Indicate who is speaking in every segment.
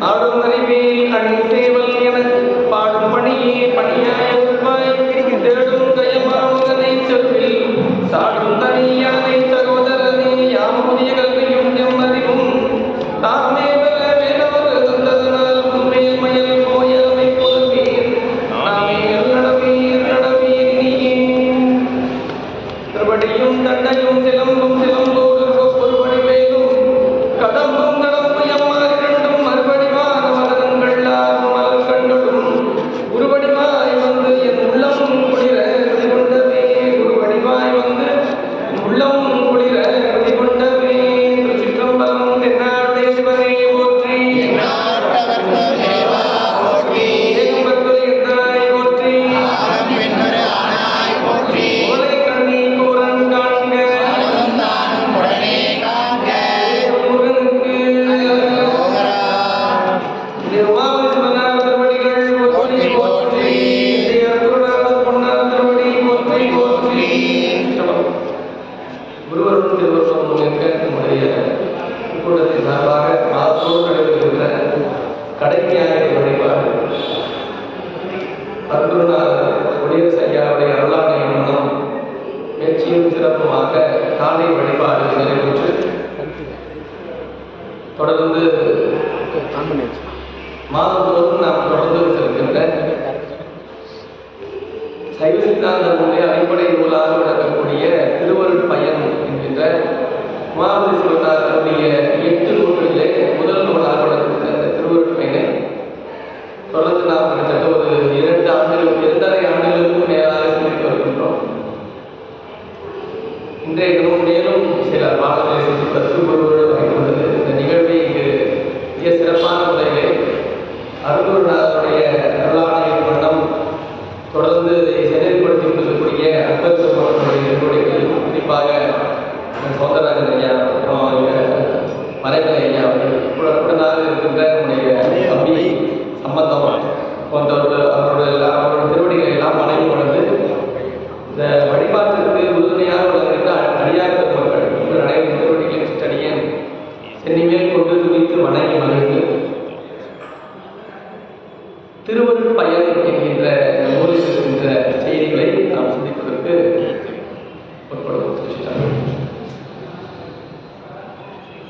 Speaker 1: ஆடும் அறிவேல் அணி சேவல் என பாடும் பணியே பணியாய் தேடும் கயமாமுகனை செல்வில் சாடும் தனியானை சகோதரனே யாமுடைய கல்வியும் எம் அறிவும் தாமே பெற வேண்டவர் தந்ததனால் உண்மையில் மயல் போயமை கொள்வீர் நாமே நடவீர் நடவீர் நீயே திருவடியும் தண்டையும் சிலம்பும் சிலம்போடு ஒருபடி வேலும் கடம்பும் கடம்பு எம்மாறு இரண்டும் மறுபடிவான மதனங்கள் ஆகும் மலர் கண்டடும் உருவடிவாய் வந்து என் உள்ளம் குளிர உறுதி கொண்டவே உருவடிவாய் வந்து உள்ளம் குளிர உறுதி கொண்டவே திருச்சிற்றம்பலம் தென்னாடுடைய சிவனே போற்றி ஏகம்பத்துரை எந்தாய் போற்றி ஓலை கண்ணி கூரன் காண்க முருகனுக்கு உமாபதி சிவனார் திருவடிகள் போற்றி போற்றி அருணார் பொன்னார் திருவடி போற்றி போற்றி குருவரும் திருவருளும் என்க நம்முடைய கூட்டத்தின் சார்பாக மாதத்தோடு நடைபெறுகின்ற கடைஞாயிறு வழிபாடு அருணார் குடியரசு ஐயாவுடைய அருளாணை மனம் முயற்சியும் சிறப்புமாக காலை வழிபாடு நிறைவேற்று தொடர்ந்து மாதத்தோறும் நாம் தொடர்ந்து வைத்திருக்கின்ற சைவ சித்தாந்தனுடைய அடிப்படை நூலாக விளக்கக்கூடிய திருவருட் பயன் என்கின்ற உமாபதி சிவனாருடைய 8 நூல்களிலே முதல் நூலாக விளக்குகின்ற அந்த திருவருட் பயனை தொடர்ந்து நாம் கிட்டத்தட்ட ஒரு 2 ஆண்டுகளுக்கு 2.5 ஆண்டுகளுக்கும் மேலாக சிந்தித்து வருகின்றோம். இன்றைய தினம் மேலும் சில பாடங்களை சிந்திப்பதற்கு ஒருவரோடு வாய்ப்புள்ளது. இந்த நிகழ்வை இங்கு மிக சிறப்பான முறையிலே அருள்நாதனுடைய அருளாணையின் வண்ணம் தொடர்ந்து செயல்படுத்தி கொண்டிருக்கக்கூடிய அன்பர்களுடைய குறிப்பாக சௌந்தரராஜன் ஐயா மறைமலை ஐயா உடனாக இருக்கின்ற நம்முடைய தம்பி சம்பந்தம் போன்றவர்கள் அவரோட திருவடிகளை எல்லாம் வணங்கி கொண்டு இந்த வழிபாட்டிற்கு உறுதுணையாக வளர்கின்ற அடியார்கள் மக்கள் இன்று நடைபெறும் திருவடிகளின் சிற்றடியன் சென்னிமேல் கொண்டு துணித்து வணங்கி மகிழ்ந்து திருவருட் பயன் என்கின்ற நூலில் இருக்கின்ற செய்திகளை நாம் சிந்திப்பதற்கு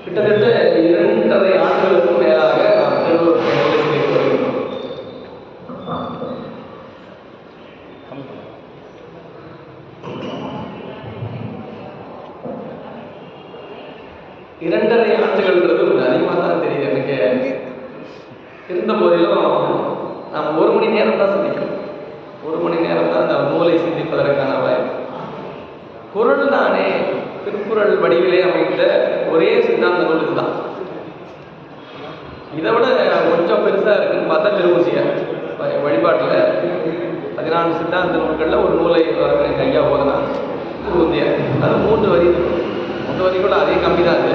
Speaker 1: கிட்டத்தட்ட 2.5 ஆண்டுகளுக்கும் மேலாக நாம் திருவருட் பயன்களை சிந்தித்து வருகின்றோம். இரண்டரை ஆண்டுகள்ன்றது கொஞ்சம் அதிகமாக தான் தெரியுது எனக்கு. இருந்த போதிலும் நாம் 1 மணி நேரம் தான் சிந்திக்கணும். 1 மணி நேரம் தான் அந்த நூலை சிந்திப்பதற்கான வாய்ப்பு. குறள் தானே திருக்குறள் வடிவிலே அமைந்த ஒரே சித்தாந்த நூல் இதுதான். இதை விட கொஞ்சம் பெருசாக இருக்குன்னு பார்த்தா திருவூசியார் வழிபாட்டில் 14 சித்தாந்த நூல்களில் ஒரு நூலை ஐயா ஓதுனாங்க திருவூசியார். அது 3 வரி 3 வரி கூட அதே கம்மி தான். அது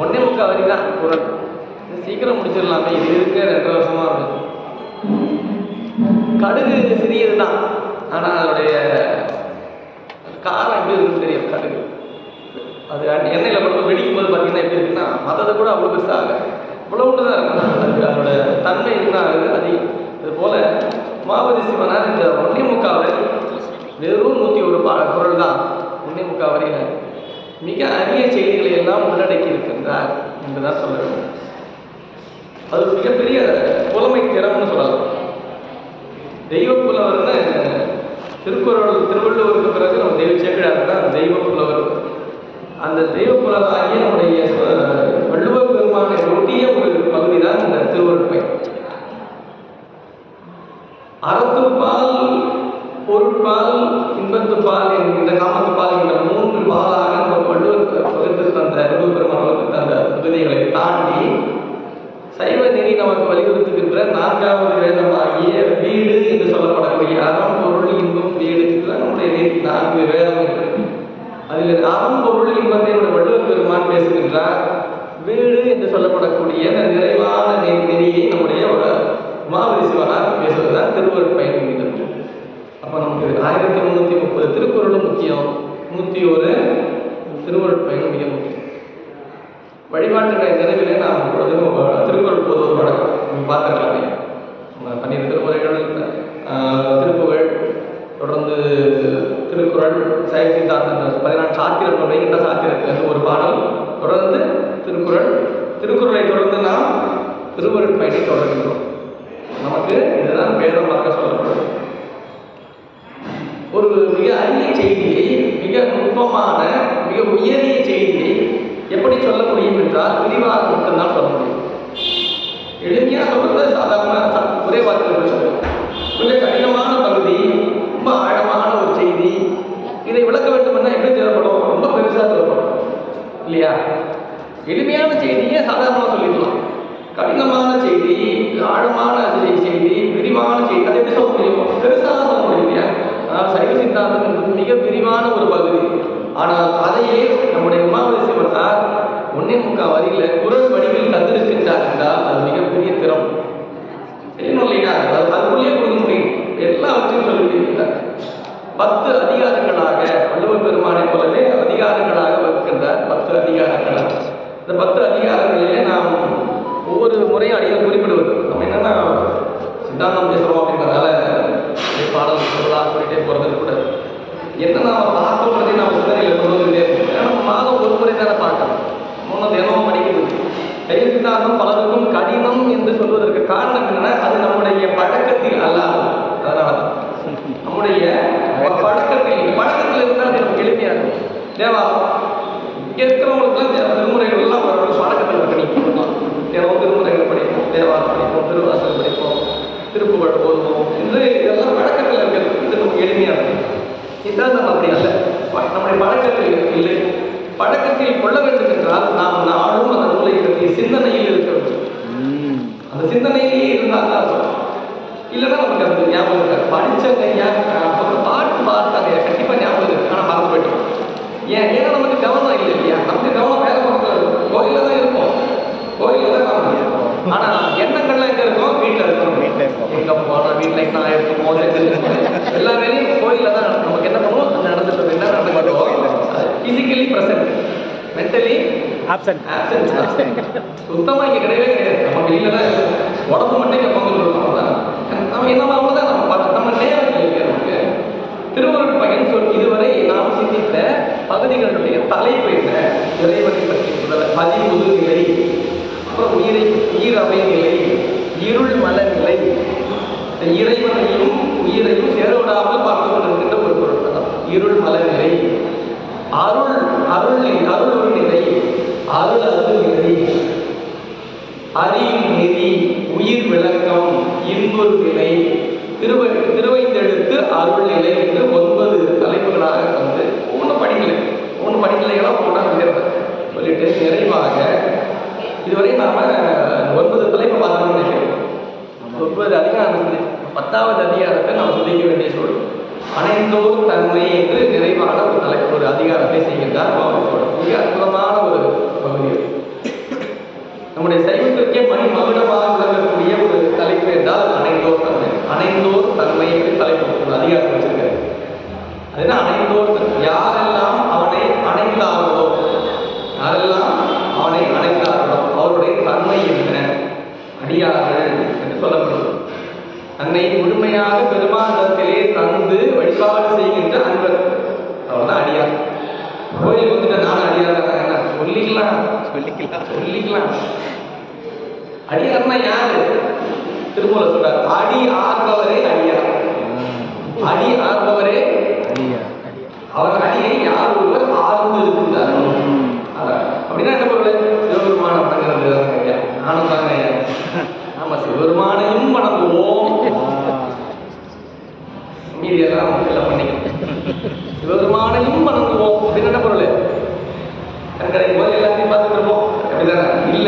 Speaker 1: 1.25 வரி தான் குறள். சீக்கிரம் முடிச்சிடலாமே, இது இருக்க 2 வருஷமாக இருக்குது. கடுகு சிறியது தான், ஆனால் அதனுடைய காரம் எப்படி இருக்குன்னு தெரியும். கடுகு அது எண்ணெயில் கொண்டு வெடிக்கும் போது பார்த்தீங்கன்னா எப்படி இருக்குன்னா மற்றதை கூட அவ்வளோ பெருசாக ஆக இவ்வளோ ஒன்று தான் இருக்கும். அதுக்கு அதோட தன்மை என்ன ஆகுது அதிகம். இது போல் உமாபதி சிவனார் இந்த 1.25 வரி வெறும் 101 குறள் தான் 1.25 வரியில் மிக அரிய செய்திகளை எல்லாம் உள்ளடக்கி இருக்கின்றார் என்றுதான் சொல்ல வேண்டும். அது ஒரு மிகப்பெரிய புலமை திறம்னு சொல்லலாம். தெய்வ புலவர்னு திருவள்ளுவருக்கு பிறகு நம்ம தெய்வ சேக்கிழார் தான் தெய்வ புலவர். அந்த தெய்வ புலவராகிய நம்முடைய வள்ளுவ பெருமானை ஒட்டிய ஒரு பகுதி தான் இந்த திருவருட் பயன். அறத்துப்பால், பொருட்பால், இன்பத்துப்பால் என்கின்ற காமத்துப்பால் என்ற 3 பாலாக நம்ம வள்ளுவர் பகுத்து தந்த வள்ளுவ பெருமான் வகுத்து தந்த பகுதிகளை தாண்டி சைவ நெறி நமக்கு வலியுறுத்துகின்ற 4வது வேதமாகிய வீடு என்று சொல்லப்படக்கூடிய அறம், பொருள், இன்பம், வீடு இதுதான் நம்முடைய நெறி. 4 வேதம் இருக்கு. அதில் அறம், பொருள், இன்பத்தை வள்ளுவர் பெருமான் பேசுகின்றார். வீடு என்று சொல்லப்படக்கூடிய நிறைவான நெறியை நம்முடைய உமாபதி சிவனார் பேசுவதுதான் திருவருட் பயன் என்கிறது. அப்போ நமக்கு 1330 திருக்குறளும் முக்கியம், 101 திருவருட் பயன் மிக முக்கியம். வழிபாட்டுடைய நினைவிலே நாம் திருக்குறளை தொடர்ந்து நாம் திருவருட்பயனை தொடர்கின்றோம். நமக்கு இதுதான் வேதமாக சொல்லப்படுது. ஒரு மிக அரிய செய்தியை, மிக நுட்பமான, மிக உயரிய செய்தியை எப்படி சொல்ல முடியும் என்றால் விரிவாக மட்டும்தான் சொல்ல முடியும். எளிமையாக சொல்றது சாதாரண ஒரே வார்த்தைகள் சொல்லுவோம். கொஞ்சம் கடினமான பகுதி, ரொம்ப ஆழமான ஒரு செய்தி, இதை விளக்க வேண்டும்னா எப்படி தேவைப்படும்? ரொம்ப பெருசாக தேவைப்படும் இல்லையா? எளிமையான செய்தியை சாதாரணமாக சொல்லிடலாம். கடினமான செய்தி, ஆழமான செய்தி, விரிவான செய்தி, அதை எப்படி சொல்ல முடியும்? பெருசாக சொல்ல முடியும் இல்லையா? சைவ சித்தாந்தம் என்பது மிக விரிவான ஒரு பகுதி. ஆனால் அதையே நம்முடைய உமாவதி சிவனார் 1.25 வரியில குரல் வடிவில் தந்திருக்கின்றார் என்றால் அது மிகப்பெரிய திறம். செய்யணும் இல்லையா? அதுக்குள்ளேயே கொடுக்க முடியும், எல்லாவற்றையும் சொல்லிவிட்டார். 10 அதிகாரங்களாக வள்ளுவர் பெருமானை போலவே அதிகாரங்களாக வகுக்கின்றார். 10 அதிகாரங்களாக. இந்த 10 அதிகாரங்களிலே நாம் ஒவ்வொரு முறையும் அடியில் குறிப்பிடுவது. நம்ம என்னன்னா சித்தாந்தம் பேசுகிறோம் அப்படின்றதால பாடல் சொல்லலாம் சொல்லிட்டே போகிறது கூட என்ன நாம் பார்க்கறதே நம்ம சிந்தனையில் கொண்டு வந்துட்டே இருக்கோம். ஏன்னா நம்ம மாதம் ஒரு முறை தானே பார்க்கணும், தினமும் படிக்கிறது. சைவ சித்தாந்தம் பலருக்கும் கடினம் என்று சொல்வதற்கு காரணம் என்னன்னா அது நம்முடைய பழக்கத்தில் அல்லாது. அதனால நம்முடைய பழக்கத்தில் இருந்தால் அது நமக்கு எளிமையாக இருக்கும். தேவா இங்கே இருக்கிறவங்களுக்குலாம் திருமுறைகள்லாம் அவரோட பழக்கத்தில் இருக்க நீங்கள் பண்ணலாம். தினமும் திருமுறைகள் படிப்போம், தேவாரம் படிப்போம், திருவாசகம் படிப்போம், திருப்புகழ் போதுவோம் என்று இதெல்லாம் வழக்கத்தில் இருக்கிறது. இது நமக்கு எளிமையாக இருக்கும். சித்தாந்தம் அப்படி அல்ல, நம்முடைய பழக்கத்தில் இல்லை. பழக்கத்தில் கொள்ள வேண்டும் என்றால் நாம் நாடும் அந்த நூலை பற்றி சிந்தனையில் இருக்க வேண்டும். அந்த சிந்தனையிலேயே இருந்தால் தான் சொல்லலாம். இல்லைன்னா நமக்கு அது ஞாபகம் இருக்காது. படித்தங்கய்யா பாட்டு பார்த்தாங்க கண்டிப்பாக ஞாபகம் இருக்கு, ஆனால் மறந்து போயிட்டோம். ஏன்னா நமக்கு கவனம் இல்லை இல்லையா? நமக்கு கவனம் வேலை பக்கத்தில் இருக்கும், கோயிலில் தான் இருக்கும், கோயிலில் தான் கவனம் இருக்கும். ஆனால் எண்ணங்கள்லாம் எங்கே இருக்கும்? வீட்டில் இருக்கணும். எங்கே போனால் வீட்டில் என்ன இருக்குமோ எல்லா வேலையும் கோயிலில் தான் நடக்கும். நமக்கு என்ன பண்ணுவோம்? அது நடந்துட்டு என்ன நடக்கும்? Physically present, mentally absent. சுத்தமாக இங்கே கிடையவே கிடையாது. நம்ம வெளியில் தான் இருக்கும், உடம்பு மட்டும் இங்கே பங்கு கொடுக்கணும். நம்ம என்ன அவ்வளோதான் நம்ம நேரம் இல்லை நமக்கு. திருவருட்பயன் இதுவரை நாம் சிந்தித்த பகுதிகளுடைய தலைப்பு என்ன? இறைவனை பற்றி பதிமுது நிலை, அப்புறம் உயிரவை நிலை, இருள் மல நிலை, இறைவனையும் உயிரையும் சேரவிடாமல் பார்த்து கொண்டிருக்கின்ற ஒரு பொருள் தான் இருள் மல நிலை. அருள் ஒரு நிலை, அருள் அருள் நிலை, அறியும் நெறி, உயிர் விளக்கம், இன்பொரு நிலை, திருவைந்தெழுத்து அருள் நிலை என்று 9 தலைப்புகளாக வந்து ஒவ்வொன்று படிக்கலைகளோ ஒவ்வொன்றா சொல்லிட்டு நிறைவாக இதுவரை நாம 9 தலைப்பு பார்க்கணும்னு நினைக்கிறேன். 9 அதிகாரம், 10வது அதிகாரத்தை நாம் சிந்திக்க வேண்டிய சொல் அனைந்தோர் தன்மை என்று நிறைவான ஒரு தலைப்பு, ஒரு அதிகாரத்தை செய்கின்றார். மிக அற்புதமான ஒரு பகுதி. நம்முடைய சைவத்திற்கே மகுடமாக விளங்கக்கூடிய ஒரு தலைப்பு என்றால் அனைந்தோர் தன்மை. அனைந்தோர் தன்மை என்று தலைப்பு ஒரு அதிகாரம் வச்சிருக்காரு. அதுதான் அனைந்தோர். யாரெல்லாம் அவனை அணைந்தார்களோ, அவருடைய தன்மை என்ன? அடியார்கள் என்று சொல்லப்படுவது. தன்னை முழுமையாக பெருமாண்டத்திலே தந்து வழிபாடு செய்கின்ற அன்பர், அவர்தான் அடியார். கோயிலுக்கு வந்துட்டு நானும் அடியார் என்ன சொல்லிக்கலாம். அடியார்னா யாரு? திருமூல சொல்றார், அடி ஆர்பவரே அடியார். அடி ஆர்பவரே அடியார். அவர் அடியை யார் ஒருவர் ஆர்ந்து இருக்கின்றார் அப்படின்னா என்ன பொருள்? சிவபெருமான வணங்குறது. நானும் தாங்க. ஆமா, சிவபெருமானையும் வணங்குவோம், மீதியெல்லாம் எல்லாம் பண்ணிக்கணும். சிவபெருமானையும் வணங்குவோம் அப்படின்னு என்ன பொருள்? கண்கடை போது எல்லாத்தையும் பார்த்துட்டு இருப்போம் அப்படிதானே? இல்ல,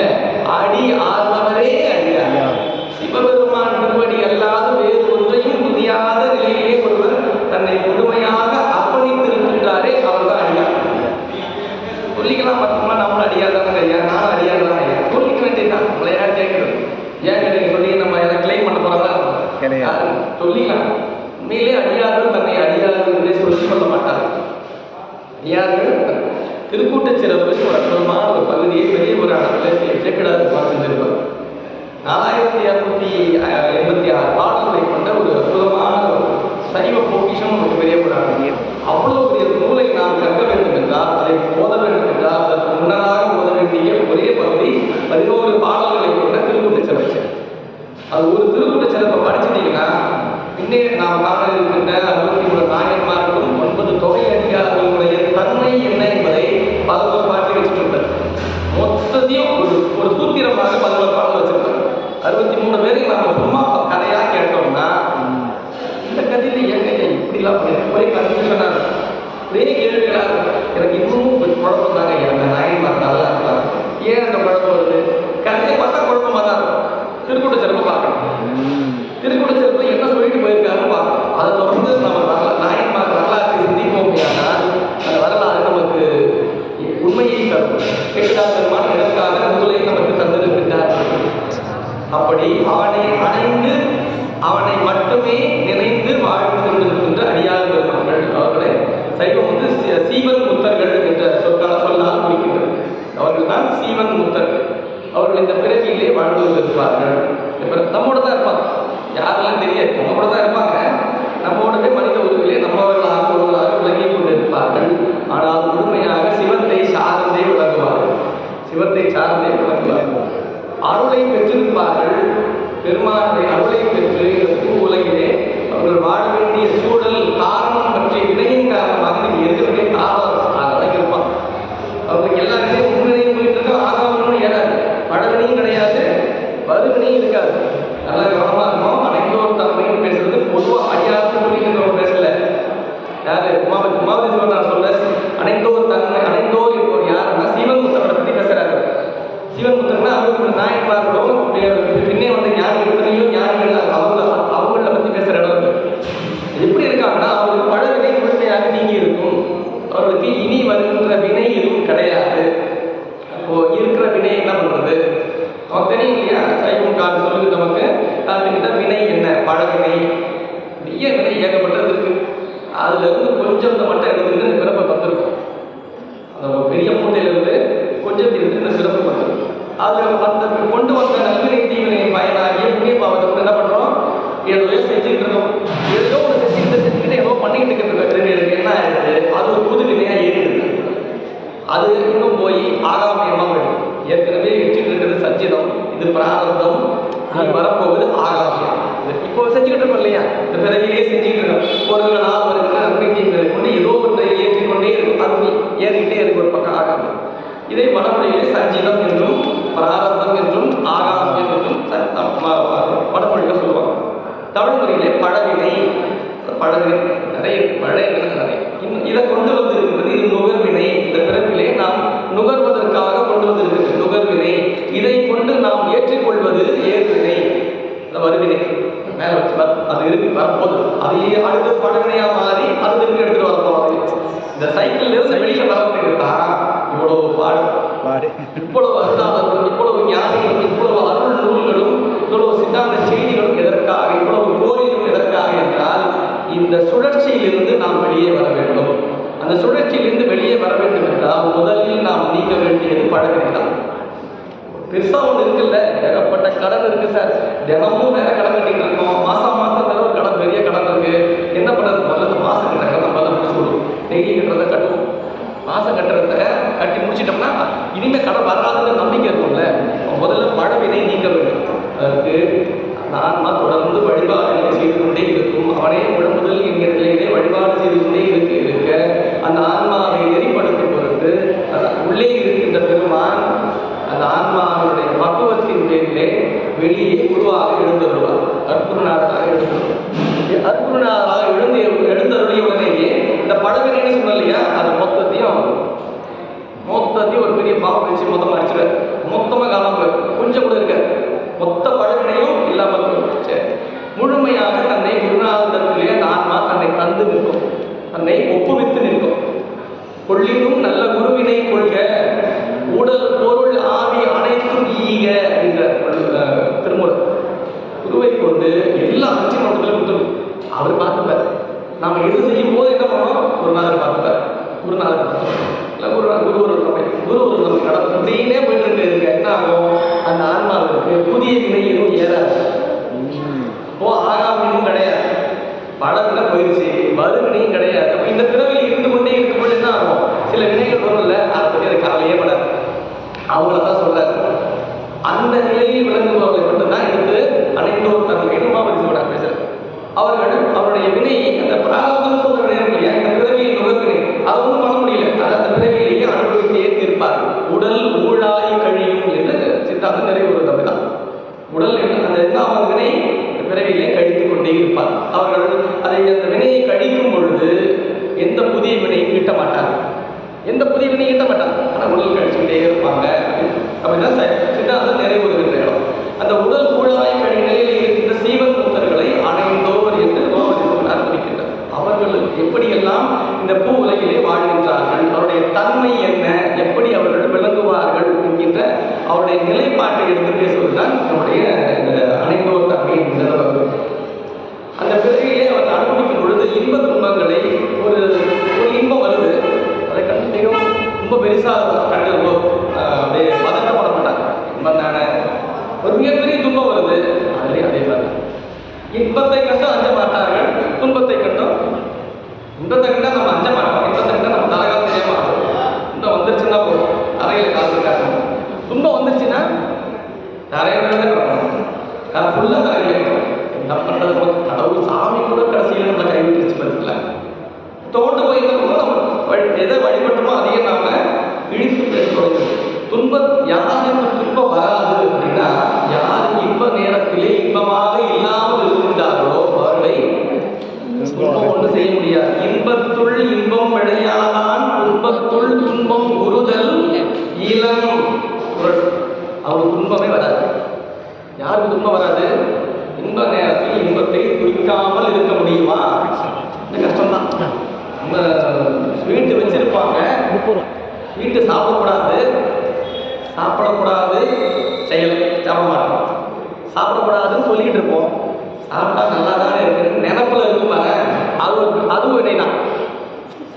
Speaker 1: அடி ஆர்வவரே அடியார். சிவபெருமான் திருவடி அல்லாத வேறு ஒன்றையும் புரியாத நிலையிலே ஒருவர் தன்னை முழுமையாக அர்ப்பணித்திருக்கின்றாரே, அவர்தான் அடியார். சொல்லிக்கலாம், பார்த்தோம்னா நம்மளும் அடியார் தானே ஐயா, நானும் அடியார் தான் ஐயா சொல்லிக்க வேண்டியதுதான். நம்மளை யார் கேட்கறது? ஏன் கேட்க சொல்லி நம்ம எல்லாம் கிளைம் பண்ண போறதா? சொல்லிக்கலாம். உண்மையிலே அடியார்கள் தன்னை அடியார்கள் என்றே சொல்ல மாட்டார்கள். அடியார்கள் திருக்கூட்டச்சிறப்பு ஒரு அற்புதமான ஒரு பகுதியை பெரிய புராணத்தில் சேக்கிடார் செஞ்சிருப்பார். 4286 பாடல்களை கொண்ட ஒரு அற்புதமான சைவ பொக்கிஷம் ஒரு பெரிய புராணம். அவ்வளவு பெரிய நூலை நாம் கற்க வேண்டும் என்றால், அதை ஓத வேண்டும் என்றால், அதற்கு முன்னதாக ஓத வேண்டிய ஒரே பகுதி 11 பாடல்களை கொண்ட திருக்கூட்ட சிறப்பு. அது ஒரு திருக்கூட்ட சிறப்பை படிச்சுட்டீங்கன்னா இன்னே நாம் காண இருக்கின்ற 63 நாயன்மார்களும் 9 தொகை அதிகாரிகளுடைய தன்மை என்ன என்பதை 11 பாட்டில் வச்சுட்டு மொத்தத்தையும் ஒரு சூத்திரமாக 11 பாடல் வச்சிருக்காங்க. 63 பேருக்கு நம்ம சும்மா கதையா கேட்டோம்னா இந்த கதையில ஏங்க இப்படிலாம் ஒரே கன்ஃபியூஷனா இருக்கும், ஒரே கேள்விகளா இருக்கும். எனக்கு இன்னமும் குழப்பம் தாங்க, எனக்கு நாயன்மார் நல்லா இருப்பாங்க, ஏன் அந்த குழப்பம் வருது? கதையை பார்த்தா குழப்பமா தான் இருக்கும். திருக்கூட்ட சிறப்பு பார்க்கணும், திருக்கூட்ட சிறப்பு என்ன சொல்லிட்டு போயிருக்காருன்னு பார்க்கணும். அதை தொடர்ந்து நம்ம நாயன்மார் வரலாற்றை சிந்திப்போம். ஆனால் அந்த வரலாறு நமக்கு உண்மையை தரும். கேட்காத பெருமான் எதற்காக முதலை நமக்கு தந்திருக்கின்றார். அப்படி அவனை அடைந்து அவனை மட்டுமே நினைந்து வாழ்ந்து கொண்டிருக்கின்ற அடியார் பெருமான்கள் அவர்களை சைவம் வந்து சீவன் முத்தர்கள் என்ற சொல்லால் குறிக்கின்றது. அவர்கள் தான் சீவன் முத்தர்கள். அவர்கள் இந்த பிறவியிலே வாழ்ந்து கொண்டிருப்பார்கள். நம்மோட தான் இருப்பாங்க, யாரெல்லாம் தெரியாது, நம்மோட தான் இருப்பாங்க. நம்மோடவே மனித உருவிலே நம்மவர்களாக ஒருவர்களாக விளங்கி கொண்டிருப்பார்கள். ஆனால் முழுமையாக சிவத்தை சார்ந்தே விளங்குவார்கள், சிவத்தை சார்ந்தே விளங்குவார்கள். அருளை பெற்றிருப்பார்கள். பெருமானுடைய அருளை பெற்று இந்த உலகிலே அவர்கள் வாழ வேண்டிய சூழல் காரணம் பற்றிய வினையின் காரணமாக நீங்க ஏற்கனவே காரணம் இருப்பான். அவங்களுக்கு எல்லாருமே முன்னிலையும் போயிட்டு இருக்க, ஆகாமனும் ஏறாது, பழவினையும் கிடையாது, வருவினையும் இருக்காது. நல்லா கவனமா இருக்கும். அனைத்தோர் தன்மையும் பேசுறது பொதுவாக அடியாருக்கு சொல்லிக்கிறவங்க பேசல. யாரு உமாவதி சிவன் சொல்ல அனைத்தோர் தன்மை, அனைத்தோர் என்பவர் யாருன்னா சிவன் முத்தரை பற்றி பேசுறாரு. சிவன் முத்தர்னா அவருக்கு நாயன்மார்களும் பின்னே வந்து ஞானிகள் ஞானிகள் அவங்கள பற்றி பேசுற இடம் இருக்கு. எப்படி இருக்காங்கன்னா அவங்களுக்கு பழவினை முழுமையாக நீங்கி இருக்கும், அவர்களுக்கு இனி வருகின்ற வினை எதுவும் கிடையாது. அப்போ இருக்கிற வினை என்ன பண்றது? நமக்கு தெரியும் இல்லையா, சைவம் காட்டு சொல்லுது நமக்கு காட்டுக்கிட்ட வினை என்ன, பழவினை நிறைய வினை ஏகப்பட்டது இருக்கு. அதுல இருந்து கொஞ்சம் மட்டும் எடுத்துக்கிட்டு இந்த பிறப்பை வந்திருக்கும். அந்த பெரிய மூட்டையிலிருந்து கொஞ்சம் எடுத்து இந்த பிறப்பு வந்திருக்கும். அதுல கொண்டு வந்த நல்வினை தீவினை பயனாகிய புண்ணிய பாவத்தை என்ன பண்றோம்? ஏதோ செஞ்சுட்டு இருக்கோம், ஏதோ ஒரு செஞ்சுக்கிட்டு ஏதோ பண்ணிக்கிட்டு இருக்கிறது என்ன ஆயிடுது? அது ஒரு புது வினையா ஏறிடுது. அது இன்னும் போய் ஆகாமியமா போயிடும். ஏற்கனவே வச்சுட்டு இருக்கிறது சஞ்சிதம், இது பிராரப்தம், வரப்போகுது ஆகாமியம். இப்போ செஞ்சுக்கிட்டு இருக்கோம் இல்லையா, இந்த பிறகிலே செஞ்சுக்கிட்டு இருக்கோம். ஒரு நாள் வருகிற நம்பிக்கை கொண்டு ஏதோ ஒன்றை ஏற்றிக்கொண்டே இருக்கும், அது ஏறிக்கிட்டே இருக்கு ஒரு பக்கம் ஆகாமியம். இதை வடமொழியிலே சஞ்சிதம் என்றும் பிராரப்தம் என்றும் ஆகாமியம் என்றும் வடமொழியில சொல்லுவாங்க. தமிழ் முறையிலே பழவினை, பழவினை நிறைய பழைய நிறைய இதை கொண்டு வந்திருக்கிறது. இது நுகர்வினை. இந்த பிறப்பிலே நாம் நுகர்வதற்காக கொண்டு வந்திருக்கிறது நுகர்வினை. இதை கொண்டு நாம் ஏற்றுக்கொள்வது ஏற்வினை, வருவினை மேல வச்சு அது இருக்கு வரப்போகுது. அதையே அடுத்த பழவினையா மாறி அது திருப்பி எடுத்துட்டு வரப்போகுது. இந்த சைக்கிள் இருந்து வெளியில வரப்போகிறதா இவ்வளவு பாடு, இவ்வளவு அருளாளர்களும், இவ்வளவு ஞானிகளும், இவ்வளவு அருள் நூல்களும், இவ்வளவு சித்தாந்த செய்திகளும் எதற்காக, இவ்வளவு கோரிலும் எதற்காக என்றால் இந்த சுழற்சியிலிருந்து நாம் வெளியே வர வேண்டும். அந்த சுழற்சியிலிருந்து வெளியே வர வேண்டும் என்றால் முதலில் நாம் நீக்க வேண்டியது பழவினை தான். பெருசா ஒன்று இருக்குல்ல, ஏகப்பட்ட கடன் இருக்கு சார், தினமும் வேற கடன் கட்டிட்டு இருக்கோம், மாசம் தடவை கடன், பெரிய கடன் இருக்கு, என்ன பண்ணுறது? முதல்ல மாசம் கட்ட கடன் முதல்ல முடிச்சு விடுவோம். டெய்லி கட்டுறதை கட்டுவோம், மாசம் கட்டுறத கட்டி முடிச்சிட்டோம்னா இனிமே கடன் வராதுன்னு நம்பிக்கை இருக்கும்ல. முதல்ல பழவினை நீக்க வேண்டும். அதற்கு ஆன்மா தொடர்ந்து வழிபாடுகளை செய்து கொண்டே இருக்கும். அவனே முதல் என்கிற நிலையிலே வழிபாடு செய்து கொண்டே இருக்க அந்த ஆன்மாவை நெறிப்படுத்தும் பொருட்டு உள்ளே இருக்கின்ற பெருமான் அந்த ஆன்மாவுடைய பக்குவத்தின் பேரிலே வெளியே குருவாக எழுந்தருவார். அற்புதனாக எழுந்தருடைய உடனேயே இந்த பழவினை சொன்ன இல்லையா, அது மொத்தத்தையும் ஒரு பெரிய பாவம் வச்சு மொத்தமாக அடிச்சுட, மொத்தமாக காணாம கொஞ்சம் கூட இருக்க, மொத்த பழவினையும் இல்லாமல் முழுமையாக தன்னை குருநாதத்திலே அந்த ஆன்மா தன்னை தந்து நிற்கும், தன்னை ஒப்புவித்து நிற்கும். கொள்ளினும் நல்ல குருவினை கொள்க, உடல் பொருள் ஆவி அனைத்தும் ஈக என்ற திருமுறை. குருவை கொண்டு எல்லா பிரச்சனையும் கொடுத்துரும். அவர் பார்த்துப்பார். நாம் எது செய்யும் போது என்ன பண்ணோம்? குருநாதர் பார்த்துப்பார், குருநாதர் பார்த்துப்பார், இல்லை குரு ஒரு நம்ம நடக்கும் அப்படின்னே போயிட்டு இருக்கு. என்ன ஆகும்? அந்த ஆன்மாவுக்கு புதிய வினை எதுவும் ஏறாது. இப்போ ஆகாமியும் கிடையாது, பழத்துல போயிடுச்சு, வருவினையும் கிடையாது. அப்போ இந்த பிறவியில் இருந்து கொண்டே இருக்கும்போது என்ன ஆகும்? சில வினைகள் வரும்ல, அதை பற்றி அது கவலையே படாது. அவங்கள தான் சொல்றாரு, அது நிறைவுறுவது அப்படிதான். உடல் அந்த எண்ணாமல் வினை பிறவிலே கழித்துக் கொண்டே இருப்பார். அவர்கள் அதை அந்த வினையை கழிக்கும் பொழுது எந்த புதிய வினையும் ஈட்ட மாட்டாங்க, எந்த புதிய வினையும் ஈட்ட மாட்டாங்க. ஆனால் உடல் கழிச்சுக்கிட்டே இருப்பாங்க. அப்படிதான் சித்தாந்தம் நிறைவுறுகின்ற இடம். அந்த உடல் கூழாய் கழி நிலையில் இருக்கின்ற சீவன் முக்தர்களை அணைந்தோர் என்று குறிக்கின்றார். அவர்கள் எப்படியெல்லாம் இந்த பூ உலகிலே வாழ்கின்றார்கள், அவருடைய தன்மை என்ன, எப்படி அவர்கள் விளங்குவார்கள் என்கின்ற அவருடைய நிலைப்பாட்டை எடுத்து பேசுவதுதான் நம்முடைய இந்த அணைந்தோர் தன்மை என்கிற. அந்த பிறவிலே அவர் அனுபவிக்கும் பொழுது இன்ப துன்பங்களை ஒரு இன்பம் வருது, அதை கண்டு மிகவும் ரொம்ப பெருசாக கண்டு அப்படியே பதட்டப்பட மாட்டாங்க. இன்பம் தானே. ஒரு மிகப்பெரிய துன்பம் வருது, அதுலேயும் அதே மாதிரி இன்பத்தை கண்டும் அஞ்ச மாட்டார்கள், துன்பத்தை கண்டும். இன்பத்தை கண்டா நம்ம அஞ்ச மாட்டோம், இன்பத்தை கண்டா நம்ம தலகால் தெரிய மாட்டோம். இன்பம் வந்துருச்சுன்னா போதும், அறையில் காசு காட்டணும். துன்பம் வந்துருச்சுன்னா தரையில கிடக்கணும், ஃபுல்லாக தரையில் இருக்கணும். என்ன பண்ணுறது, கடவுள் சாமி கூட கடைசியில் நம்மளை கைவிட்டுருச்சு பார்த்துக்கல. தோண்டு போயிருந்தோம், நம்ம எதை வழிபட்டோமோ அதையே நாம இழித்து பேசுவோம். துன்பம் யாருக்கு துன்பம் வராது அப்படின்னா, யார் இன்ப நேரத்திலே இன்பமாக இல்லாமல் இருந்தார்களோ அவர்களை துன்பம் ஒன்று செய்ய முடியாது. இன்பத்துள் இன்பம் விளையாதான், துன்பத்துள் துன்பம் உறுதல் இளம். அவருக்கு துன்பமே வராது. யாருக்கு துன்பம் வராது? இன்ப நேரத்தில் இன்பத்தை குறிக்காமல் இருக்க முடியுமா? இந்த கஷ்டம்தான். நம்ம வீட்டு வச்சிருப்பாங்க, வீட்டு சாப்பிடக்கூடாது செயல் சாப்பிட மாட்டோம். சாப்பிடக்கூடாதுன்னு சொல்லிட்டு இருப்போம், சாப்பிட்டா நல்லா தானே இருக்கு நினைப்புல இருக்குமாங்க. அதுவும் வினைதான்.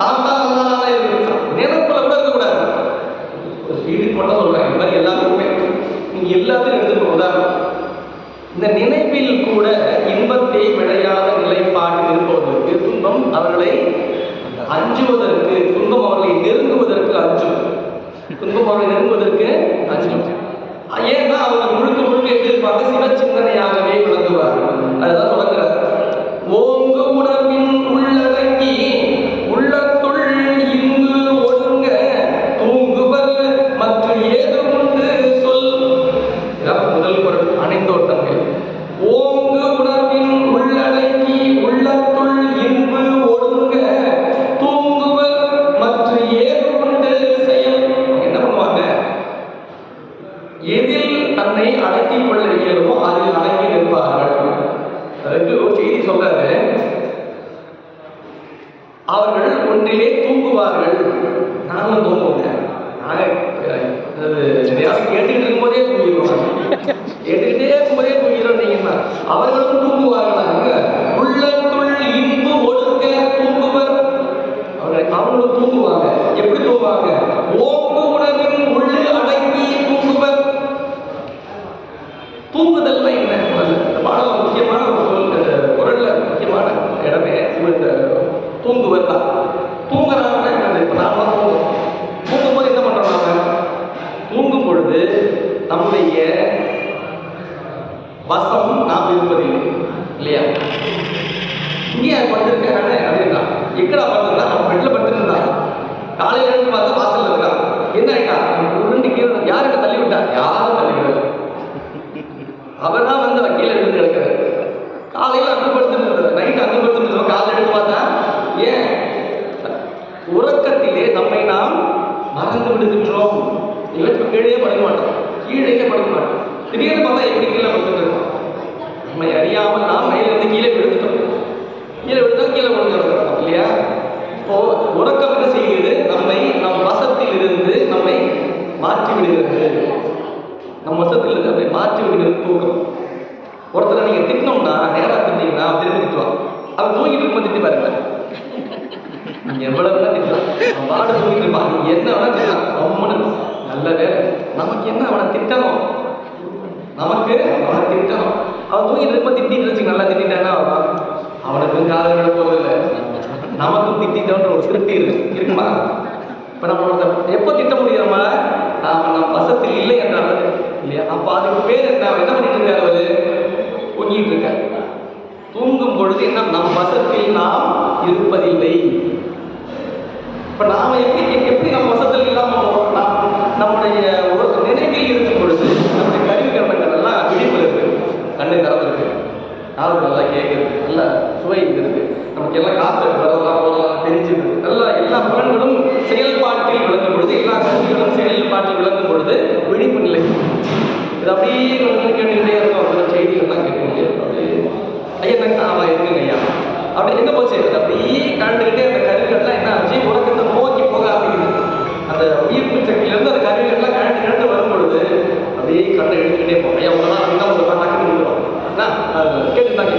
Speaker 1: சாப்பிட்டா நல்லா தானே இருக்கு நினைப்புல கூட இருக்கக்கூடாது. வீட்டுக்கு மட்டும் சொல்றேன், இந்த மாதிரி எல்லாத்துக்குமே நீங்க எல்லாத்தையும் எடுத்துக்கணும். உதாரணம், இந்த நினைப்பில் கூட இன்பத்தை விளையாத நிலைப்பாட்டில் இருப்பவர்களுக்கு துன்பம் அவர்களை அஞ்சுவதற்கு, துன்பம் அவர்களை நெருங்குவதற்கு அஞ்சும். துன்பம் அவர்களை நெருங்குவதற்கு அஞ்சும். ஏன்னா அவங்க முழுக்க முழுக்க எதிர்பார்க்க சிவ சிந்தனையாகவே விளங்குவார்கள். அதுதான் தொடங்குறார். ஓங்கு உணர்வின் உள்ளடங்கி உள்ளத்துள் இங்கு ஒடுங்க தூங்குவர் மற்ற ஏது உண்டு சொல். முதல் குரல் அணைந்தோட்டங்கள். ஓங்கு உணர்வின் உள்ளடங்கி உள்ளத்துள் இன்பு ஒடுங்க தூங்குவர் மற்ற ஏது உண்டு செயல். என்ன பண்ணுவாங்க? எதில் தன்னை அடக்கிக் கொள்ள இயலுமோ அதில் அடங்கி நிற்பார்கள். அதற்கு ஒரு செய்தி சொல்றாரு, அவர்கள் ஒன்றிலே தூங்குவார்கள். நானும் தூங்குவோங்க. கேட்டுக்கிட்டு இருக்கும்போதே தூங்கிடுவாங்க, கேட்டுக்கிட்டே இருக்கும்போதே தூங்கிடுறீங்கன்னா அவர்களும் தூங்குவார்களாங்க. உள்ளத்துள் இன்பு ஒடுங்க தூங்குவர். அவங்களும் தூங்குவாங்க. எப்படி தூங்குவாங்க? ஓங்கு உணர்வின் உள்ளே அடங்கி தூங்குவர். தூங்குதல் என்ன? இந்த பாடம் முக்கியமான ஒரு குரல்ல முக்கியமான இடமே இந்த தூங்குவர் தான். தூங்குறாங்கன்னா இப்ப நாம தூங்கும்போது என்ன பண்றோம்? நாம தூங்கும் பொழுது நம்முடைய வசம் நாம் இருப்பதில்லை, இல்லையா? இங்கே படுத்திருக்கானே அப்படின்னா எங்கடா படுத்திருந்தா? அவன் பெட்ல படுத்திருந்தா, காலையில இருந்து பார்த்தா வாசல்ல இருக்கான். என்ன ஆயிட்டா? உருண்டு கீழே யாருக்கு தள்ளி விட்டா? யாரும் தள்ளி விடல, அவர் தான் வந்து கீழே இருந்து கிடக்கிறார். காலையில் அங்கு படுத்துட்டு நைட்டு அங்கு படுத்துட்டு காலையில் எடுத்து பார்த்தா, ஏன் உறக்கத்திலே நம்மை நாம் மறந்து விடுகின்றோம். இவற்றுக்கு கீழே படுக்க மாட்டோம், கீழே படுக்க மாட்டோம். திடீர்னு பார்த்தா எப்படி கீழே படுத்துட்டு இருக்கோம்? நம்மை அறியாமல் நாம் மேலிருந்து கீழே விழுந்துட்டோம். கீழே விழுந்தா கீழே விழுந்துருக்கோம், இல்லையா? இப்போ உறக்கம் என்ன செய்கிறது? நம்மை நம் வசத்தில் இருந்து நம்மை மாற்றி விடுகிறது. நம்ம வசத்தில் இருந்து நம்மை மாற்றி விடுகிறது தூக்கம். ஒருத்தரை நீங்க திட்டினோம்னா, நேராக திட்டீங்கன்னா அவன் திரும்பி திட்டுவான். அவன் தூங்கிட்டு இருக்கும் திட்டி பாருங்க, நீங்க எவ்வளவு வேணா திட்டலாம், அவன் வாட தூங்கிட்டு இருப்பான். நீங்க என்ன வேணா திட்டலாம், அவனு நல்ல வேலை. நமக்கு என்ன அவனை திட்டணும்? நமக்கு அவனை திட்டணும். அவன் தூங்கிட்டு இருக்கும் திட்டிட்டு வச்சு நல்லா திட்டானா அவனுக்கு காதல் விட போவதில்லை, நமக்கும் திட்டோன்ற ஒரு திருப்தி இருக்குமா? இப்ப நம்ம எப்போ திட்ட முடியாம நம்ம வசத்தில் இல்லை என்றால் இல்லையா? அப்ப அதுக்கு பேர் என்ன? என்ன பண்ணிட்டு இருக்காரு? அவரு தூங்கிட்டு இருக்காரு. தூங்கும் பொழுது என்ன? நம் வசத்தில் நாம் இருப்பதில்லை. இப்ப நாம எப்படி நம்ம வசத்தில் இல்லாம நம்முடைய நினைவில் இருக்கும் பொழுது, நம்முடைய சுவை இருக்கு, நமக்கு எல்லாம் காற்று வரலாம் போகலாம் தெரிஞ்சுது, எல்லா புலன்களும் செயல்பாட்டில் விளங்கும் பொழுது, எல்லா கருவிகளும் செயல்பாட்டில் விளங்கும் பொழுது விழிப்பு நிலை. இது அப்படியே கேட்டுக்கிட்டே இருக்கும், செய்திகள்லாம் கேட்டுக்கிட்டே இருக்கும். ஐயா இருக்குங்க ஐயா அப்படி எங்க போச்சு, அப்படியே கண்டுகிட்டே அந்த கருவிகள்லாம் என்ன ஆச்சு, உலகத்தை நோக்கி போக ஆரம்பிக்குது. அந்த உயிர்ப்பு சக்தியிலிருந்து அந்த கருவிகள்லாம் கண்டு வரும் பொழுது அப்படியே கண்ணை எடுத்துக்கிட்டே போகும். ஐயா உங்களாம் அப்படின்னா ஒரு டக்குன்னு விடுவோம் கேட்டுட்டாங்க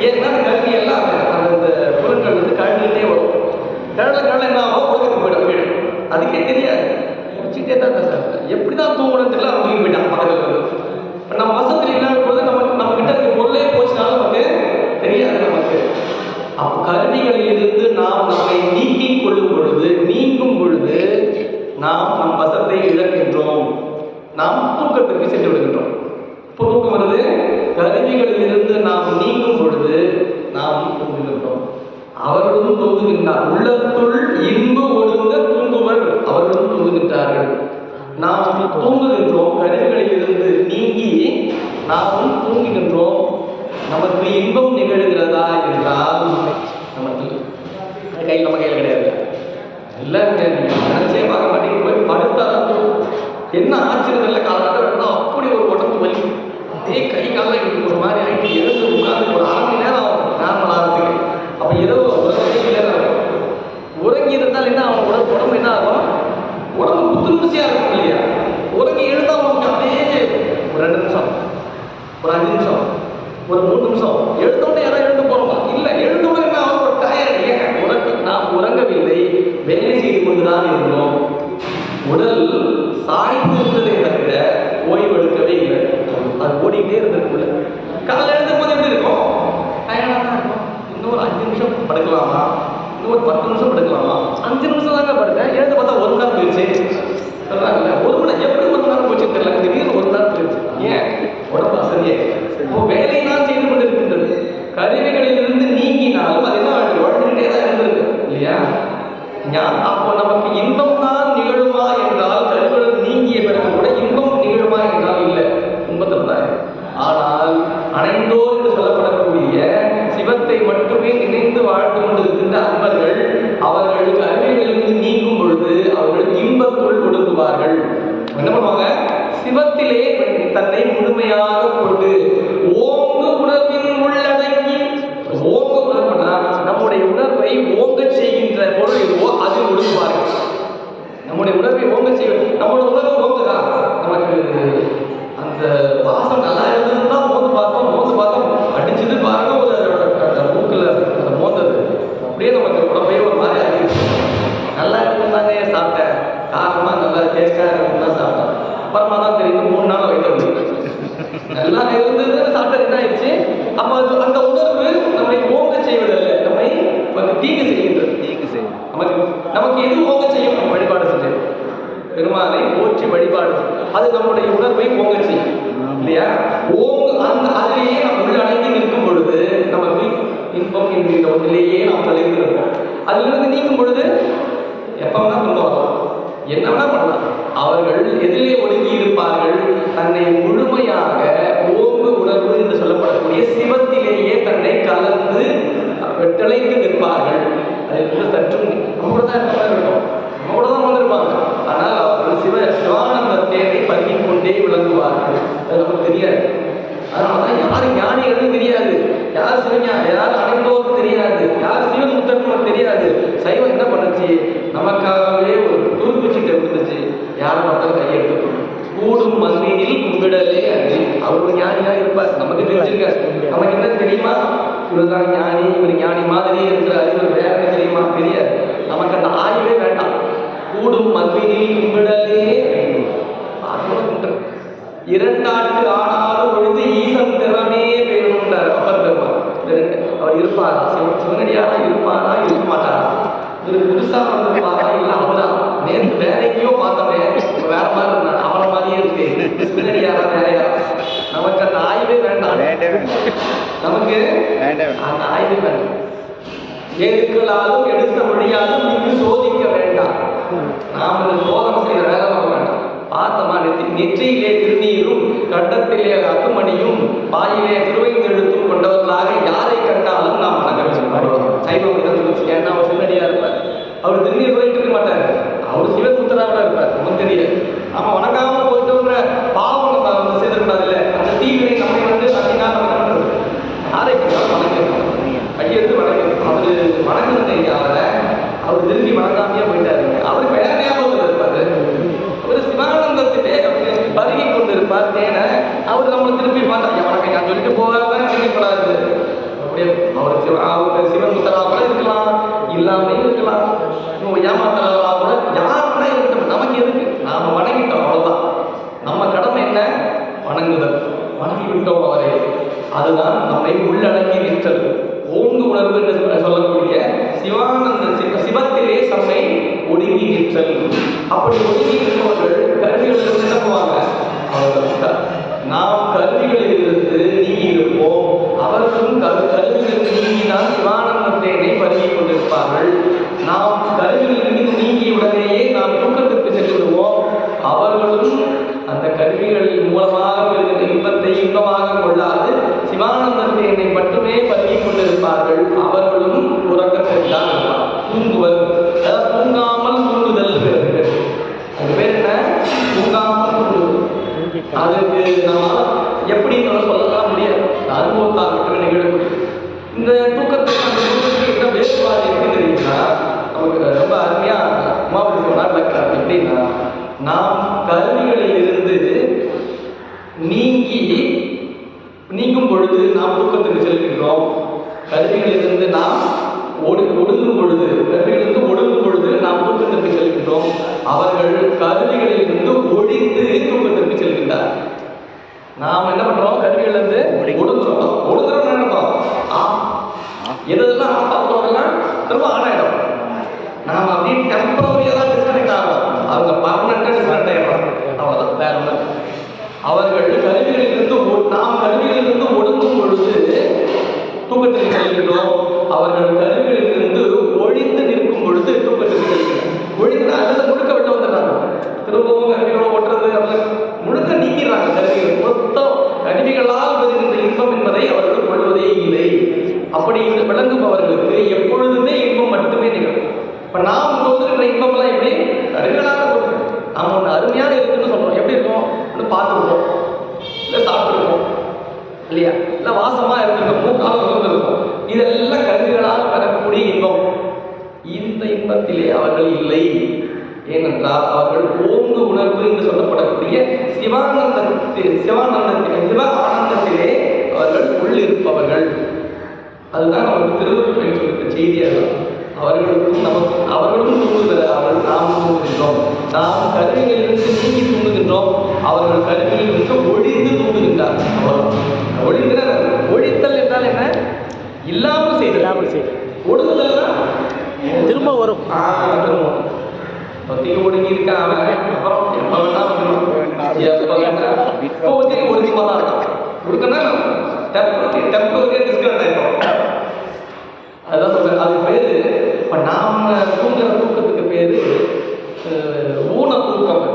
Speaker 1: ஏன்னா அந்த கல்வி எல்லாம் அந்த புலன்கள் வந்து கழுந்துகிட்டே வரும். கழல என்ன ஆகும், உலகத்துக்கு போயிடும். அதுக்கே தெரியாது, முடிச்சுட்டே தான் சார் எப்படிதான் தூங்கணும் தெரியல, அவங்க தூங்கி போயிட்டான் பக்கத்துல. நம்ம வசத்தில் இல்லாத பொழுது நம்ம கிட்ட இருக்க பொருளே போச்சுனாலும் நமக்கு தெரியாது. நமக்கு அப்போ கருவிகளில் இருந்து நாம் நம்மை நீக்கிக் கொள்ளும் பொழுது, நீங்கும் பொழுது நாம் நம் வசத்தை இழக்கின்றோம், நாம் தூக்கத்திற்கு சென்று விடுகின்றோம். இப்போ தூக்கம் வருது, கருவிகளில் இருந்து நாம் நீங்கும் பொழுது நாம் தூங்குகின்றோம். அவர்களும் தூங்குகின்றார், உள்ளத்துள் இன்பு ஒழுங்க தூங்குவர், அவர்களும் தூங்குகின்றார்கள். நாம் தூங்குகின்றோம், கருவிகளில் இருந்து நீங்கி நாமும் தூங்குகின்றோம். நமக்கு இன்பம் நிகழ்கிறதா என்றால் நமக்கு கையில் நம்ம கையில் கிடையாது. இல்லை நினைச்சே பார்க்க மாட்டேங்க, போய் படுத்தாதான் என்ன ஆச்சரியமில்லை. காலகட்டம் அப்படி ஒரு உடம்பு வலி, அதே கை காலம் எனக்கு ஒரு மாதிரி ஆகிட்டு எழுந்து உட்காந்து ஒரு 1/2 மணி நேரம் ஆகும் நார்மல் ஆகிறதுக்கு. அப்போ இரவு உறங்கி இருந்தால் என்ன ஆகும், உடம்பு என்ன ஆகும், உடம்பு புத்துணர்ச்சியாக இருக்கும் இல்லையா. உறங்கி எழுந்தால் உங்களுக்கு அப்படியே ஒரு 2 நிமிஷம், ஒரு 5 நிமிஷம், ஒரு 3 நிமிஷம் எழுந்தோடனே யாராவது எழுந்து போகணுமா? இல்லை, எழுந்தோடனே என்ன ஆகும், ஒரு டயர்ட். ஏன் நாம் உறங்கவில்லை, வேலை செய்து கொண்டுதான் இருந்தோம். உடல் சாய்ந்து இருந்ததை தவிர ஓய்வெடுக்கவே இல்லை, அது ஓடிக்கிட்டே இருந்திருக்குள்ள. காலையில் எழுந்தும் போது எப்படி இருக்கும், டயர்டாக தான் இருக்கும். இன்னொரு 5 நிமிஷம் படுக்கலாமா, இன்னொரு 10 நிமிஷம் படுக்கலாமா, 5 நிமிஷம் தாங்க படுத்தேன், எழுந்து பார்த்தா 1 மணி நேரம் போயிடுச்சு சொல்றாங்கல்ல. 1 மணி நேரம் எப்படி 1 மணி நேரம் போச்சு தெரியல, திடீர்னு 1 மணி நேரம் போயிடுச்சு. ஏன், உடம்பு அசதியே. இப்போ வேலையை தான் செய்து கொண்டிருக்கின்றது. கருவிகளில் இருந்து நீங்கினாலும் அது என்ன வாழ்ந்துகிட்டே தான் இருந்திருக்கு இல்லையா. அப்போ நமக்கு இன்பம் தான் நிகழுமா என்றால், கருவிகள் நீங்கிய பிறகு கூட இன்பம் நிகழுமா என்றால் இல்லை, இன்பத்தில் தான். ஆனால் அனைந்தோர் என்று சொல்லப்படக்கூடிய சிவத்தை மட்டுமே நினைந்து வாழ்ந்து கொண்டிருக்கின்ற அன்பர்கள், அவர்கள் கருவிகளிலிருந்து நீங்கும் பொழுது அவர்கள் இன்பத்துள் ஒடுங்குவார்கள். என்ன பண்ணுவாங்க, சிவத்திலே தன்னை முழுமையாக கொண்டு ஓங்கு உணர்வின் உள்ளடங்கி, ஓங்கு உணர்வுனா நம்முடைய உணர்வை ஓங்க செய்கின்ற பொருள் எதுவோ அதில் ஒடுங்குவார்கள். நம்முடைய உணர்வை ஓங்க செய்வது, நம்முடைய உணர்வு ஓங்குதா, நமக்கு அந்த வாசம் நல்லா இருந்ததுன்னா மோந்து பார்த்தோம் அடிச்சது பாருங்க, ஒரு மூக்கில் அந்த மோந்தது அப்படியே நமக்கு உடம்பே ஒரு மாதிரி ஆகிடுச்சு. நல்லா இருக்குந்தானே சாப்பிட்டேன், காரமாக நல்லா டேஸ்டாக இருக்குன்னு தான் சாப்பிட்டேன். அப்புறமா தான் தெரியுது 3 நாள் வைத்தது நல்லா இருந்தது சாப்பிட்டது என்ன ஆயிடுச்சு. அப்போ அந்த உணர்வு நம்மை ஓங்க செய்வதில்லை, நம்மை தீங்கு செய்கின்றது. நமக்கு எது ஓங்க செய்யும், நம்ம வழிபாடு செஞ்சு பெருமானை போற்றி வழிபாடு, அது நம்முடைய உணர்வை ஓங்க செய்யும் இல்லையா. அந்த அதிலேயே நாம் உள்ளடங்கி நிற்கும் பொழுது நமக்கு இன்பம் என்கின்ற ஒன்றிலேயே நாம் தலைந்து இருப்போம். அதிலிருந்து நீக்கும் பொழுது எப்ப வேணா கொண்டு என்ன வேணா பண்ணலாம். அவர்கள் எதிலே ஒடுங்கி இருப்பார்கள், தன்னை முழுமையாக ஓங்கு உணர்வு என்று சொல்லப்படக்கூடிய சிவத்திலேயே தன்னை கலந்து திளைத்து நிற்பார்கள். அதில் சற்றும் நம்மோட தான் இருக்கும், நம்மோட தான் வந்திருப்பாங்க. ஆனால் அவர்கள் சிவானந்த தேவை பருகிக் கொண்டே விளங்குவார்கள். அது நமக்கு தெரியாது. அதனாலதான் யாரு ஞானிகளும் தெரியாது, யார் சிவஞானி, யார் அடைந்தோரும் தெரியாது, யார் சிவமுத்தனும் தெரியாது. சைவம் என்ன பண்ணுச்சு, நமக்காகவே ஒரு துருப்பிச்சுட்டு இருந்துச்சு. யாரும் பார்த்தாலும் கையெடுத்து கூடும் மண்ணினில் கும்பிடலே அன்று. அவர் ஒரு ஞானியா இருப்பார், நமக்கு தெரிஞ்சிருக்காரு. நமக்கு என்ன தெரியுமா, இவர்தான் ஞானி, இவர் ஞானி மாதிரி இருக்கிற அறிவு வேற என்ன தெரியுமா, தெரியாது. நமக்கு அந்த ஆய்வே வேண்டாம். கூடும் மண்ணினில் கும்பிடலே இரண்டாண்டு ஆனாலும் பொழுது ஈசன் திறமே வேணும்ன்றார் அப்பர் பெருமாள். அவர் இருப்பாரா, சிவனடியாரா இருப்பாரா, இருக்க மாட்டாரா, இது புதுசா வந்திருப்பாரா, இல்ல அவரா நேற்று வேற எங்கேயோ பார்த்தோமே வேற மாதிரி இருந்தா அவரை மாதிரியே இருக்கு, சிவனடியாரா வேறையா. நமக்கு அந்த ஆய்வே வேண்டாம், நமக்கு அந்த ஆய்வே வேண்டாம். எழுக்களாலும் எடுத்த மொழியாலும் இங்கு சோதிக்க வேண்டாம். நாம் இந்த சோதனை செய்த வேலை பார்க்க வேண்டாம். பார்த்தமா நெற்றியிலே திருநீரும் கண்டத்திலே அக்குமணியும் பாயிலே திருவைந்தெழுத்தும் கொண்டவர்களாக யார் கருவியா இருப்பார். அவர் திருநீர் போயிட்டு இருக்க மாட்டார், அவர் சிவன் முத்தராக இருப்பார். நமக்கு தெரியாது. நம்ம வணங்காம போயிட்டோங்கிற பாவம் நம்ம வந்து செய்திடக்கூடாது. இல்லை, அந்த தீவினை நம்மை வந்து அதிகமாக நம்ம என்ன பண்றது, ஆரோக்கியம் வணங்கிருக்கோம், கையெழுத்து வணங்கிருக்கோம். அவரு வணங்குறது அவரை, அவர் திரும்பி வணங்காமையா போயிட்டாருங்க. அவருக்கு வேற ஞாபகம் இருப்பாரு. அவர் சிவானந்தத்திலே பருகி கொண்டு இருப்பார். ஏன்னா அவர் நம்ம திரும்பி பார்த்தா வணக்கம் நான் சொல்லிட்டு போகாதான் கேட்கக்கூடாது. அப்படியே அவர் சிவன் முத்தரா கூட இருக்கலாம், இல்லாம இருக்கலாம், ஏமாத்தரா கூட, யாருன்னா இருக்கட்டும், நமக்கு எதுக்கு, நாம வணங்கிட்டோம், அவ்வளவுதான். நம்ம கடமை என்ன, வணங்குதல். வணங்கி விட்டோம் அவரை, அதுதான் நம்மை உள்ளடக்கி நிற்றல். ஓங்கு உணர்வு என்று சொல்லக்கூடிய சிவானந்த சிவத்திலே நம்மை ஒடுங்கி நிற்றல். அப்படி ஒடுங்கி நிற்பவர்கள் கருவிகளிலிருந்து என்ன பண்ணுவாங்க, அவர்கள் நாம் கருவிகளிலிருந்து நீங்கி இருப்போம், அவர்களும் கருவிகளிலிருந்து நீங்கிதான் சிவானந்த தேனை பருகி கொண்டிருப்பார்கள். நாம் கருவிகளிலிருந்து நீங்கியுடனேயே நாம் தூக்கத்திற்கு சென்று விடுவோம். அவர்களும் அந்த கருவிகளின் மூலமாக பெறுகின்ற இன்பத்தை இன்பமாக கொள்ளாது சிவானந்த தேனை மட்டுமே பருகி கொண்டிருப்பார்கள். அவர்களும் உறக்கத்தில் தான் இருப்பார். தூங்குவது, அதாவது தூங்காமல் தூங்குதல். அது பேர் என்ன, தூங்காமல் தூங்குவது. அதுக்கு நம்ம எப்படி சொல்லலாம் முடியாது, அனுபவத்தால் மட்டுமே நிகழக்கூடிய இந்த தூக்கத்துக்கு அந்த தூக்கத்துக்கு என்ன வேறுபாடு எப்படி தெரியுங்களா? நமக்கு ரொம்ப அருமையா உமாபதி சொன்னார் விளக்கிறார். எப்படின்னா, நாம் கருவிகளில் இருந்து நீங்கும் பொழுது நாம் தூக்கத்துக்கு செல்கின்றோம். கருவிகளிலிருந்து நாம் ஒடுங்கும் பொழுது, கருவிகளிலிருந்து ஒடுங்கும் பொழுது நாம் தூக்கத்திற்கு செல்கின்றோம். அவர்கள் கருவிகளிலிருந்து ஒழிந்து தூக்கத்திற்கு செல்கின்றார். நாம் என்ன பண்றோம், கருவிகளிலிருந்து ஒடுங்குறோம். ஒடுங்குறோம் நினைப்போம், எதெல்லாம் ஆஃப் ஆகுறோம்லாம் திரும்ப ஆன் ஆயிடும். நாம் அப்படியே டெம்பரரியா தான் டிஸ்கனெக்ட் ஆகும், அவங்க பர்மனெண்டா டிஸ்கனெக்ட் ஆயிடுறாங்க. அவ்வளவுதான், வேற ஒன்று. அவர்கள் கருவிகளிலிருந்து நாம் கருவிகளிலிருந்து ஒடுங்கும் பொழுது தூக்கத்திற்கு செல்கின்றோம். அவர்கள் கருவிகளிலிருந்து ஒழிந்து நிற்கும் பொழுது தூக்கத்திற்கு செல்கின்றனர். ஒழிந்து அல்லது முழுக்க விட்டு வந்துடுறாங்க. திரும்பவும் கருவிகளோட ஒட்டுறது அதெல்லாம் முழுக்க நீக்கிறாங்க. கருவிகள் மொத்தம் கருவிகளால் வருகின்ற இன்பம் என்பதை அவர்கள் கொள்வதே இல்லை. அப்படி விளங்குபவர்களுக்கு எப்பொழுதுமே இன்பம் மட்டுமே நிகழும். இப்ப நாம் தோன்றுகின்ற இன்பம்லாம் எப்படி, கருவிகளாக கொடுக்கும். நாம் ஒன்று அருமையாக இருக்குன்னு சொல்றோம், எப்படி இருக்கும், பார்த்துருக்கோம், இல்லை சாப்பிட்டுருக்கோம் இல்லையா, இல்லை வாசமா இருந்திருக்கும், மூக்கால இருந்திருக்கும். இதெல்லாம் கருவிகளால் பெறக்கூடிய இன்பம். இந்த இன்பத்திலே அவர்கள் இல்லை. ஏனென்றால் அவர்கள் ஓங்கு உணர்வு என்று சொல்லப்படக்கூடிய சிவ ஆனந்தத்திலே அவர்கள் உள்ளிருப்பவர்கள். அதுதான் அவர்கள் திருவள்ளுவர் சொல்லிட்ட செய்தியாக. அவர்களுக்கும் நமக்கும், அவர்களும் தூங்குகிற, அவர்கள் நாம் தூங்குகின்றோம். நாம் கருவிகளிலிருந்து நீங்கி தூங்குகின்றோம், அவர்கள் கருவிகளிலிருந்து ஒழிந்து தூங்குகின்றார்கள். ஒழித்தல் என்றால் என்ன, இல்லாமல் செய்தல். ஒடுங்குதல்னா திரும்ப வரும். பத்திக்கு ஒடுங்கி இருக்கான் அவன், அப்புறம் எப்ப வேணா இப்போ ஒடுங்கிமா தான் இருக்கான். ஒடுக்கன்னா டெம்பரரியா டிஸ்கனெக்ட் ஆயிடும். அதுதான் சொல்றேன். அது பேரு, இப்ப நாம தூங்குற தூக்கத்துக்கு பேரு ஊன தூக்கம்.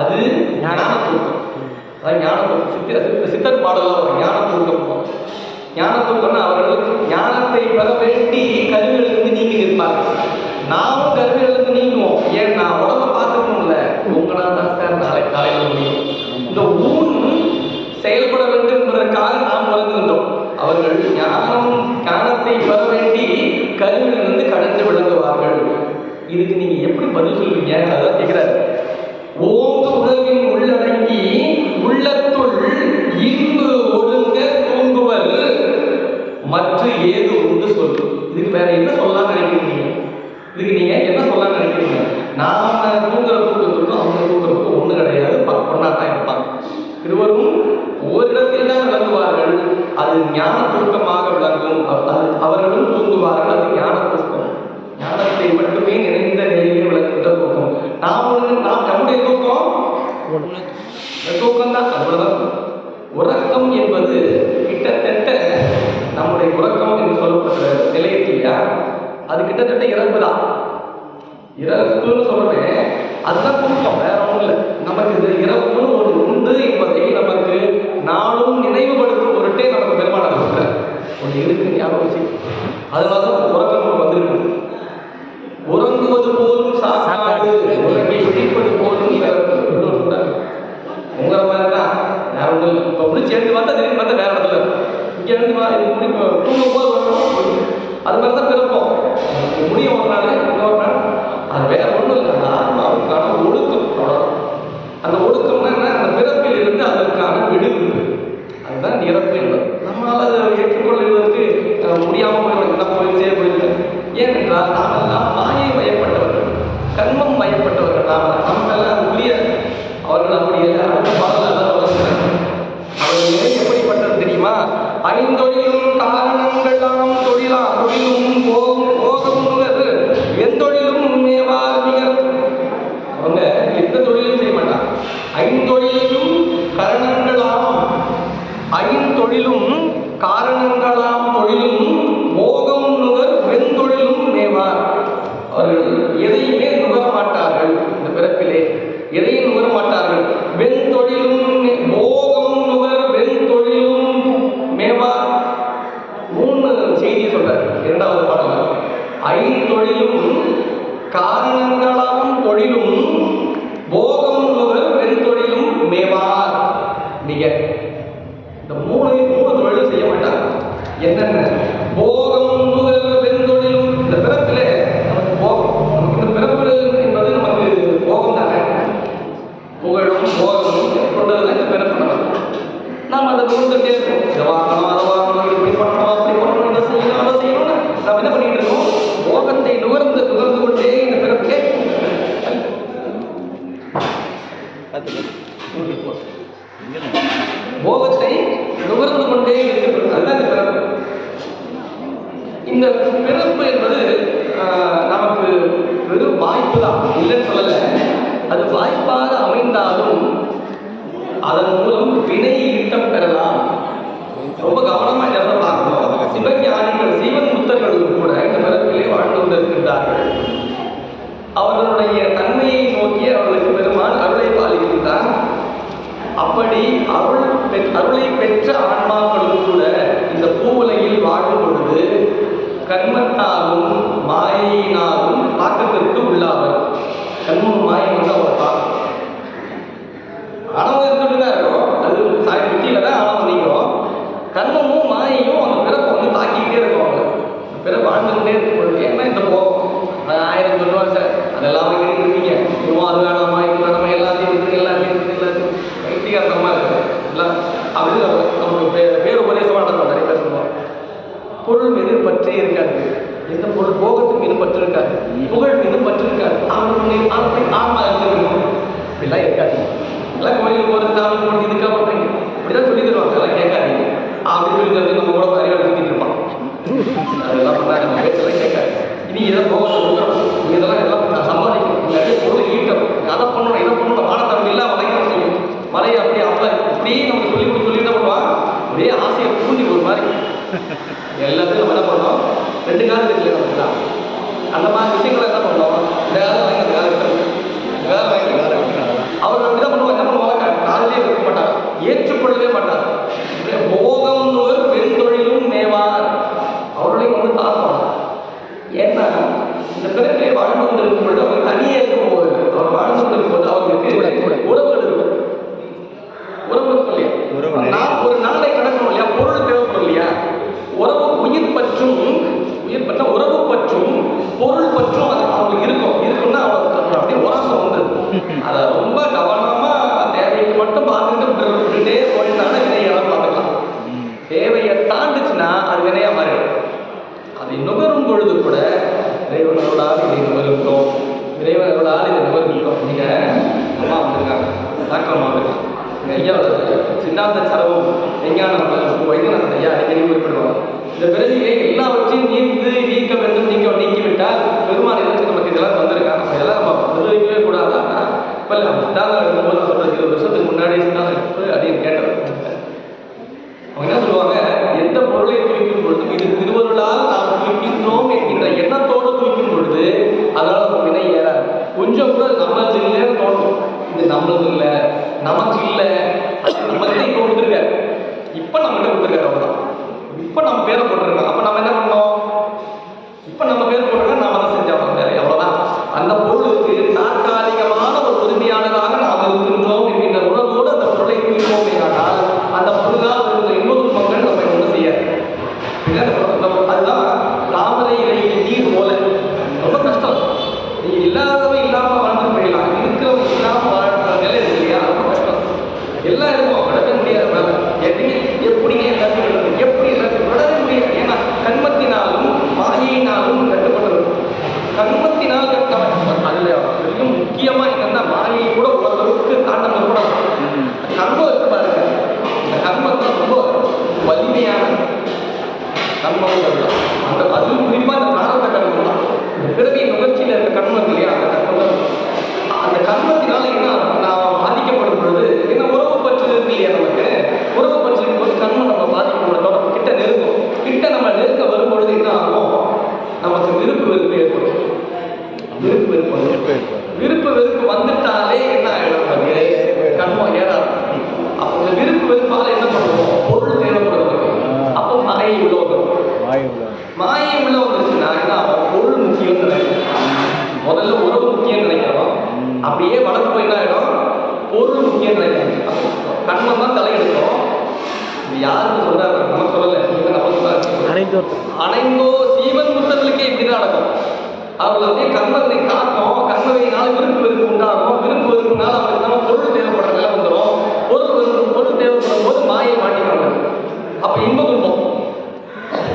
Speaker 1: அது ஞான தூக்கம். அதாவது ஞான தூக்கம் சித்தர் பாடலாம் ஞான தூக்கம். ஞான தூக்கம்னா அவர்கள் ஞானத்தை பெற வேண்டி கருவிகளிலிருந்து நீங்கி நிற்பார்கள். நாமும் கருவிகளிலிருந்து நீங்குவோம். ஏன், நான் உடம்ப பார்த்துக்கணும்ல, உங்களா தான் சார் நாளை காலையில் முடியும். இந்த ஊன் செயல்பட வேண்டும் என்பதற்காக நாம் உறங்குகின்றோம். அவர்கள் ஞானத்தை பெற வேண்டி கருவிலிருந்து கடந்து விளங்குவார்கள். இதுக்கு நீங்க எப்படி பதில் சொல்லுவீங்க, அதான் கேட்கிறாரு. ஓங்க உணர்வின் உள்ளடங்கி உள்ளத்துள் இன்பு ஒழுங்க தூங்குவல் மற்ற ஏது உண்டு சொல்லு. இதுக்கு வேற என்ன சொல்லலாம் நினைக்கிறீங்க? இதுக்கு நீங்க என்ன சொல்லலாம் நினைக்கிறீங்க? நாம தூங்குற தூக்கத்துக்கும் அவங்க தூங்குறதுக்கும் ஒண்ணு கிடையாது, ஒன்னாதான் இருப்பாங்க. இருவரும் ஓரிடத்தில் தான் விளங்குவார்கள். அது ஞான தூக்கமாக விளங்கும். அவர்களும் தூங்குவார்கள், அது ஞான தூக்கம். ஞானத்தை மட்டுமே நிறைந்த நிலையில் விளங்குகின்ற தூக்கம். நாம் நம்முடைய தூக்கம் தூக்கம் தான். அவ்வளவுதான். உறக்கம் என்பது கிட்டத்தட்ட நம்முடைய உறக்கம் என்று சொல்லப்பட்ட நிலையத்தில்லையா, அது கிட்டத்தட்ட இறப்பு தான். இறப்புன்னு சொல்றேன், அதுதான் தூக்கம், வேற ஒன்றும் இல்லை. நமக்கு இது இறப்புன்னு ஒரு உண்டு என்பதை நமக்கு நாளும் நினைவுபடுத்தும் பொருட்டே நமக்கு பெருமாள் ஒன்று இருக்கு ஞாபகம் வச்சு. அதனால தான் உறக்கம் வந்துருக்கு. ஒன்றும் இல்லை. இப்போ ஒன்று சேர்ந்து பார்த்தா திடீர்னு பார்த்தா வேற இடத்துல இங்கே இருந்து தூங்கும் போது வரணும். அது மாதிரி தான் பிறப்போம். முடியும் ஒரு நாள் இன்னொரு நாள். அது வேற ஒன்றும் இல்லை. அந்த ஆத்மாவுக்கான ஒழுக்கம் அவ்வளோதான். அந்த ஒழுக்கம்னா என்ன? அந்த பிறப்பில் இருந்து அதற்கான விடுவிப்பு. அதுதான் இறப்பு என்பது. நம்மளால் அதை ஏற்றுக்கொள்வதற்கு முடியாமல் போயிடும். என்ன போயிடுச்சே போயிடுது. ஏனென்றால் நாமெல்லாம் மாயை வயப்பட்டவர்கள், கர்மம் வயப்பட்டவர்கள். நம்மெல்லாம் அது புரியாது. அவர்கள் அப்படி இல்லை. அடுத்த பாடல தான் வளர்க்கிறாங்க. அவர்கள் நிலை எப்படிப்பட்டது தெரியுமா? ஐந்தொழிலும் காரணங்களாம் தொழிலும் போகும் எந்தொழிலும் மேவார் நிகர். அவங்க எந்த தொழிலும் செய்ய மாட்டாங்க. ஐந்தொழிலும் காரணங்களாம், ஐந்தொழிலும் காரணங்களாம் தொழிலும் போகம் நுகர் வெந்தொழிலும் மேவார். அவர்கள் எதையுமே நுகர மாட்டார்கள். இந்த பிறப்பிலே எதையும் நுகர மாட்டார்கள். வெந்தொழிலும் போகம் நுகர் வெந்தொழிலும் மேவார். 3 செய்தியை சொல்றார் இரண்டாவது பாடல். ஐந்தொழிலும் காரணங்களாம் தொழிலும் போகம் நுகர் வெந்தொழிலும் மேவார். நீங்க இந்த மூணு தொழிலும் செய்ய மாட்டாங்க. என்னென்ன? போகம் நுகர் வெந்தொழிலும். இந்த பிறப்பிலே நமக்கு போகம், நமக்கு இந்த பிறப்பு என்பது நமக்கு போகம் தானே. புகழும் போகமும் கொண்டதுதான் இந்த பிறப்பு. நாம் அதை நுகர்ந்துட்டே இருக்கோம். இதை வாங்கணும், அதை வாங்கணும், இப்படி பண்ணணும், அப்படி பண்ணணும், இதை செய்யணும், அதை செய்யணும்னு நம்ம என்ன பண்ணிட்டு இருக்கோம்? போகத்தை நுகர்ந்து கொண்டே இந்த பிறப்பிலே போகத்தை நுகர்ந்து கொண்டே இருக்கிறது. அதுதான் இந்த பிறப்பு. இந்த பிறப்பு என்பது நமக்கு வெறும் வாய்ப்பு தான், இல்லைன்னு சொல்லலை. அது வாய்ப்பாக அமைந்தாலும் அதன் மூலம் வினை ஈட்டம் பெறலாம். ரொம்ப கவனமா இதை பார்க்கணும். சிவஞானிகள், சீவன் முத்தர்களும் கூட இந்த பிறப்பிலே வாழ்ந்து கொண்டிருக்கின்றார்கள். அவர்களுடைய தன்மையை நோக்கி அவர்களுக்கு பெருமான் அருளை பாலிக்கின்றான். அப்படி அருளை பெற்ற ஆன்மாக்களும் கூட இந்த பூவுலகில் வாழும் பொழுது கர்மத்தாலும் மாயினாலும் தாக்கத்திற்கு உள்ளாவர். கர்மம் மாயம் வந்து அவர் தாக்கம். ஆணவம் இருந்துட்டு தான் இருக்கும். அது புத்தியில தான் ஆணவம் நீங்கும். கர்மமும் மாயையும் அந்த பிறப்பை வந்து தாக்கிக்கிட்டே இருக்கும். அவங்க பிறப்பு வாழ்ந்துகிட்டே இருக்கும் பொழுது ஏன்னா இந்த போகும் 1000 சொல்லுவாங்க சார். அதெல்லாம் இருக்கீங்க. இன்னும் அது வேணாமா, இது வேணாமா, எல்லாத்தையும் வைத்திகாரமா இருக்கு எல்லாம் அப்படின்னு நமக்கு பேர் உபதேசமாக நடக்கும். நிறைய பேர் சொல்லுவாங்க. பொருள் மீது பற்றே இருக்காது. எந்த பொருள் போகத்துக்கு மீது பற்று இருக்காது, புகழ் மீது பற்று இருக்காது. அவனுடைய ஆன்மா இருக்கணும் அப்படிலாம் இருக்காது. எல்லாம் கோயிலுக்கு போகிறது, சாமி போகிறது, இதுக்காக பண்ணுறீங்க இப்படிதான் சொல்லி தருவாங்க. எல்லாம் கேட்காதீங்க அப்படின்னு சொல்லி தருவது நம்ம கூட அறிவாளி சுற்றிட்டு இருப்பான். அதெல்லாம் பண்ணாங்க. நம்ம பேச்செல்லாம் கேட்காது. இனி இதை போகத்தை கொடுக்கணும், இதெல்லாம் எல்லாம் சம்பாதிக்கணும், நிறைய பொருள் ஈட்டம், அதை பண்ணணும், இதை பண்ணணும், மானத்தரம் இல்லை வளைக்கணும் செய்யும். மலையை அப்படியே அப்படியே நம்ம சொல்லி என்ன பண்ணுவான்? அப்படியே ஆசையை பூண்டி ஒரு மாதிரி எல்லாத்தையும் நம்ம என்ன பண்ணோம்? 2 காலம் இருக்குல்ல நமக்கு தான். அந்த மாதிரி விஷயங்களை என்ன பண்ணோம்? இந்த காலம் வாங்கி அந்த காலம் விட்டோம், வேலை வாங்கி வேலை விட்டுனாங்க. அவர் அப்படி தான் பண்ணுவாங்க. என்ன பண்ணுவாங்க? காலையிலே வைக்க மாட்டாங்க, ஏற்றுக்கொள்ளவே மாட்டாங்க. போகம் நுகர் வெந்தொழிலும் மேவார். அவர்களையும் வந்து தாக்கம். ஏன்னா இந்த பிறப்பிலே வாழ்ந்து கொண்டிருக்கும் பொழுது அவங்க தனியே இருக்கும்போது, அவர் வாழ்ந்து கொண்டிருக்கும் போது அவர்களுக்கு உறவுகள் இருக்கும். உறவு இருக்கும் இல்லையா? ஒரு நாளை கடக்கணும் இல்லையா? பொருள் தேவைப்படும் இல்லையா? உறவு உயிர் பற்றும் உறவு பற்றும் பொருள் பற்றும் அது அவங்களுக்கு இருக்கும்னா அவங்களுக்கு அப்படியே உரசம் வந்து அதை ரொம்ப கவனமா தேவைக்கு மட்டும் பார்த்துக்கிட்டு விட்டுட்டே போயிட்டாங்கன்னா வினையெல்லாம் பார்த்துக்கலாம். தேவையை தாண்டுச்சுன்னா அது வினையா மாறிடும். அதை நுகரும் பொழுது கூட இறைவனோடால் இதை நுகர்கிறோம், இறைவனோடால் இதை நுகர்கிறோம். நீங்க அம்மா வந்திருக்காங்க, டாக்டர் அம்மா வந்திருக்காங்க. ஐயா சித்தாந்த சரவம் விஞ்ஞான வைத்தியநாதன் ஐயா அடிக்கடி குறிப்பிடுவாங்க. இந்த பிறவியை எல்லாவற்றையும் நீக்க வேண்டும். நீக்கிவிட்டால் பெருமாள் எதற்கு நமக்கு இதெல்லாம் தந்திருக்காங்க, நம்ம எல்லாம் நம்ம அனுபவிக்கவே கூடாது. ஆனால் இப்போ இல்லை, சித்தாந்தம் எடுக்கும்போது நான் சொல்கிறது 20 வருஷத்துக்கு முன்னாடி சித்தாந்தம் எடுத்து அப்படின்னு கேட்டது. அவங்க என்ன சொல்லுவாங்க? எந்த பொருளை துணிக்கும் பொழுது இது திருவருளால் நாம் துணிக்கின்றோம் என்கின்ற எண்ணத்தோடு துணிக்கும் பொழுது அதனால் நம்ம வினை ஏறாது. கொஞ்சம் கூட நம்மளது இல்லைன்னு தோணும். இது நம்மளது இல்லை, நமக்கு இல்லை, நம்மகிட்ட இப்போ கொடுத்துருக்காரு, இப்போ நம்மகிட்ட கொடுத்துருக்காரு. அவ்வளோதான். இப்போ நம்ம பேரை போட்டிருக்கோம். அப்போ நம்ம என்ன பண்ணோம்? இப்போ நம்ம பேர் போட்டிருக்கோம், நாம தான் செஞ்சோம் வேலை. அவ்வளோதான். அந்த பொருளுக்கு தற்காலிகமான ஒரு உரிமையானதாக நாம் இருக்கின்றோம் என்கின்ற உணர்வோடு அந்த பொருளை குறிப்போமே ஆனால் அப்படியே வளர்ந்து போய் என்ன ஆகிடும், பொருள் முக்கியம் கிடையாது. கண்மம் தான் தலையெடுக்கும். இது யாருக்கு சொல்றாரு, நம்ம சொல்லலை, நம்ம சொல்றாரு. அனைந்தோ சீவன் புத்தர்களுக்கே இப்படிதான் நடக்கும். அவர்கள் அப்படியே கண்மத்தை காட்டும், கண்மதையினால் விருப்பு உண்டாகும், விருப்புனால அவருக்கு பொருள் தேவைப்படுற நிலை வந்துடும். பொருள் தேவைப்படும் போது மாயை மாட்டிக்கிறாங்க. அப்ப இன்ப துன்பம்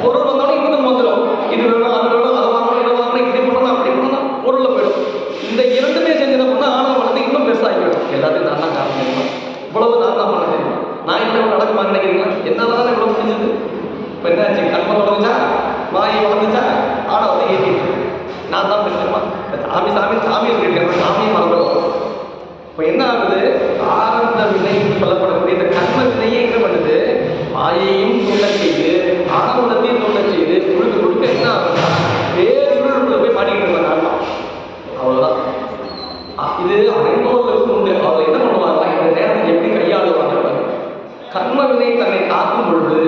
Speaker 1: பொருள் வந்தோடனே இன்ப துன்பம் வந்துடும். இது வேணும், அது வேணும், அதை வாங்கணும், இதை வாங்கணும், இப்படி பண்ணணும், அப்படி பண்ணணும், பொருள்ல போயிடும். இந்த இரண்டுமே செஞ்சதை பண்ணா ஆணவம் வளர்ந்து இன்னும் பெருசாகி போயிடும். எல்லாத்தையும் நான் தான் காரணம் தெரியுமா, இவ்வளவு நான் தான் பண்ண தெரியுமா, நான் இல்லை நடக்குமா நினைக்கிறீங்களா? என்னாலதான் இவ்வளவு முடிஞ்சது. இப்ப என்னாச்சு, கண்மம் வளர்ந்துச்சா, மாயை வளர்ந்துச்சா, ஆணவத்தை ஏற்றிட்டு நான் தான் தெரியுமா, சாமி சாமி சாமி சொல்லியிருக்கேன், சாமியை மறந்துடும். இப்போ என்ன ஆகுது, ஆனந்த வினை சொல்லப்படக்கூடிய இந்த கர்ம வினையே என்ன பண்ணுது, மாயையும் தூண்ட செய்து ஆனந்தத்தையும் தூண்ட செய்து முழுக்க முழுக்க என்ன ஆகுதுன்னா வேறுக்குள்ள போய் மாட்டிக்கிட்டு இருக்காங்க. அவ்வளோதான். இது அனைவர்களுக்கும் உண்டு. அவங்க என்ன பண்ணுவாங்கன்னா இந்த நேரத்தை எப்படி கையாளுவாங்க, கர்ம வினை தன்னை காக்கும் பொழுது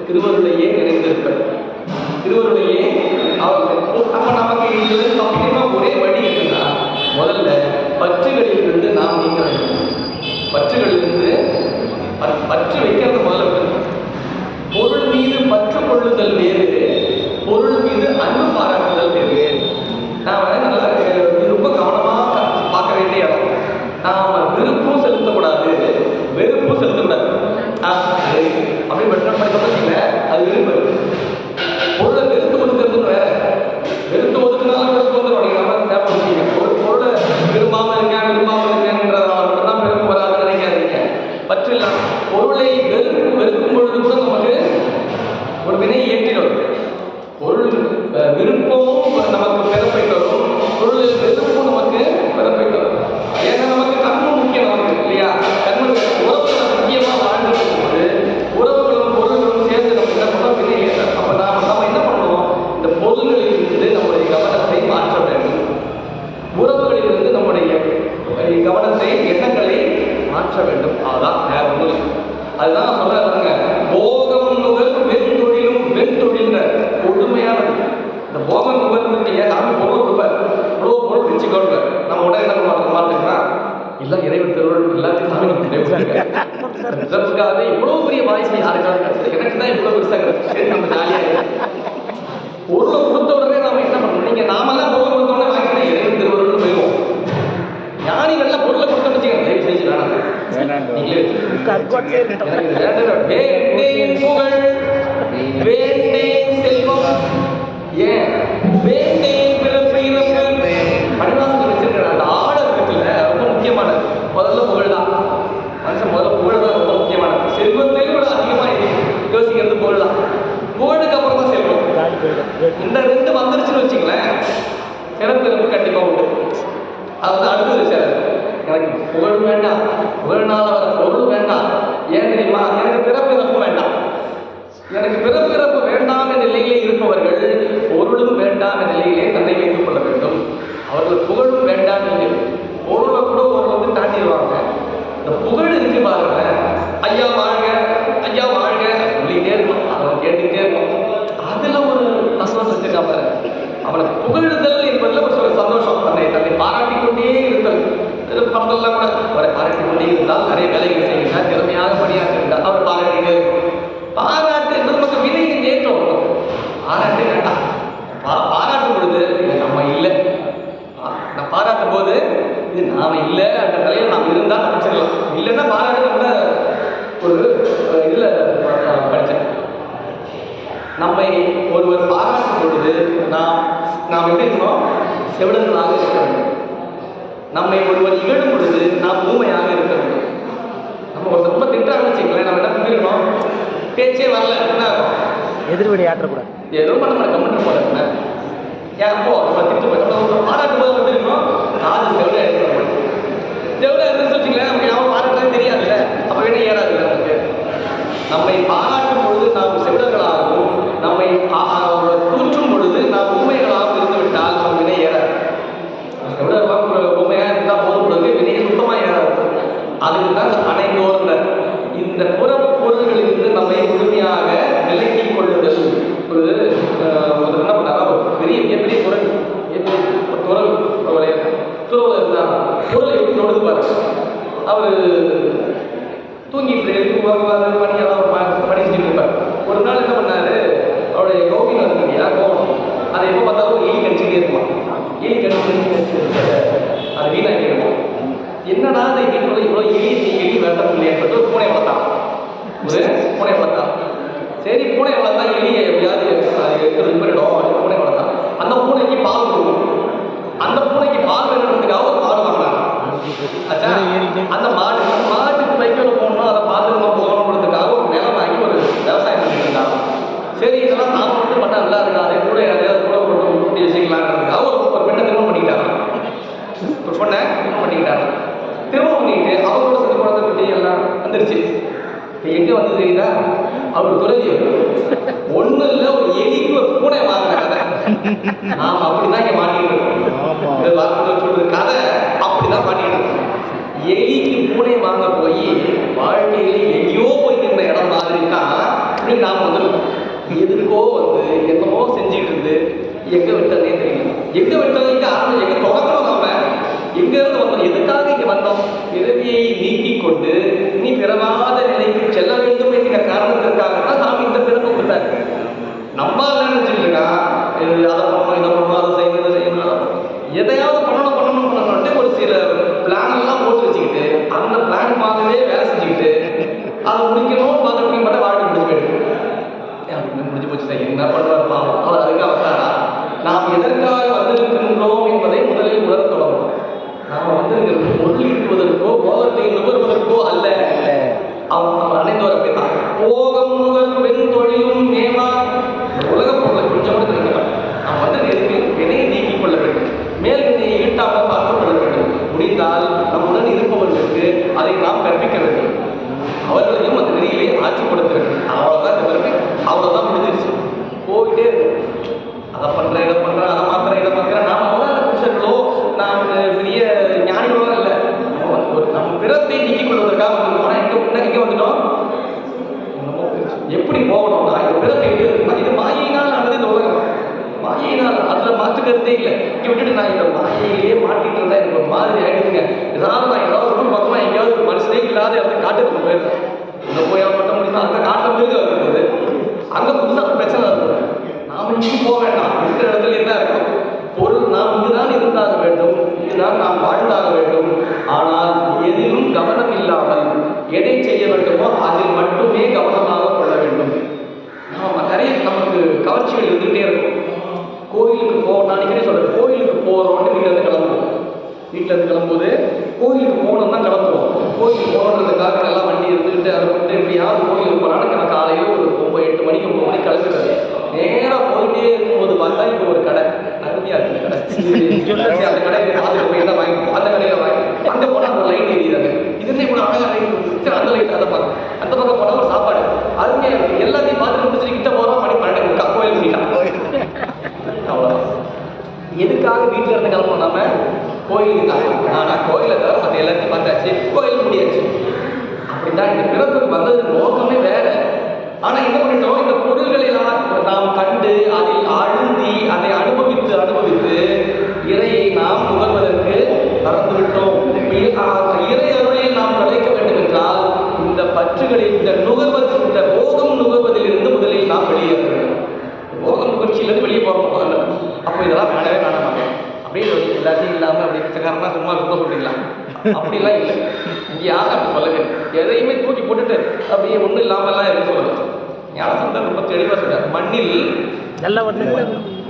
Speaker 1: திருவருளையே நினைந்திருப்பது, திருவருளையே அவர்கள். அப்ப நமக்கு இது தப்பிக்கமா ஒரே வழி இருக்குன்னா, முதல்ல பற்றுகளிலிருந்து நாம் நீங்க வேண்டும். பற்றுகளிலிருந்து பற்று வைக்கிறது முதல்ல. பொருள் மீது பற்று கொள்ளுதல் வேறு, பொருள் மீது அன்பு பாராட்டுதல் வேறு. நாம நல்லா ரொம்ப கவனமாக பார்க்க வேண்டிய இடம். நாம விருப்பும் செலுத்தக்கூடாது, வெறுப்பும் செலுத்தக்கூடாது. அப்படி பற்றி அது விரும்பு. பொருளை வெறுத்து ஒதுக்குறதுன்னு வேற. வெறுத்து ஒதுக்குனாலும் வெறுத்து வந்துடும். ஒரு பொருளை விரும்பாமல் இருக்கேன் விரும்பாமல் இருக்கேன்றதான் பெருமை வராதுன்னு நினைக்காதீங்க. பற்று இல்லாம பொருளை வெறுக்கும் பொழுது கூட நமக்கு ஒரு வினை ஏற்றிடும். பொருள் விருப்பமும் நமக்கு பிறப்பை தரும், பொருள் வெறுப்பும் நமக்கு பிறப்பை தரும். ஏன்னா நமக்கு கர்மம் முக்கியம், நமக்கு இல்லையா? கர்ம உறவுகளை முக்கியமாக வாழ்ந்து போது உறவுகளும் பொருள்களும் சேர்ந்து நமக்கு என்ன பண்ணோம், வினை ஏற்ற. அப்போ நம்ம என்ன பண்ணுவோம், இந்த பொருள்களிலிருந்து நம்முடைய கவனத்தை மாற்ற வேண்டும். உறவுகளிலிருந்து நம்முடைய கவனத்தை, எண்ணங்களை மாற்ற வேண்டும். அதுதான் வேற ஒன்று. அதுதான் சொல்றாங்க, போகம் நுகர் வெண்தொழிலும் வெண்தொழில்ற கொடுமையானது. இந்த போகம் நுகர்வுக்கு சாமி பொருள் கொடுப்பார், இவ்வளோ பொருள் வச்சுக்கொள்வார். நம்ம உடனே என்ன பண்ணுவாங்க மாட்டேங்கிறா, இல்லை இறைவன் திருவள்ளுவர் எல்லாத்தையும் சாமி நமக்கு இவ்வளோ பெரிய வாய்ஸ் யாருக்காவது கிடைச்சது, எனக்கு தான் இவ்வளோ பெருசாக நம்ம ஜாலியாக பொருளை கொடுத்த உடனே நாம என்ன பண்ணணும், நீங்க நாமெல்லாம் பொருளை கொடுத்த உடனே வாங்கினா இறைவன் திருவள்ளுவர் போயிடுவோம். ஞானிகள்லாம் பொருளை கொடுத்த வச்சுக்கோங்க, தயவு செஞ்சு வேணாம். நீங்களே வேண்டேன் புகழ் வேண்டேன் செல்வம், ஏன் வேண்டேன் பிறப்பு இறப்பு. பணிவாசத்தில் வச்சிருக்கிற அந்த ஆடர் இருக்குல்ல, ரொம்ப முக்கியமானது. முதல்ல புகழ் தான். மனுஷன் முதல்ல புகழ் தான் ரொம்ப முக்கியமானது. செல்வத்தையும் விட அதிகமாக யோசிக்கிறது புகழ் தான். புகழுக்கு அப்புறம் தான் செல்வம். இந்த ரெண்டு வந்துருச்சுன்னு வச்சுங்களேன், சிறப்பிறப்பு கண்டிப்பாக உண்டு. அது அடுத்தது சார், எனக்கு புகழ் வேண்டாம், புகழ்னால வர பொருள் வேண்டாம். ஏன் தெரியுமா, எனக்கு பிறப்பிறப்பு வேண்டாம். எனக்கு பிறப்பிறப்பு வேண்டாம் என்ற நிலையிலே இருப்பவர்கள் பொருளும் வேண்டாம் என்ற நிலையிலே தன்னை வைத்துக் கொள்ள வேண்டும். அவர்கள் புகழும் வேண்டாம் இல்லை, பொருளை கூட ஒரு தாண்டிடுவாங்க. இந்த புகழ் இருக்கு பாருங்க, ஐயா வாழ்க ஐயா வாழ்க சொல்லிக்கிட்டே இருக்கும், அவன் கேட்டுக்கிட்டே இருக்கும். அதுல ஒரு தசனம் வச்சிருக்கா பாரு. அவனை புகழுதல் என்பதில் ஒரு சந்தோஷம், தன்னை பாராட்டி கொண்டே இருத்தல். படத்தெல்லாம் கூட அவரை பாராட்டி கொண்டே இருந்தால், நிறைய வேலைகள் செய்கிறார், திறமையாக பணியாற்றுகிறார், அவர் பாராட்டிட்டே இருக்கும். பாராட்டு என்பது நமக்கு வினையின் ஏற்றம். பாராட்டு வேண்டாம். பாராட்டும் பொழுது நம்ம இல்லை, நான் பாராட்டும் போது இது நாம இல்லை அந்த நிலையில் நாம் இருந்தால் நினைச்சிடலாம். இல்லைன்னா பாராட்டு கூட ஒரு இதில் படித்தேன், நம்மை ஒருவர் பாராட்டும் பொழுது நாம் எப்படி இருக்கணும், செவிடர்களாக இருக்க வேண்டும். நம்மை ஒருவர் இகழும் பொழுது நாம் ஊமையாக இருக்க வேண்டும். நம்ம ஒரு ரொம்ப திட்டாக வச்சுக்கல, நம்ம என்ன பண்ணிருக்கணும், பேச்சே வரல, என்ன
Speaker 2: எதிர்வினை ஆற்றக்கூடாது,
Speaker 1: ஏதோ நம்ம கமெண்ட் போட ஏன் போ நம்ம திட்டு போய் பாராட்டும் போது எப்படி இருக்கணும், காது செவிட எடுக்கணும். செவிட எடுத்துன்னு வச்சுங்களேன், நமக்கு யாரும் பாராட்டுறது தெரியாதுல்ல, அப்போ வேணா ஏறாது நமக்கு. நம்மை பாராட்டும் பொழுது நாம் செவிடர்களாகவும், நம்மை தூற்றும் பொழுது நாம் உண்மைகளாகவும் இருந்து விட்டால் நம்ம வினை ஏறாது. செவிடர்களாக உண்மையாக இருந்தால் போதும் பொழுது வினையை சுத்தமாக ஏறாது. அதுக்கு தான் அனைந்தோர்ந்த இந்த பொருள்களிலிருந்து நம்மை முழுமையாக விலக்கிக் கொள்ளுதல். ஒரு என்ன பண்ணாரா, பெரிய மிகப்பெரிய குரல் துறவு இருந்தால் பொருளை எப்படி நோடுது பாருங்க. அவர் தூங்கிட்டு பணியெல்லாம் பணி செஞ்சுட்டு இருப்பார். ஒரு நாள் என்ன பண்ணாரு, அவருடைய கௌபியம் இருக்கு இல்லையா, கோவம், அதை எப்போ பார்த்தாலும் எலி கடிச்சுட்டே இருக்குமா. எலி கடிச்சு அது வீணாக்கி இருக்கும். என்னடா இந்த வீட்டுக்குள்ள இவ்வளோ எலி வேண்டாம் இல்லையான்னு சொல்லிட்டு ஒரு பூனை வளர்த்தான். ஒரு பூனை வளர்த்தான். சரி, பூனை வளர்த்தா எலியை எப்படியாவது எடுக்கிறது பண்ணிடும், அது பூனை வளர்த்தான். அந்த பூனைக்கு பால் கொடுக்கும். அந்த பூனைக்கு பால் வேணுன்றதுக்காக ஒரு மாடு வாங்கினாங்க. ஆச்சா, அந்த மாட்டுக்கு பைக்கில் போகணும், அதை பார்த்துக்கமா போகணுன்றதுக்காக ஒரு நிலம் வாங்கி ஒரு விவசாயம் பண்ணிட்டு இருந்தாங்க. சரி, இதெல்லாம் நான் மட்டும் பண்ண நல்லா இருக்கா, அதை கூட யாரையாவது கூட கொண்டு கூட்டி வச்சுக்கலான்றதுக்காக ஒரு பெண்ணை திருமணம் பண்ணிக்கிட்டாங்க. ஒரு பொண்ணை திருமணம் பண்ணிக்கிட்டாங்க. திருமணம் பண்ணிக்கிட்டு அவங்களோட சில குழந்தை குட்டி எல்லாம் வந்துருச்சு. இப்போ எங்கே வந்து தெரியுதா, அவர் துறவி ஒன்றும் இல்லை, ஒரு எலிக்கு ஒரு பூனை வாங்கின கதை. நாம் அப்படிதான் இங்கே மாட்டிக்கிட்டு இருக்கோம். சொல்ற கதை அப்படிதான் மாட்டிக்கிட்டு இருக்கோம். எலிக்கு பூனை வாங்க போய் வாழ்க்கையில எங்கேயோ போய் நின்ற இடம் மாதிரி தான் இப்படி நாம் வந்துருக்கோம். எதுக்கோ வந்து என்னமோ செஞ்சுட்டு இருந்து எங்க விட்டதே தெரியல. எங்க விட்டது, இங்க ஆரம்பம் எங்க தொடங்கணும், நாம எங்க இருந்து வந்தோம், எதுக்காக இங்க வந்தோம். பிறவியை நீக்கிக் கொண்டு நீ பிறவாத நிலைக்கு செல்ல வேண்டும் என்கிற காரணத்திற்காகத்தான் நாம் இந்த பிறப்பு கொடுத்தாரு. நம்ம நினைச்சிட்டு இருக்கா, அதை பண்ணணும், இதை பண்ணணும், அதை செய்யணும், இதை செய்யணும், எதையாவது பண்ணணும்ட்டு ஒரு சில பிளான் எல்லாம் போட்டு வச்சுக்கிட்டு அந்த பிளானுக்காகவே வேலை செஞ்சுக்கிட்டு அதை முடிக்கணும் பார்த்துட்டு பார்த்தா வாழ்க்கை முடிச்சு போயிடுது. முடிஞ்சு போச்சு சார், என்ன பண்ணுவார் பாவம், அவர் அதுக்காக வந்தாரா. நாம் எதற்காக வந்திருக்கின்றோம் என்பதை முதலில் உணர தொடங்கும். நாம் வந்திருக்கிறது பொருள் ஈட்டுவதற்கோ போகத்தை நுகர்வதற்கோ அல்ல. அவன் அனைந்தோர் அப்படித்தான். போகம் நுகர் பெண் தொழிலும் மேமா உலக பொருளை கொஞ்சம் கூட தெரிவிக்கிறான். நாம் வந்து எதுக்கு வினையை நீக்கிக் கொள்ள வேண்டும், மேல் வினையை ஈட்டாமல் பார்த்துக் கொள்ள வேண்டும். முடிந்தால் நம்முடன் இருப்பவர்களுக்கு அதை நாம் கற்பிக்க வேண்டும், அவர்களையும் அந்த நெறியிலே ஆட்சிப்படுத்த வேண்டும். அவ்வளோதான் இந்த பிறகு, அவ்வளோதான் முடிஞ்சிருச்சு. போயிட்டே இருக்கும். அதை பண்ணுறேன், இதை பண்ணுறேன், அதை மாத்திரேன், இதை மாத்திரேன். நாம் அவ்வளோ புருஷர்களோ நாம் பெரிய ஞானிகளோ இல்லை. நம்ம பிறத்தை நீக்கிக் கொள்வதற்காக வந்துருக்கோம். எங்கே வந்துட்டோம், எப்படி போகணும்னா இந்த பிறப்பை இது மாயினால் ஆனது இந்த உலகம். மாயினால் அதில் மாற்றுக்கிறதே இல்லை. இங்கே விட்டுட்டு நான் இந்த மாயையிலேயே மாட்டிட்டு இருந்தா எனக்கு ஒரு மாதிரி ஆகிடுங்க. ஏதாவது நான் ஏதாவது ஒரு பக்கமாக எங்கேயாவது ஒரு மனுஷனே இல்லாத இடத்துல காட்டுக்கு போயிருக்கேன். இங்கே போய் பட்ட முடியுமா, அங்கே காட்டில் போய் இருக்குது, அங்கே புதுசாக பிரச்சனை இருக்குது. நாம் இங்கும் போக வேண்டாம், இருக்கிற இடத்துல என்ன இருக்கும் பொருள். நாம் இங்குதான் இருந்தாக வேண்டும், இதுதான் நாம் வாழ்ந்தாக வேண்டும். ஆனால் எதிலும் கவனம் இல்லாமல் எதை செய்ய வேண்டுமோ அதில் மட்டுமே கவனமாக கொள்ள வேண்டும். நாம் நிறைய நமக்கு கவர்ச்சிகள் இருந்துகிட்டே இருக்கும். கோயிலுக்கு போகணும், அன்றைக்கே சொல்கிறேன், கோயிலுக்கு போகிறோம்னு வீட்டிலேருந்து கிளம்புவோம். வீட்டிலேருந்து கிளம்பும்போது கோயிலுக்கு போகணும் தான் கிளம்புவோம். கோயிலுக்கு போகணுன்றதுக்காக நல்லா வண்டி இருந்துக்கிட்டு அதை விட்டு எப்படியாவது கோயிலுக்கு போனாலும் நான் காலையில் ஒரு 8 மணிக்கு 9 மணிக்கு கிளம்பிடுவேன். நேராக போயிட்டே இருக்கும்போது பார்த்தா இப்போ ஒரு கடை அருமையாக இருக்குது. கடை அந்த கடையில் பார்த்துட்டு போய் தான் வாங்கிப்போம். அந்த கடையில் வாங்கி அங்கே போனால் அந்த லைட் எரியுறாங்க. இதுலேயே கூட அழகாக லைட், அந்த லைட் அதை பார்க்கும். அந்த பக்கம் போனால் ஒரு சாப்பாடு அருமையாக இருக்குது. எல்லாத்தையும் பார்த்துட்டு முடிச்சுட்டு கிட்ட போகிறோம். மணி 12 கோயில் பண்ணிட்டான். அவ்வளோ எதுக்காக வீட்டில் இருந்து கிளம்பணும், நம்ம கோயிலுக்கு தான். ஆனால் கோயிலை தவிர மற்ற எல்லாத்தையும் பார்த்தாச்சு, கோயில் முடியாச்சு. அப்படின்னா இந்த பிறப்புக்கு வந்ததுக்கு நோக்கமே வேற. ஆனால் என்ன பண்ணிட்டோம், இந்த பொருள்களை நாம் கண்டு அதில் அழுந்தி அதை அனுபவித்து இறையை நாம் நுகர்வதற்கு மறந்து விட்டோம். இறை அருளில் நாம் நிலைக்க வேண்டும் என்றால் இந்த பற்றுகளில் இந்த போகம் நுகர்வதிலிருந்து முதலில் நாம் வெளியேற வேண்டும். போகம் நுகர்ச்சியிலிருந்து வெளியே போகணும். அப்போ இதெல்லாம் வேணவே வேணாமாங்க, அப்படியே எல்லாத்தையும் இல்லாமல் அப்படி பிச்சைக்காரனா சும்மா ரொம்ப சொல்லிக்கலாம். அப்படிலாம் இல்லை. இங்கே யாரும் அப்படி சொல்லவே இல்லை. எதையுமே தூக்கி போட்டுட்டு அப்படியே ஒன்றும் இல்லாமல்லாம் இருக்க சொல்லலாம். ஞானசந்தர் ரொம்ப தெளிவாக சொல்றார், மண்ணில்
Speaker 2: நல்ல வண்ணம்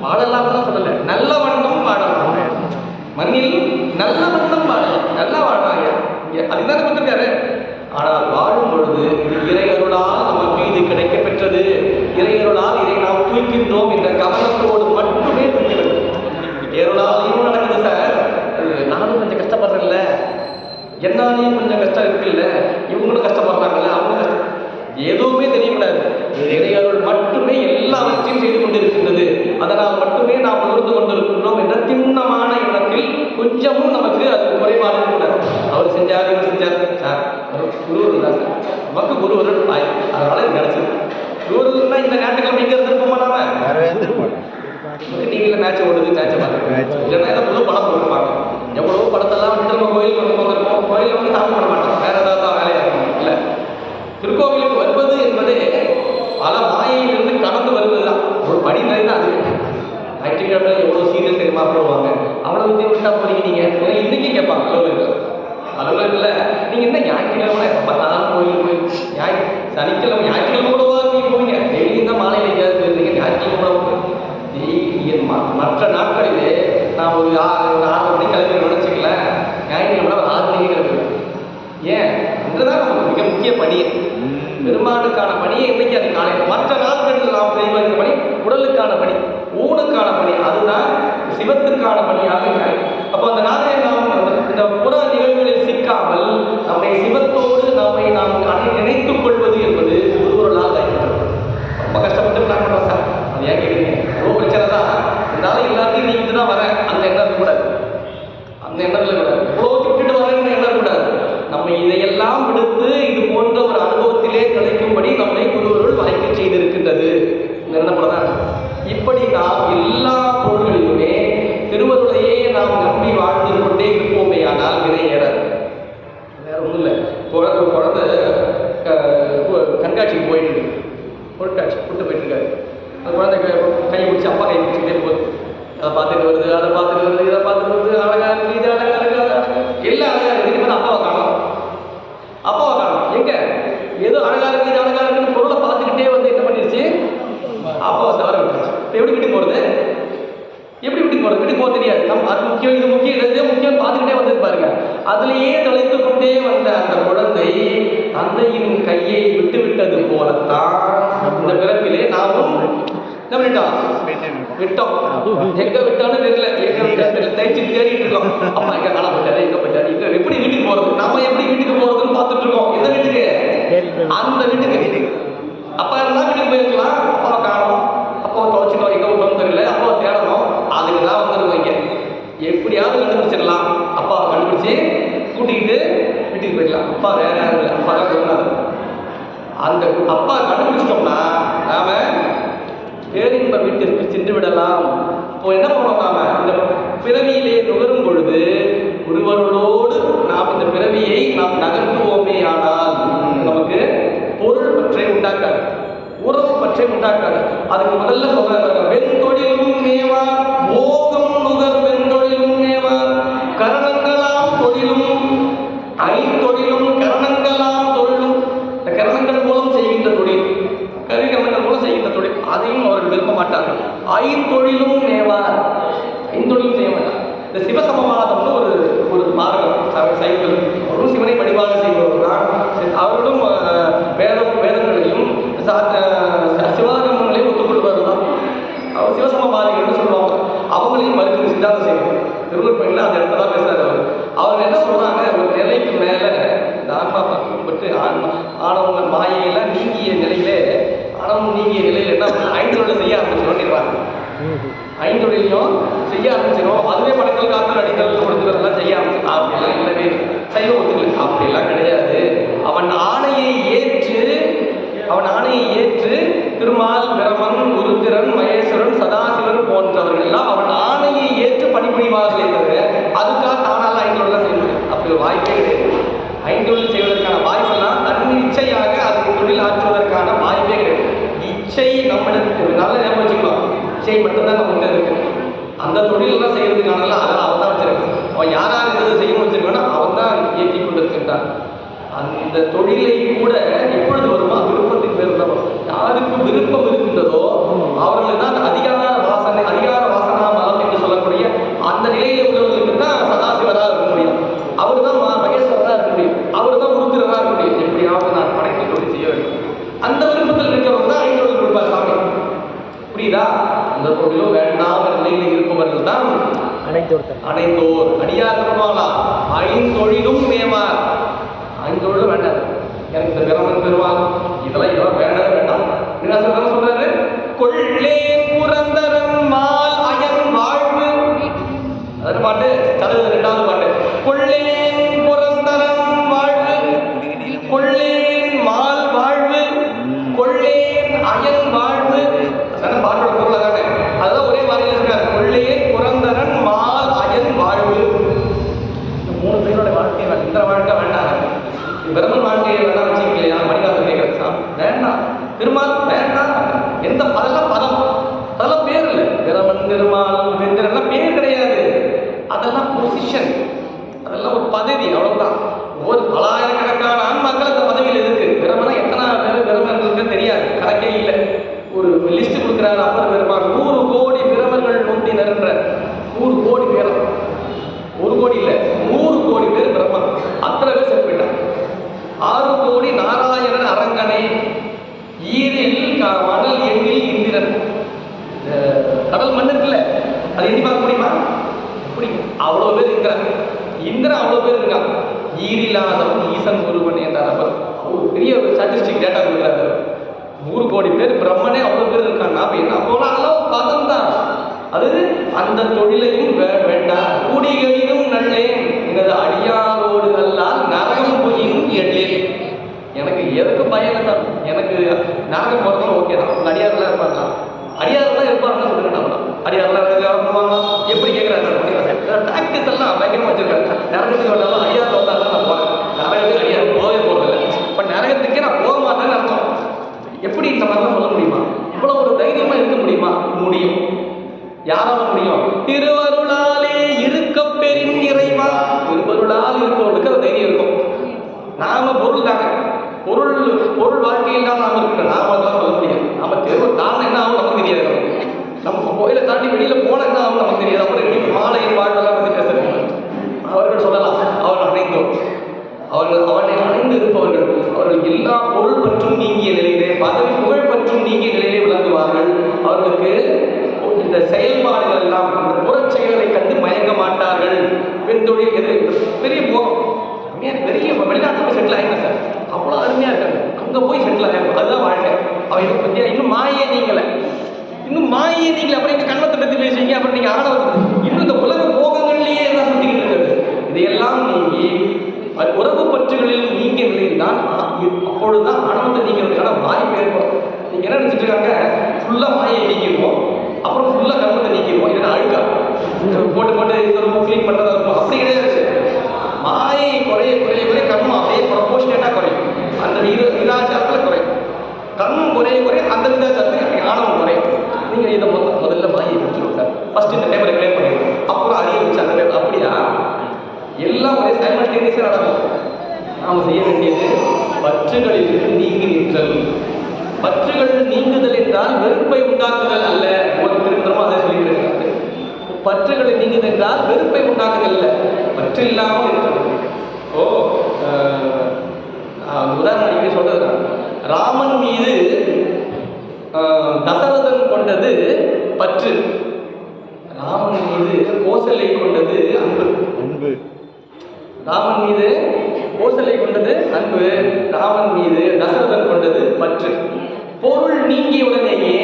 Speaker 1: பாடலாம் தான் சொல்லலை, நல்ல வண்ணம் பாடலாம். மண்ணில் நல்ல வண்ணம் பாடலாம், நல்லா வாழ்றாங்க. அதுதானே கொடுத்துருக்காரு. ஆனால் வாழும் பொழுது இது இறையருளால் நமக்கு இது கிடைக்க பெற்றது, இறையருளால் இதை நாம் தூக்கின்றோம் என்ற கவனத்தோடு மட்டுமே தூக்க வேண்டும். ஏருளாலையும் நடக்குது சார், நானும் கொஞ்சம் கஷ்டப்படுறேன்ல, என்னாலையும் கொஞ்சம் கஷ்டம் இருக்குல்ல, இவங்களும் கஷ்டப்படுறாங்கல்ல, அவங்களும் கஷ்டம், எதுவுமே தெரியக்கூடாது. இறையருள் மட்டுமே எல்லாவற்றையும் செய்து கொண்டிருக்கின்றது. அதனால் மட்டுமே நாம் உணர்ந்து கொண்டிருக்கின்றோம் என்ற திண்ணமான எண்ணத்தில் கொஞ்சமும் நமக்கு அது குறைபாடு கூடாது. அவர் செஞ்சார், இவர் செஞ்சார் சார், குருவர் தான் சார், நமக்கு குருவர்கள் தாய், அதனால இது கிடைச்சது. குருவர்கள்னா இந்த ஞாயிற்றுக்கிழமை எங்கே இருந்திருப்போமா நாம? டிவியில் மேட்ச் ஓடுது, மேட்சை பார்த்துருக்கோம், இல்லைன்னா ஏதோ புது படம் போட்டுருப்பாங்க. எவ்வளோ படத்தெல்லாம் வந்துட்டு நம்ம கோயிலுக்கு வந்து வந்திருக்கோம், கோயிலில் வந்து சாமி பண்ண மாட்டோம், வேற ஏதாவது தான் வேலையாக இருக்கும். இல்லை, திருக்கோவிலுக்கு வருவது என்பதே பல மாயையிலிருந்து கடந்து வருவது தான். ஒரு படிநிலை தான் அது. ஞாயிற்றுக்கிழமை எவ்வளோ சீரியல் தெரியுமா போடுவாங்க, அவ்வளோ வித்தியம் விட்டா போறீங்க நீங்கள் இன்னைக்கு கேட்பாங்க அலுவலகத்தில். நீங்கள் என்ன ஞாயிற்றுக்கிழமை எப்போ பார்த்தாலும் கோயில் சனிக்கிழமை ஞாயிற்றுக்கிழமை கூட நீங்கள் போவீங்க, டெய்லியும் தான் மாலையில் எங்கேயாவது போயிருந்தீங்க, ஞாயிற்றுக்கிழமை கூட மற்ற நாட்களிலே நான் ஒரு 6 மணிக்கு கிளம்பி நினச்சிக்கல, ஞாயிற்றுக்கிழமை ஒரு 6 மணிக்கு கிளம்புவேன். ஏன்? இதுதான் நமக்கு மிக முக்கிய பணியை, பெருமானுக்கான பணியை இன்னைக்கு அது காலையில். மற்ற நாட்களில் நாம் செய்வதற்கு பணி உடலுக்கான பணி, ஊனுக்கான பணி, அதுதான் சிவத்துக்கான பணியாக இருக்காது. அப்போ அந்த நாளை நாம் இந்த புற நிகழ்வுகளில் சிக்காமல் நம்மை சிவத்தோடு நம்மை நாம் நினைத்துக் கொள்வது என்பது ஒரு நாள் ஆகிவிட்டது. ரொம்ப கஷ்டப்பட்டு பிளான் பண்ணுறோம் சார், அது ஏன் கேட்குறீங்க? ரொம்ப பிரச்சனை தான். இருந்தாலும் எல்லாத்தையும் நீக்கிட்டு தான் வரேன், அந்த எண்ணம் இருக்கக்கூடாது. அந்த எண்ணத்தில் கூடாது, இவ்வளோ விட்டுட்டு வரேன்னு எண்ணம் கூடாது. நம்ம இதையெல்லாம் விடுத்து இது போன்ற ஒரு அனுபவத்திலே கிடைக்கும்படி நம்மை குருவருள் வாய்க்க செய்திருக்கின்றது. நிரந்தரப்படதான். இப்படி நாம் எல்லா பொருள்களிலுமே திருவருளையே நாம் நம்பி வாழ்ந்து கொண்டே இருப்போமே, ஆனால் வினை ஏறாது. வேற ஒன்றும் இல்லை. குழந்தை கண்காட்சிக்கு போயிட்டு இருக்கு, பொருட்காட்சி கூட்டு போயிட்டு இருக்காரு. அந்த குழந்தை கை பிடிச்சி அப்பா கை பிடிச்சிக்கிட்டே போகுது. அதை பார்த்துட்டு வருது, அதை பார்த்துட்டு வருது, இதை பார்த்துட்டு வருது, அழகா இருக்கு, இது அழகா இருக்கு, எல்லாம் அழகா இருக்கு. இப்போ அப்பாவை காணும், அப்பாவை காணும். எங்க ஏதோ அழகா இருக்கு, இது அழகா இருக்குன்னு பொருளை பார்த்துக்கிட்டே வந்து என்ன பண்ணிருச்சு, அப்பாவை தவற விட்டுருச்சு. இப்போ எப்படி வீட்டுக்கு போறது? எப்படி வீட்டுக்கு போறது? வீட்டுக்கு போக தெரியாது. அது முக்கியம், இது முக்கியம், இதே முக்கியம் பார்த்துக்கிட்டே வந்து பாருங்க. அதுலேயே தொலைத்து கொண்டே வந்த அந்த குழந்தை தந்தையின் கையை விட்டு விட்டது போலத்தான் இந்த பிறப்பிலே நாமும் என்ன பண்ணிட்டோம், விட்டோம். எங்க விட்டோம்னு தெரியல, எங்க விட்டோம் தேய்ச்சி தேடிட்டு இருக்கோம். அப்பா எங்க காண போயிட்டாரு, எங்க போயிட்டாரு, எங்க எப்படி வீட்டுக்கு போறது? நம்ம எப்படி வீட்டுக்கு போறதுன்னு பார்த்துட்டு இருக்கோம். எந்த வீட்டுக்கு? அந்த வீட்டுக்கு. அப்பா இருந்தா வீட்டுக்கு போயிருக்கலாம், அப்பாவை காணும், அப்பாவை தொலைச்சிட்டோம், எங்க விட்டோம்னு தெரியல, அப்பாவை தேடணும். அதுக்கு தான் வந்துருவோம். இங்க எப்படியாவது கண்டுபிடிச்சிடலாம், அப்பாவை கண்டுபிடிச்சி கூட்டிக்கிட்டு வீட்டுக்கு போயிடலாம். அப்பா வேற யாரும் இல்லை, அப்பா தான் கொண்டாது. அந்த அப்பா கண்டுபிடிச்சிட்டோம்னா நாம பேரின்ப வீட்டிற்கு சென்று விடலாம். இப்போ என்ன பண்ணுவோம், நாம இந்த பிறவியிலே நுகரும் பொழுது ஒருவரோடு நாம் இந்த பிறவியை நாம் நகர்த்துவோமே, ஆனால் நமக்கு பொருள் பற்றை உண்டாக்காது, உறவு பற்றை உண்டாக்காது. அதுக்கு முதல்ல சொல்றாங்க, வெண்தொழிலும் மேவார் போகம் நுகர் வெண்தொழிலும் மேவார் கரணங்களாம் தொழிலும் ஐந்தொழிலும் கரணங்களாம் தொழிலும். இந்த கரணங்கள் மூலம் செய்கின்ற தொழில், கருவிகரணங்கள் மூலம் செய்கின்ற தொழில், அதையும் அவர்கள் விரும்ப மாட்டார்கள். ஐந்தொழிலும் மேவார், ஐந்தொழிலும் செய்ய மாட்டார். இந்த சிவசமவாதம்னு ஒரு மார்க்கம் சைவர்கள், அவரும் சிவனை வழிபாடு செய்பவர்கள் தான். அவர்களும் வேதங்களையும் சிவாகமங்களையும் ஒத்துக்கொள்வார்கள் தான். அவர் சிவசமவாதிகள்னு சொல்லுவாங்க. அவங்களையும் மறுக்கிற சித்தாந்த செய்வாங்க. திருவள்ளுவர் அந்த இடத்துல தான் பேசுறாரு. அவங்க என்ன சொல்றாங்க, ஒரு நிலைக்கு மேல இந்த ஆன்மா பட்டு ஆணவங்கள் மாயையெல்லாம் நீங்கிய நிலையிலே, ஆணவம் நீங்கிய நிலையில் என்ன 5 தொழில் செய்ய ஆரம்பிச்சிடும். 5 தொழிலையும் செய்ய ஆரம்பிச்சிடும். அதுவே படங்கள் காத்தல் அடித்தல் கொடுத்துறதெல்லாம் செய்ய ஆரம்பிச்சு. அப்படியெல்லாம் இல்லவே சைவ ஒத்துக்கல, அப்படியெல்லாம் கிடையாது. அவன் ஆணையை ஏற்று திருமால், பிரமன், உருத்திரன், மகேஸ்வரன், சதாசிவன் போன்றவர்கள் எல்லாம் அவன் ஆணையை ஏற்று பணிபுரிவார்களே தவிர அதுக்காக தானால 5 தொழிலாம் செய்ய முடியும். அப்படி வாய்ப்பே கிடையாது. 5 தொழில் செய்வதற்கான வாய்ப்பெல்லாம் தன் இச்சையாக அது தொழில் ஆற்றுவதற்கான வாய்ப்பே கிடையாது. இச்சை நம்மளுக்கு நல்ல ஞாபகம் வச்சுக்கலாம், இச்சை மட்டும்தான் நம்மகிட்ட இருக்கு. அந்த தொழிலெல்லாம் செய்யறதுக்கான அதெல்லாம் அவன் தான் வச்சிருக்கான். அவன் யாராக இருந்தது செய்ய வச்சிருக்கானோ அவன் தான் இயக்கி கொண்டிருக்கின்றான். அந்த தொழிலை கூட எப்பொழுது வருமா, விருப்பத்தின் பேர் தான் வரும். யாருக்கு விருப்பம் இருக்கின்றதோ அவர்களுக்கு தான் அதிகார வாசனா மலம் என்று சொல்லக்கூடிய அந்த நிலையில் உள்ளவர்களுக்கு தான் சதாசிவராக இருக்க முடியும், அவர் தான் மகேஸ்வரராக இருக்க முடியும், அவர் தான் உருத்திரராக இருக்க முடியும். எப்படியாவது நான் படைத்து தொழில் செய்ய வேண்டும். அந்த விருப்பத்தில் இருக்கிறவங்க தான் 5 தொழில் கொடுப்பார் சாமி. புரியுதா? அந்த தொழிலும் வேண்டாம் நிலையில் இருப்பவர்கள் தான் அனைத்தோர் அடியார் சொல்லுவாங்களா, 5 தொழிலும் மேமார். 5 தொழிலும் வேண்டாம், எனக்கு இந்த பிரமன் பெருமாள் இதெல்லாம் வேண்டாம். என்ன சொல்றாரு, கொள்ளே புரந்தரன் மால் அயன் வாழ்வு. அதாவது பாட்டு தலைவர் 2வது பாட்டு. கொள்ளேன் புரந்தரன் வாழ்வு, கொள்ளேன் மால் வாழ்வு, கொள்ளேன் அயன் வாழ்வு. பாட்டோட பொருள் தானே, அதுதான் ஒரே வாரியில் இருக்காரு. கொள்ளேன் புரந்தரன் மால் அயன் வாழ்வு. வேண்டாம். திருமால் வேண்டாம். எந்த அதெல்லாம் பதம், அதெல்லாம் பேர் இல்லை. பிரமன், திருமால், வெந்திரன் பேர் கிடையாது. அதெல்லாம் பொசிஷன், அதெல்லாம் ஒரு பதவி, அவ்வளவுதான். ஒரு பலாயிரக்கணக்கான ஆன்மாக்கள் அந்த பதவியில் இருக்கு. பிரமனா எத்தனை பேர் பிரமன் இருக்கு தெரியாது, கணக்கே இல்லை. ஒரு லிஸ்ட் கொடுக்குறாரு அப்பர் பெருமாள், 100 கோடி பிரமர்கள் நொந்தினர்ன்ற 100 கோடி பேரும், 1 கோடி இல்லை 100 கோடி பேர் பிரம்மன். அத்தனை பேர் செத்து போயிட்டாங்க. 6 கோடி நாராயணன் அரங்கனை, ஈரில் மணல் எண்ணில் இந்திரன். கடல் மண் இருக்குல்ல, அது எண்ணி பார்க்க முடியுமா? அவ்வளோ பேர் இருக்கிறாங்க. இந்திரன் அவ்வளோ பேர் இருக்காங்க. ஈரில்லாதவன் ஈசன் ஒருவன் என்றார் அவர். ஒரு பெரிய ஒரு ஸ்டாட்டிஸ்டிக் டேட்டா கொடுக்குறாரு. 100 கோடி பேர் பிரம்மனே அவ்வளோ பேர் இருக்காங்க. அப்போ என்ன போனா அதெல்லாம் பதம் தான். அது அந்த தொழிலையும் வேண்டாம். கூடிகளிலும் நல்லேன் எனது அடியாரோடு நல்லால் நரகம் போயினும் எள்ளேன். எனக்கு எதுக்கு பயம் தான். எனக்கு நரகம் போகிறதும் ஓகே தான். அடியாரெல்லாம் இருப்பாங்க, அடியாரெல்லாம் இருப்பாங்கன்னா சொல்லுங்க. அடியாரெல்லாம் பண்ணுவாங்க எப்படி கேட்குறாங்க. டாக்டிஸ் எல்லாம் பயங்கரமாக வச்சிருக்காங்க. நரகத்துக்கு வந்தாலும் அடியார் வந்தாலும் நான் போகிறேன். நரகத்துக்கு அடியார் போகவே போகிறதில்ல. இப்போ நரகத்துக்கே நான் போக மாட்டேன்னு அர்த்தம். எப்படி இந்த மாதிரிலாம் சொல்ல முடியுமா? இவ்வளோ ஒரு தைரியமாக இருக்க முடியுமா? முடியும். யாரால முடியும்? திருவருளாலே இருக்க பெரின் இறைவா. திருவருளால் இருப்பவர்களுக்கு அது தைரியம் இருக்கும். நாம பொருள் தாங்க, பொருள் வாழ்க்கையில் தான் நாம இருக்கிறோம். நாம அதெல்லாம் சொல்ல முடியாது. நம்ம தெருவை தாண்ட என்ன ஆகும் நமக்கு தெரியாது. நம்ம கோயிலை தாண்டி வெளியில போன என்ன ஆகும் நமக்கு தெரியாது. அப்புறம் மாலையின் வாழ்வெல்லாம் பற்றி பேசுறீங்க. அவர்கள் சொல்லலாம், அவர்கள் அணைந்தோம், அவனை அணைந்து இருப்பவர்கள் அவர்கள் எல்லா பொருள் பற்றும் நீங்கிய நிலையிலே, பதவி புகழ் பற்றும் நீங்கிய நிலையிலே விளங்குவார்கள். அவர்களுக்கு இந்த செயல்பாடுகள் எல்லாம், இந்த புறச் செயல்களை கண்டு மயங்க மாட்டார்கள். பெண்தொழில் எது பெரிய போகும். பெரிய வெளிநாட்டுல போய் செட்டில் ஆகிங்க சார், அவ்வளோ அருமையா இருக்காங்க. அங்க போய் செட்டில் ஆகும், அதுதான் வாழ்க்கை. அவன் இது பத்தியா இன்னும் மாயே நீங்களே, இன்னும் மாயே நீங்களே. அப்புறம் இங்க கண்மத்தை பத்தி பேசுவீங்க. அப்புறம் நீங்க ஆணவத்தை இன்னும் இந்த உலக போகங்கள்லயே எல்லாம் சுத்திக்கிட்டு இருக்காது. இதையெல்லாம் நீங்கி உறவு பற்றுகளில் நீங்கிய நிலையில் தான் அப்பொழுதுதான் ஆணவத்தை நீங்கிறதுக்கான வாய்ப்பு ஏற்படும். நீங்க என்ன நினைச்சிட்டு இருக்காங்க, ஃபுல்லா மாயை நீக்கிடுவோம், அப்புறம் ஃபுல்லா கர்மத்தை நீக்கிடுவோம். இதெல்லாம் அழுக்கா போட்டு கிளீன் பண்றதா இருக்கும். அப்படி கிடையாது. மாயை குறைய கர்மம் அப்படியே ப்ரொபோஷனேட்டா குறையும். அந்த விதாச்சாரத்துல குறையும். கர்மம் குறைய அந்த விதாச்சாரத்துக்கு ஆணவம் குறையும். நீங்க இதை முதல்ல மாயை வச்சுருவோம் சார். ஃபர்ஸ்ட் இந்த டைம் கிளியர் பண்ணிடுவோம், அப்புறம் அறிய வச்சு அந்த டைம். அப்படியா? எல்லாம் ஒரே சைமல்டேனியஸா நடக்கும். நாம செய்ய வேண்டியது பற்றுகளிலிருந்து நீங்கி நிற்றல். பற்றுகள் நீங்குதல் என்றால் வெறுப்பை உண்டாக்குதல் அல்ல. ஒரு திருத்தரமா அதை சொல்லியிருக்காங்க. பற்றுகளை நீங்குதல் என்றால் வெறுப்பை உண்டாக்குதல் அல்ல, பற்று இல்லாமல் இருக்கிறது. உதாரணம் சொல்றது, ராமன் மீது தசரதன் கொண்டது பற்று, ராமன் மீது கோசலை கொண்டது அன்பு. ராமன் மீது கோசலை கொண்டது அன்பு, ராமன் மீது தசரதன் கொண்டது பற்று. பொருள் நீங்கிய உடனேயே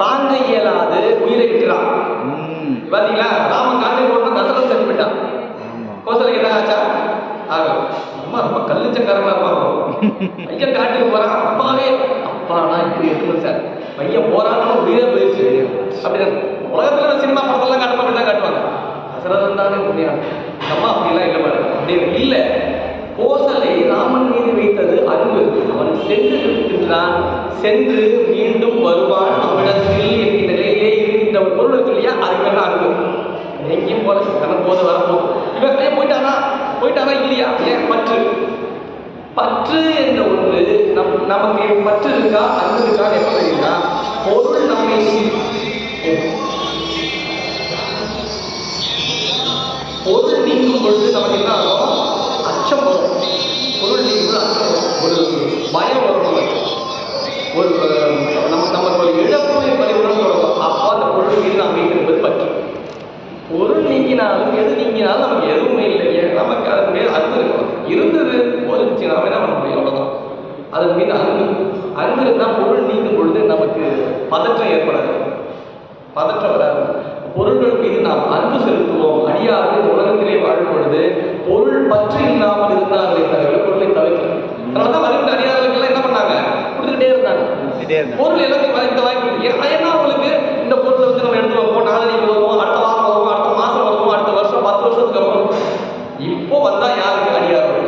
Speaker 1: தாங்க இயலாது உயிரை விட்டுறான். பாத்தீங்களா? ராமன் காட்டுக்கு போனா தசரதன் செத்து போயிட்டான். கோசலைக்கு என்ன ஆச்சா? அம்மா ரொம்ப கல்லுச்சக்காரமா இருப்பாங்க. ஐயன் காட்டுக்கு போறான், அப்பாவே அப்பானா இப்படி இருக்கணும் சார். பையன் போறான்னு உயிரே போயிடுச்சு. அப்படிதான் உலகத்துல சினிமா படத்தெல்லாம் காட்டுப்பாங்க, தான் காட்டுவாங்க. தசரதன் தானே முடியாது. அம்மா அப்படிலாம் இல்லை பாரு அப்படின்னு இல்லை. கோசலை ராமன் மீது வைத்தது அன்பு. அவன் சென்று இருக்கின்றான், சென்று மீண்டும் வருவான் நம்மிடத்தில் என்கிற நிலையிலே இருக்கின்ற ஒரு பொருள் இருக்கு இல்லையா, அதுக்கு என்ன அன்பு. எங்கேயும் போல கணக்கு போது வரப்போகுது. இவன் போயிட்டானா இல்லையா? ஏன் பற்று என்ற ஒன்று நமக்கு பற்று இருக்கா அன்பு இருக்கா எப்ப தெரியுங்களா? பொருள் நம்மை பொருள் நீங்கும் பொழுது நமக்கு என்ன ஆகும்? அச்சம் வரும். பொருள் நீங்கும் அச்சம் வரும், ஒரு பயம் வரும். நமக்கு ஒரு இழப்பு பரிவுடன் தொடங்கும். அப்போ அந்த பொருள் மீது நாம் வைத்திருப்பது பற்று. பொருள் நீங்கினாலும் எது நீங்கினாலும் நமக்கு எதுவுமே இல்லையே, நமக்கு அதன் மேல் அன்பு இருக்கணும். இருந்தது போதிச்சு நாம என்ன பண்ண முடியும்? அவ்வளோதான். அதன் மீது அன்பு இருந்தால் பொருள் நீங்கும் பொழுது நமக்கு பதற்றம் ஏற்படாது, பதற்றம் வராது. பொருள்கள் மீது நாம் அன்பு செலுத்துவோம். அடியார்கள் இந்த உலகத்திலே வாழும் பொழுது பொருள் பற்று இல்லாமல் இருந்தார்களே தவிர பொருளை தவிர்க்கிறார். அதனாலதான் வருகின்ற அடியார்களுக்கு என்ன பண்ணாங்க? கொடுத்துக்கிட்டே இருந்தாங்க. பொருள் எல்லாத்தையும் வாய்ப்பு ஏன்னா அவங்களுக்கு இந்த பொருளை வந்து நம்ம எடுத்து வைப்போம், நாளைக்கு வருவோம், அடுத்த வாரம் வருவோம், அடுத்த மாசம் வருவோம், அடுத்த வருஷம் 10 வருஷத்துக்கு வரும். இப்போ வந்தா யாருக்கு? அடியார்கள்.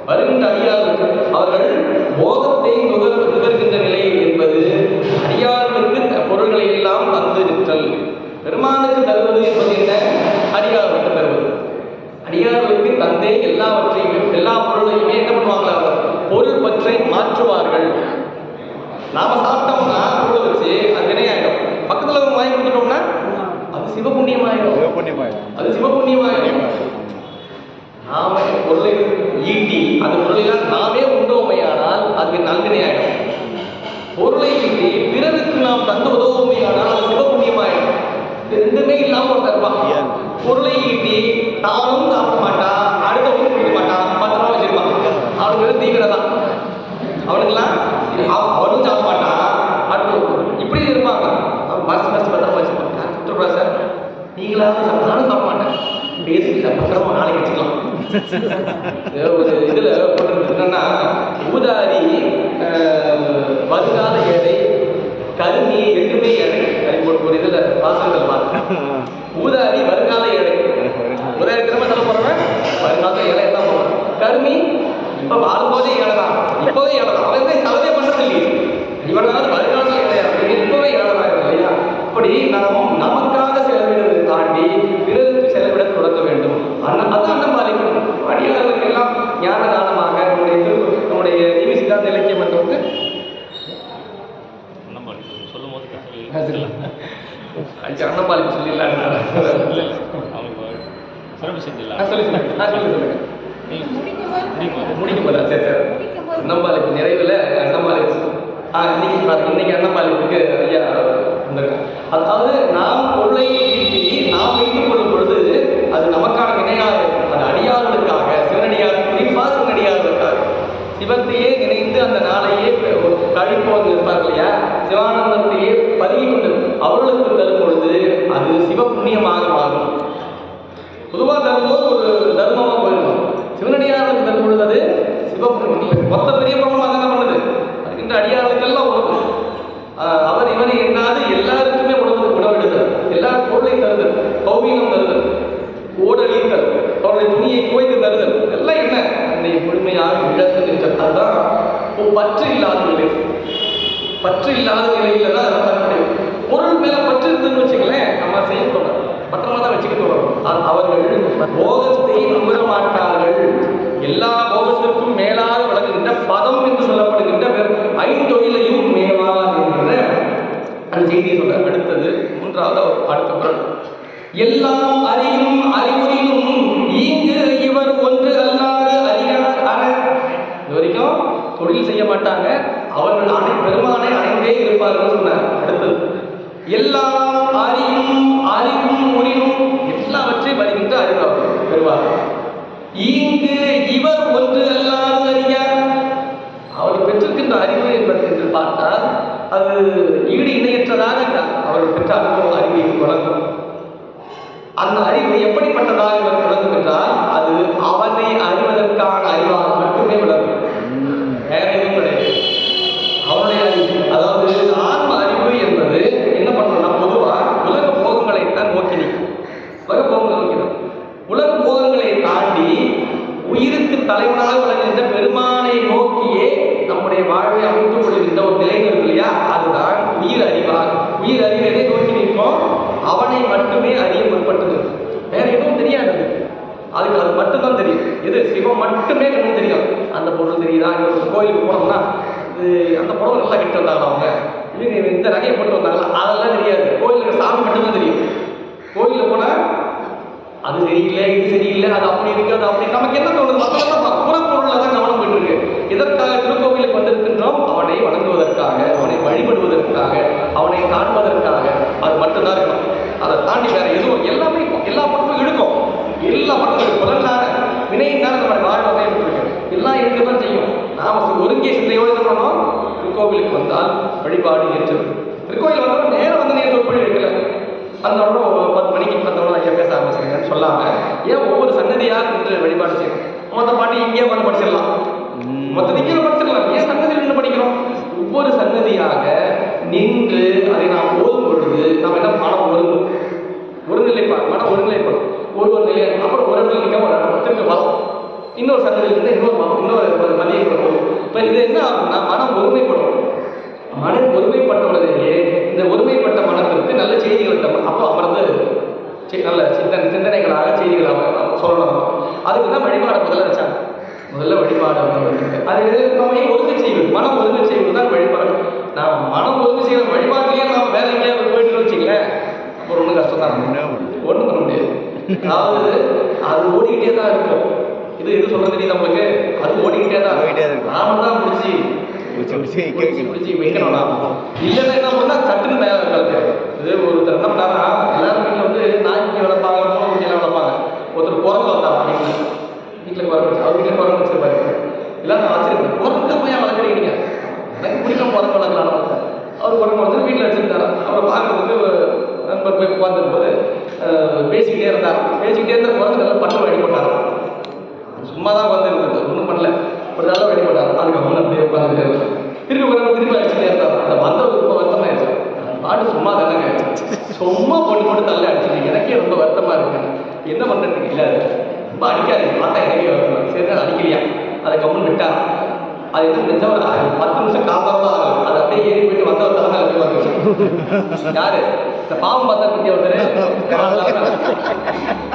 Speaker 1: வருகின்ற அடியார்களுக்கு அவர்கள் போகத்தை புண்ணியமாயிடும். அது சிவபுண்ணியமாயிடும். நாம பொருளை ஈட்டி அந்த பொருளெல்லாம் நாமே உண்டோமையானால் அது நல்வினை ஆயிடும். பொருளை ஈட்டி பிறருக்கு நாம் தந்து உதவுமையானால் அது சிவபுண்ணியமாயிடும். ரெண்டுமே இல்லாம ஒரு தருவான். பொருளை ஈட்டி தானும் சாப்பிட மாட்டான், அடுத்தவனும் குடிக்க மாட்டான், பத்திரமா வச்சிருப்பான். அவனுக்கு தீவிரதான். அவனுக்கெல்லாம் அவனும் சாப்பிட மாட்டான், அடுத்த இப்படி இருப்பாங்க. அவன் பஸ் பத்திரமா வச்சிருப்பாங்க. சுற்றுப்பா சார் நீங்களாவது சாப்பிட்டாலும் சாப்பிட மாட்டேன், பேசி சார் பத்திரமா நாளைக்கு வச்சுக்கலாம். ஒரு இதுல போட்டிருக்கு என்னன்னா, ஊதாரி வருங்கால ஏழை, கருணி என்றுமே ஏழை. ஒரு இதுல வாசகங்கள் பாருங்க. ஊதாரி வருங்கால ஏழை, ஊதாரி திறமை சொல்ல போறவன் வருங்காலத்துல ஏழை தான் போவான். கருமி இப்ப வாழும்போதே ஏழை தான், இப்போதே ஏழை தான். அவன் தான் செலவே பண்றது இல்லையே, இவனாவது வருங்காலத்துல ஏழையா இப்பவே ஏழை தான் இல்லையா? அப்படி நாம் நமக்காக செலவிடுவதை தாண்டி பிறருக்கு செலவிட தொடங்க வேண்டும். அது அன்னபாலிக்கும். அடியாளர்களுக்கு எல்லாம் ஞான தானமாக நம்முடைய திவி சித்தாந்த இலக்கியம் என்று வந்து அன்னபாலிப்பு சொல்லிடலாம். முடிக்கும் போதா? சரி சரி. அன்னபாலிப்பு நிறைவில் அன்னபாலிப்பு இன்னைக்கு அன்னபாலிப்புக்கு ஐயா வந்திருக்காங்க. அதாவது நாம் பொருளை ஈட்டி நாம் வைத்துக் கொள்ளும் பொழுது அது நமக்கான வினையாக இருக்கும். அது அடியார்களுக்காக, சிவனடியார், குறிப்பா சிவனடியார்களுக்காக சிவத்தையே நினைந்து அந்த நாளையே கழிப்போர் இருப்பார்கள் இல்லையா, சிவானந்தத்தையே பதுகி கொண்டு அவர்களுக்கு தரும் பொழுது அது சிவ புண்ணியமாக மாறும். பொதுவாக தரும்போது ஒரு தர்மமாக போயிருக்கும். சிவனடியார்களுக்கு தரும் பொழுது அது சிவ புண்ணியம். மொத்த பெரிய பிரபலம் அதை என்ன பண்ணுது, அதுக்கின்ற அடியார்களுக்கெல்லாம் உணவு. அவர் இவரை எண்ணாது எல்லாருக்குமே உணவிடுதல், எல்லாரும் பொருளை தருதல், பௌவீகம் தருதல், ஓடழித்தல், அவருடைய துணியை கோய்த்து தருதல், எல்லாம் என்ன அந்த முழுமையாக இழத்தல் என்ற அதுதான் பற்று இல்லாத நிலை. பற்று இல்லாத நிலையில தான் அதை தர முடியும். பொருள் மேல பற்று இருந்ததுன்னு வச்சுங்களேன், நம்ம செய்யக்கூடாது, பத்திரமா தான் வச்சுக்கிட்டு வரோம். அவர்கள் போகத்தை நம்ப மாட்டார்கள். எல்லா போகத்திற்கும் மேலாக வழங்குகின்ற பதம் என்று சொல்லப்படுகின்ற ஐந்தொழிலையும் மேவார் என்கிற அந்த செய்தியை சொல்ற. அடுத்தது மூன்றாவது அடுத்த குறள். எல்லாம் அறியும் அறிவுறியும் ஈங்கு இவர் ஒன்று அல்லாது அறியார் அற. இது வரைக்கும் தொழில் செய்ய மாட்டாங்க, அவர்கள் பெருமானை அடைந்தே இருப்பார்கள் சொன்னார். அடுத்தது எல்லாம் அறியும் அறிவும் உரியும் எல்லாவற்றையும் அறிகின்ற அறிவார்கள் பெறுவார்கள். ஈங்கு இவர் ஒன்று அல்லாது அறியார். அவர் பெற்றிருக்கின்ற அறிவு என்பது என்று பார்த்தால் அது ஈடு இணையற்றதாக அவர் பெற்ற அனுபவம் அறிவை வழங்கும். அந்த அறிவு எப்படிப்பட்டதாக இவர் விளங்கும் என்றால் அது அவனை அறிவதற்கான அறிவாக மட்டுமே விளங்கும், வேற எதுவும் கிடையாது. அவனுடைய அறிவு, அதாவது ஆன்ம அறிவு என்பது என்ன பண்ணணும்னா, பொதுவாக உலக போகங்களைத்தான் நோக்கி நிற்கும். உலக போகங்களை நோக்கிடும். உலக போகங்களை தாண்டி உயிருக்கு தலைவனாக விளங்குகின்ற பெருமானை நோக்கியே நம்முடைய வாழ்வை அமைத்துக் கொள்கின்ற ஒரு நிலை இருக்கு இல்லையா, அதுதான் உயிர் அறிவாக. உயிர் அறிவு எதை நோக்கி நிற்போம், அவனை மட்டுமே அறிய முற்பட்டது, வேற எதுவும் தெரியாது. அதுக்கு அது மட்டும்தான் தெரியும். இது சிவம் மட்டுமே கண்ணு தெரியும். அந்த பொருள் தெரியுதா, கோயிலுக்கு போனோம்னா இது அந்த பொருள் நல்லா கிட்ட வந்தாங்களா, அவங்க இவங்க இந்த நகையை போட்டு வந்தாங்களா, அதெல்லாம் தெரியாது. கோயிலுக்கு சாமி மட்டும்தான் தெரியும். கோயிலுக்கு போனா அது சரியில்லை, இது சரியில்லை, அது அப்படி இருக்கு, அது அப்படி நமக்கு என்ன தோணுது, மக்கள் புறப்பொருள்ல தான் கவனம் போயிட்டு இருக்கு. இதற்காக திருக்கோவிலுக்கு வந்திருக்கின்றோம், அவனை வணங்குவதற்காக, அவனை வழிபடுவதற்காக, அவனை காண்பதற்காக. அது மட்டும்தான் இருக்கணும். அதை தாண்டி வேற எதுவும் எல்லாமே எல்லா படமும் இருக்கும். எல்லா படமும் புலனான வினையினால் நம்ம வாழ்வதை இருக்கு, எல்லாம் இருக்கதான் செய்யும். நாம ஒருங்கே சிந்தையோடு என்ன பண்ணோம், திருக்கோவிலுக்கு வந்தால் வழிபாடு ஏற்றது. திருக்கோவில் வந்தாலும் நேரம் வந்து நேரம் ஒப்படி வைக்கல, அந்த 10 மணிக்கு 10 ஐயா பேச ஆரம்பிச்சுங்கன்னு சொல்லாம ஏன் ஒவ்வொரு சன்னதியாக நின்று வழிபாடு செய்யணும். மொத்த பாட்டி இங்கே வந்து படிச்சிடலாம், மொத்த இங்கே படிச்சிடலாம், ஏன் சன்னதியில் நின்று படிக்கிறோம்? ஒவ்வொரு சன்னதியாக நின்று அதை நாம் ஓதும் பொழுது நம்ம என்ன மனம் ஒருநிலைப்பாடு, மனம் ஒருநிலைப்படும். ஒரு நிலை, அப்புறம் ஒரு இடத்துல நிற்க ஒரு இடத்துக்கு வரும், இன்னொரு சன்னதியில் இருந்து இன்னொரு பதியை வரும். இப்போ இது என்ன ஆகும்னா மனம் ஒருமைப்படும். மனம் ஒருமைப்பட்ட உடனேயே இந்த ஒருமைப்பட்ட மனத்திற்கு நல்ல செய்திகள் தரும். அப்போ அமர்ந்து நல்ல சிந்தனைகளாக செய்திகளாக சொல்லணும். அதுக்கு தான் வழிபாடு முதல்ல வச்சாங்க. முதல்ல வழிபாடு அது நம்ம ஒழுங்கு செய்வது, மனம் ஒழுங்கு செய்வது தான் வழிபாடு. நாம் மனம் ஒழுங்கு செய்கிற வழிபாட்டிலேயே நாம் வேற எங்கேயாவது போயிட்டு வச்சுக்கல, அப்புறம் ஒன்றும் கஷ்டம் தான். ஒன்றும் அதாவது அது ஓடிக்கிட்டே தான் இருக்கும். இது எது சொல்றது தெரியுது நம்மளுக்கு? அது ஓடிக்கிட்டே தான்
Speaker 2: இருக்கும்.
Speaker 1: நாம தான் பிடிச்சி வைக்கணும். இல்லைன்னா என்ன பண்ணா சட்டுன்னு மேலே இருக்காது. இது ஒருத்தர் என்ன பண்ணாரா, எல்லாரும் வீட்டில் வந்து நாய்க்குட்டி வளர்ப்பாங்க, பூனைக்குட்டியெல்லாம் வளர்ப்பாங்க. ஒருத்தர் குரங்கு வந்தாங்க வீட்டில் குரங்கு வச்சு, அவர் வீட்டில் குரங்கு வச்சிருப்பாரு. எல்லாரும் ஆச்சரியம், குரங்கு போய் வளர்க்குறீங்க, எனக்கு பிடிக்கும் குரங்கு வளர்க்கலாம். அவர் குரங்கு வந்து வீட்டில் வச்சுருந்தாரா. அப்புறம் பார்க்கறதுக்கு நண்பர் போய் உட்காந்துருக்கும் போது பேசிக்கிட்டே இருந்தார். பேசிக்கிட்டே இருந்த குரங்கு நல்லா பட்டு வழிபட்டார். சும்மா தான் உட்காந்துருந்தது, ஒன்றும் பண்ணல. ஒரு நல்லா வழிபட்டார். அதுக்கப்புறம் அப்படியே உட்காந்துட்டு திருப்பி குரங்கு திருப்பி அடிச்சுட்டே இருந்தார். அந்த வந்தவர் ரொம்ப வருத்தமாயிடுச்சு. பாட்டு சும்மா தானேங்க, சும்மா போட்டு தள்ள அடிச்சுட்டு எனக்கே ரொம்ப வருத்தமாக இருக்குங்க, என்ன பண்ணுறதுக்கு இல்லை, ரொம்ப அடிக்காதீங்க, பார்த்தா எனக்கே வருத்தம். சரி அடிக்கலையா, அதை கம்முன்னு விட்டார். அது என்ன நினைச்சா ஒரு 10 நிமிஷம் காப்பாக ஆகும். அது அப்படியே ஏறி போயிட்டு வந்தவர் தலைமை அப்படியே வந்துச்சு. யாரு இந்த பாவம் பார்த்தா பற்றி ஒருத்தர்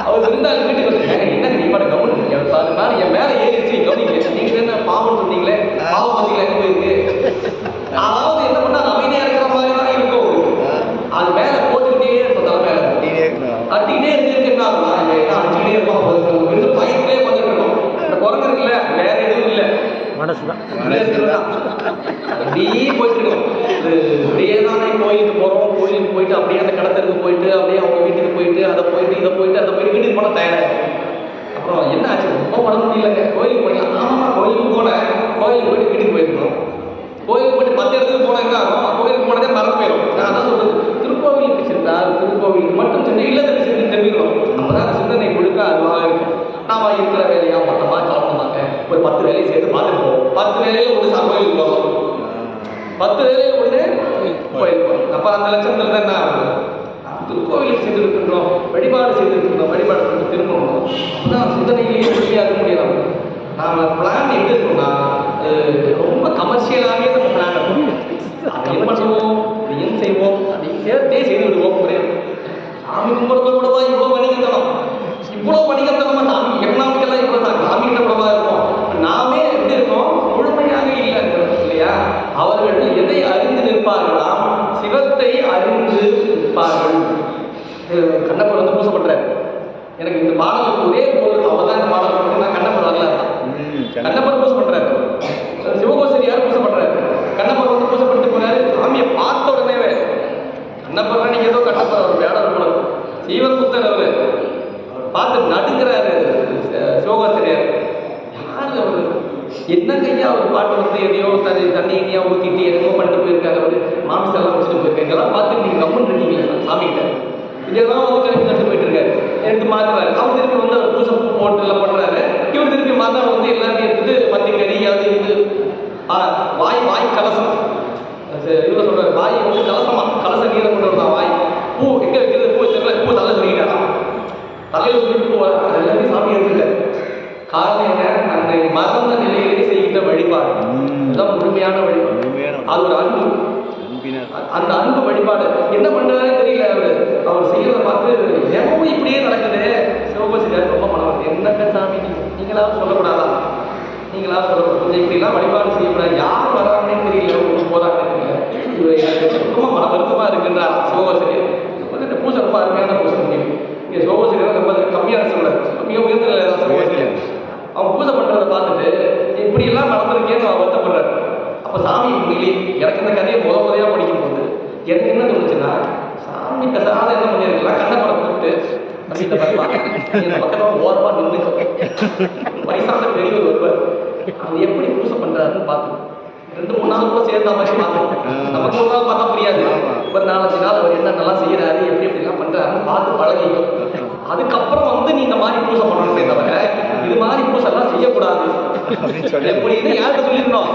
Speaker 1: அவர் இருந்தால் வீட்டுக்கு வந்து என்ன நீ பாட கவனிங்க, அது மேலே என் மேலே ஏறிச்சு கவனிக்கல, நீங்கள் என்ன பாவம்னு சொன்னீங்களே, பாவம் பார்த்தீங்களா எங்கே போயிருக்கு. அதாவது என்ன பண்ணா அமைதியாக இருக்கிற மாதிரி தான் இருக்கும். அது மேலே போட்டுக்கிட்டே இருக்கும், தலை மேலே அட்டிக்கிட்டே இருக்கு. என்ன ஆகும், அடிச்சுக்கிட்டே இருப்பான். பயத்திலே வந்துட்டு இருக்கோம். இந்த குரங்கு இருக்குல்ல, வேற எதுவும் இல்லை,
Speaker 2: மனசுதான்
Speaker 1: அப்படியே போயிட்டு இருக்கோம். அப்படியே தானே கோயிலுக்கு போகிறோம், கோயிலுக்கு போயிட்டு அப்படியே அந்த கடத்தருக்கு போயிட்டு அப்படியே அவங்க வீட்டுக்கு போயிட்டு அதை போயிட்டு இதை போயிட்டு அதை போயிட்டு வீட்டுக்கு போனால் டயர்டாகும். அப்புறம் என்ன ஆச்சு, ரொம்ப பண்ண முடியலங்க, கோயிலுக்கு போயிடலாம். ஆமாம் கோயிலுக்கு போனேன், கோயிலுக்கு போயிட்டு வீட்டுக்கு போயிருக்கணும். கோயிலுக்கு போயிட்டு 10 இடத்துக்கு போனால் என்ன ஆகும், கோயிலுக்கு போனதே மறந்து போயிடும். நான் அதான் சொல்றது, திருக்கோவிலுக்கு சென்றால் திருக்கோவிலுக்கு மட்டும் சென்று இல்லத்துக்கு சென்று தெரிஞ்சுக்கணும். அப்போ தான் சிந்தனை முழுக்க அதுவாக இருக்கும். நாம் இருக்கிற வேலையாக மொத்தமாக கலப்பமாக ஒரு 10 வேலையை சேர்த்து பார்த்துட்டு போவோம். 10 வேலையில் ஒன்று கோயிலுக்கு போவோம், 10 வேலையில் ஒன்று கோயிலுக்கு போவோம். அப்போ அந்த லட்சத்தில் தான் என்ன ஆகும், திருக்கோவிலுக்கு சென்றிருக்கின்றோம், வழிபாடு செய்திருக்கின்றோம், வழிபாடு செஞ்சு திரும்பணும். அப்போதான் சிந்தனையிலேயே உறுதியாக முடியலாம். நாம் பிளான் எப்படி இருக்கோம்னா ரொம்ப கமர்ஷியலாகவே நம்ம பிளான் இருக்கும். அதையும் பண்ணுவோம், இதையும் செய்வோம், அதையும் சேர்த்தே செய்து விடுவோம். சாமி கும்பிடுறது கூடவா இவ்வளோ வணிகத்தனம், இவ்வளோ வணிகத்தனமா சாமி எக்கனாமிக்கெல்லாம் இவ்வளோ சாமி கிட்ட கூடவா இருக்கும். நாமே எப்படி இருக்கோம், முழுமையாக இல்லை இல்லையா. அவர்கள் எதை அறிந்து நிற்பார்களாம், சிவத்தை அறிந்து நிற்பார்கள். கண்ணப்பர் வந்து பூசை பண்றாரு. எனக்கு இந்த பாடலுக்கு ஒரே ஒரு அவர் தான் இந்த பாடல் பண்ணுறேன். கண்ணப்பர் வரல, கண்ணப்பர் பூசை பண்றாரு, சிவகோசரியார் பூசை பண்றாரு. கண்ணப்பர் வந்து பூசை பண்ணிட்டு போறாரு. சாமியை பார்த்த உடனே கண்ணப்பர் நீங்க ஏதோ கண்ணப்பர் அவர் வேடம் போல சீவன்முத்தர் அவரு பார்த்து நடுங்கிறாரு. சிவகோசரியார் யாரு அவரு, என்ன கையா அவர் பாட்டு வந்து எதையோ தண்ணி இனியா ஊற்றிட்டு எதுவும் பண்ணிட்டு போயிருக்காரு, அவரு மாமிசெல்லாம் வச்சுட்டு போயிருக்காங்க. இதெல்லாம் பார்த்து நீங்க கம்மன் இருக்கீங்களா சாமிகிட்ட, இதெல்லாம் வந்து கழிப்பு தட்டு போயிட்டு இருக்காரு. எடுத்து மாத்துறாரு. அவர் திருப்பி வந்து அவர் பூசை போட்டு எல்லாம் பண்றாரு. இவர் திருப்பி மாதா வந்து எல்லாத்தையும் எடுத்துட்டு பத்தி கறி அது இது வாய் கலசம் இவங்க சொல்றாரு, வாய் வந்து கலசமா, கலச நீரை கொண்டு வரலாம். வாய் பூ எங்க வைக்கிறது, பூ வச்சிருக்கல, பூ தலை சொல்லிட்டாராம். தலையில சொல்லிட்டு போவார். அது எல்லாத்தையும் சாமி எடுத்துட்டாரு. காரணம் என்ன, அந்த மறந்த நிலையிலேயே செய்கின்ற வழிபாடு, அதுதான் முழுமையான வழிபாடு. அது ஒரு அன்பு, அந்த அன்பு வழிபாடு. என்ன பண்றாரு தெரியல, அவர் செய்யறத பார்த்து தினமும் இப்படியே நடக்குது. சிவகோசியார் ரொம்ப மனம், என்னங்க சாமி நீங்களாவது சொல்லக்கூடாதா, நீங்களாவது சொல்லக்கூடாது, கொஞ்சம் இப்படிலாம் வழிபாடு செய்யக்கூடாது, யார் வராங்கன்னு தெரியல, போறாங்கன்னு தெரியல, இவர் ரொம்ப மன வருத்தமா இருக்குன்றார் சிவகோசியர். இந்த பூசை ரொம்ப அருமையான பூசை. இங்கே சிவகோசியர் ரொம்ப கம்மியான சொல்லக்கூடாது, மிக உயர்ந்த நிலை தான் சிவகோசியர். அவங்க பூஜை பண்றதை பார்த்துட்டு இப்படியெல்லாம் நடந்திருக்கேன்னு அவர் வருத்தப்படுறாரு. அப்போ சாமி உண்மையிலே எனக்கு இந்த கதையை முறையாக படிக்கும் போது எனக்கு என்ன தோணுச்சுன்னா, சாமி கசாத என்ன பண்ணியிருக்கலாம், கண்ணப்பரை கூப்பிட்டு இந்த பக்கத்தில் ஓரமாக நின்று வயசான பெரியவர் வருவார், அவர் எப்படி பூஜை பண்றாருன்னு பார்த்து 2-3 நாள் கூட சேர்ந்த மாதிரி பார்த்து, நமக்கு ஒரு நாள் பார்த்தா புரியாது, ஒரு 4-5 நாள் அவர் என்னென்னலாம் செய்யறாரு, எப்படி எப்படிலாம் பண்றாருன்னு பார்த்து பழகிக்கும். அதுக்கப்புறம் வந்து நீ இந்த மாதிரி பூஜை பண்ணணும், தவிர இது மாதிரி பூசெல்லாம் செய்யக்கூடாது எப்படின்னு யாருக்கு சொல்லிடணும்,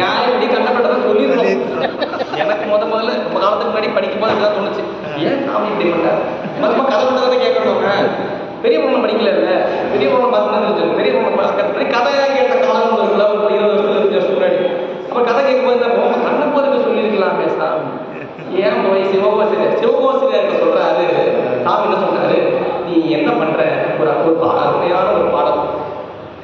Speaker 1: யார் எப்படி கண்ணப்பட்டதை சொல்லிடணும். எனக்கு முதல்ல ரொம்ப காலத்துக்கு முன்னாடி படிக்கும் போது இதெல்லாம் தோணுச்சு, ஏன் சாமி இப்படி பண்ணாரு, மொத்தமாக கதை பண்ணதை கேட்கணும். பெரிய பொண்ணு படிக்கல இல்லை, பெரிய பொண்ணு பார்த்தீங்கன்னா பெரிய பொண்ணு கதையாக கேட்ட காலம் இருக்குல்ல, ஒரு 20 வருஷத்துக்கு முன்னாடி. அப்புறம் கதை கேட்கும்போது கண்ணப்பருக்கு சொல்லியிருக்கலாமே சாமி, ஏன் போய் சிவகோசிரியர்கிட்ட சொல்றாரு. சாமி என்ன சொல்றாரு, நீ என்ன பண்ற, ஒரு அருமையான ஒரு பாடம்,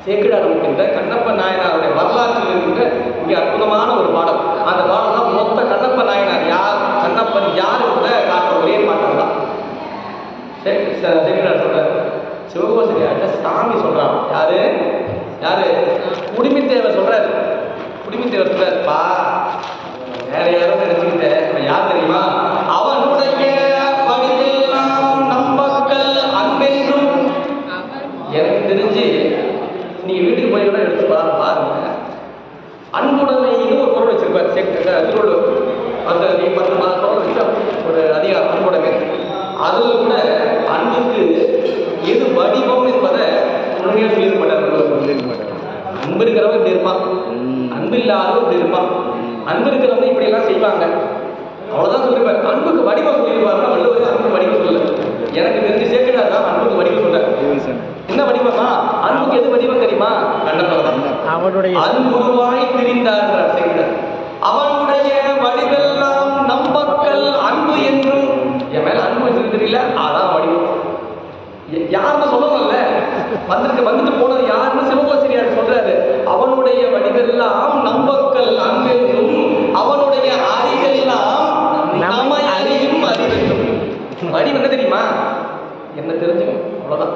Speaker 1: சேக்கிழார் இருக்கின்ற கண்ணப்ப நாயனாருடைய வரலாற்றில் இருக்கின்ற மிக அற்புதமான ஒரு பாடம். அந்த பாடம் தான் மொத்த கண்ணப்ப நாயனார் யார், கண்ணப்பன் யார் கூட காட்டுற ஒரே பாட்டம் தான். சேக்கிழார் சொல்றாரு, சிவகோசரியார்ட்ட சாமி சொல்றான். யாரு யாரு குடிமித்தேவர் சொல்றாரு. குடிமித்தேவர் சொல்றாரு, பா வேற யாரும் நினைச்சுக்கிட்டேன், அவன் யார் தெரியுமா? அவனுடைய வடிவெல்லாம் நம்பக்கள் அன்பென்றும். எனக்கு தெரிஞ்சு நீங்க வீட்டுக்கு போய் கூட எடுத்து பாருங்க. அன்புடைமைன்னு ஒரு பொருள் வச்சிருப்பார் திருவள்ளுவர். அந்த 10 மாதத்தோடு வச்சு ஒரு அதிகாரம் அன்புடைமை. அதில் கூட அன்புக்கு எது வடிவம் என்பதை உண்மையாக சொல்லியிருக்க மாட்டார். அன்பு இருக்கிறவங்க இப்படி இருப்பான், அன்பு இல்லாதவங்க இப்படி இருப்பான். அன்பு இருக்கிறவங்க இப்படி எல்லாம் செய்வாங்க, அவ்வளவுதான் சொல்லிருப்பாரு. அன்புக்கு வடிவம் சொல்லியிருப்பாருன்னா வள்ளுவர் அன்புக்கு வடிவம் சொல்லல. எனக்கு தெரிஞ்சு சேர்க்கிறார் தான் அன்புக்கு வடிவம் சொல்றாரு. என்ன வடிவமா? அன்புக்கு எது வடிவம் தெரியுமா? அவனுடைய அன்புருவாய் திரிந்தார் சேர்க்கிறார். அவனுடைய வடிவெல்லாம் நம்பக்கள் அன்பு என்றும். என் மேல அன்பு வச்சிருக்கு தெரியல, அதான் வடிவம். யாருன்னு சொல்லணும்ல, வந்துட்டு போனது யாருன்னு சிவகோசரியார் சொல்றாரு. அவனுடைய வடிவெல்லாம் நம்பக்கள் அன்பென்றும் அவனுடைய அறிவெல்லாம் நம்மை அறியும் அறிவென்றும். வடிவம் என்ன தெரியுமா? என்ன தெரிஞ்சுக்கணும், அவ்வளவுதான்.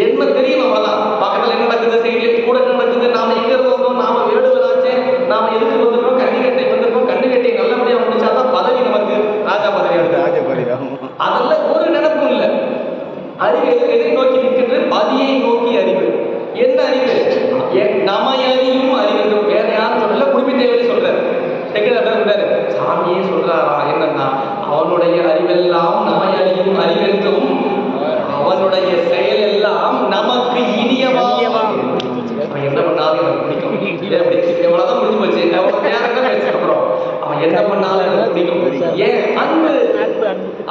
Speaker 1: என்ன தெரியும், அவ்வளவுதான். பக்கத்துல என்ன நடக்குது, சைடுல கூட என்ன நடக்குது, நாம எங்க இருக்கோம், நாம வேடுவராச்சே, நாம எதுக்கு வந்திருக்கோம், கன்னிவேட்டை வந்திருக்கோம், கன்னிவேட்டை நல்லபடியா முடிச்சாதான் பதவி நமக்கு, ராஜா பதவி. அதெல்லாம் ஒரு நினைப்பும் இல்லை. அறிவு எதை நோக்கி நிற்கின்றது? பதியை நோக்கி அறிவு. என்ன அறிவு? நம்மை அறியும் அறிவு. வேற யாரும் சொல்லல, குடிமித்தேவரே சொல்றாரு. சொல்றாரு, சாமியே சொல்றாரா என்னன்னா, அவனுடைய அறிவெல்லாம் நம்மை அறியும் அறிவென்றும் அவனுடைய செயல் எல்லாம் நமக்கு இனியவாம். அவன் என்ன பண்ணாலும் எனக்கு பிடிக்கும். எவ்வளவுதான் முடிஞ்சு போச்சு, எவ்வளவு நேரம் பேசுற அப்புறம் அவன் என்ன பண்ணாலும் எனக்கு பிடிக்கும். ஏன்? அன்பு.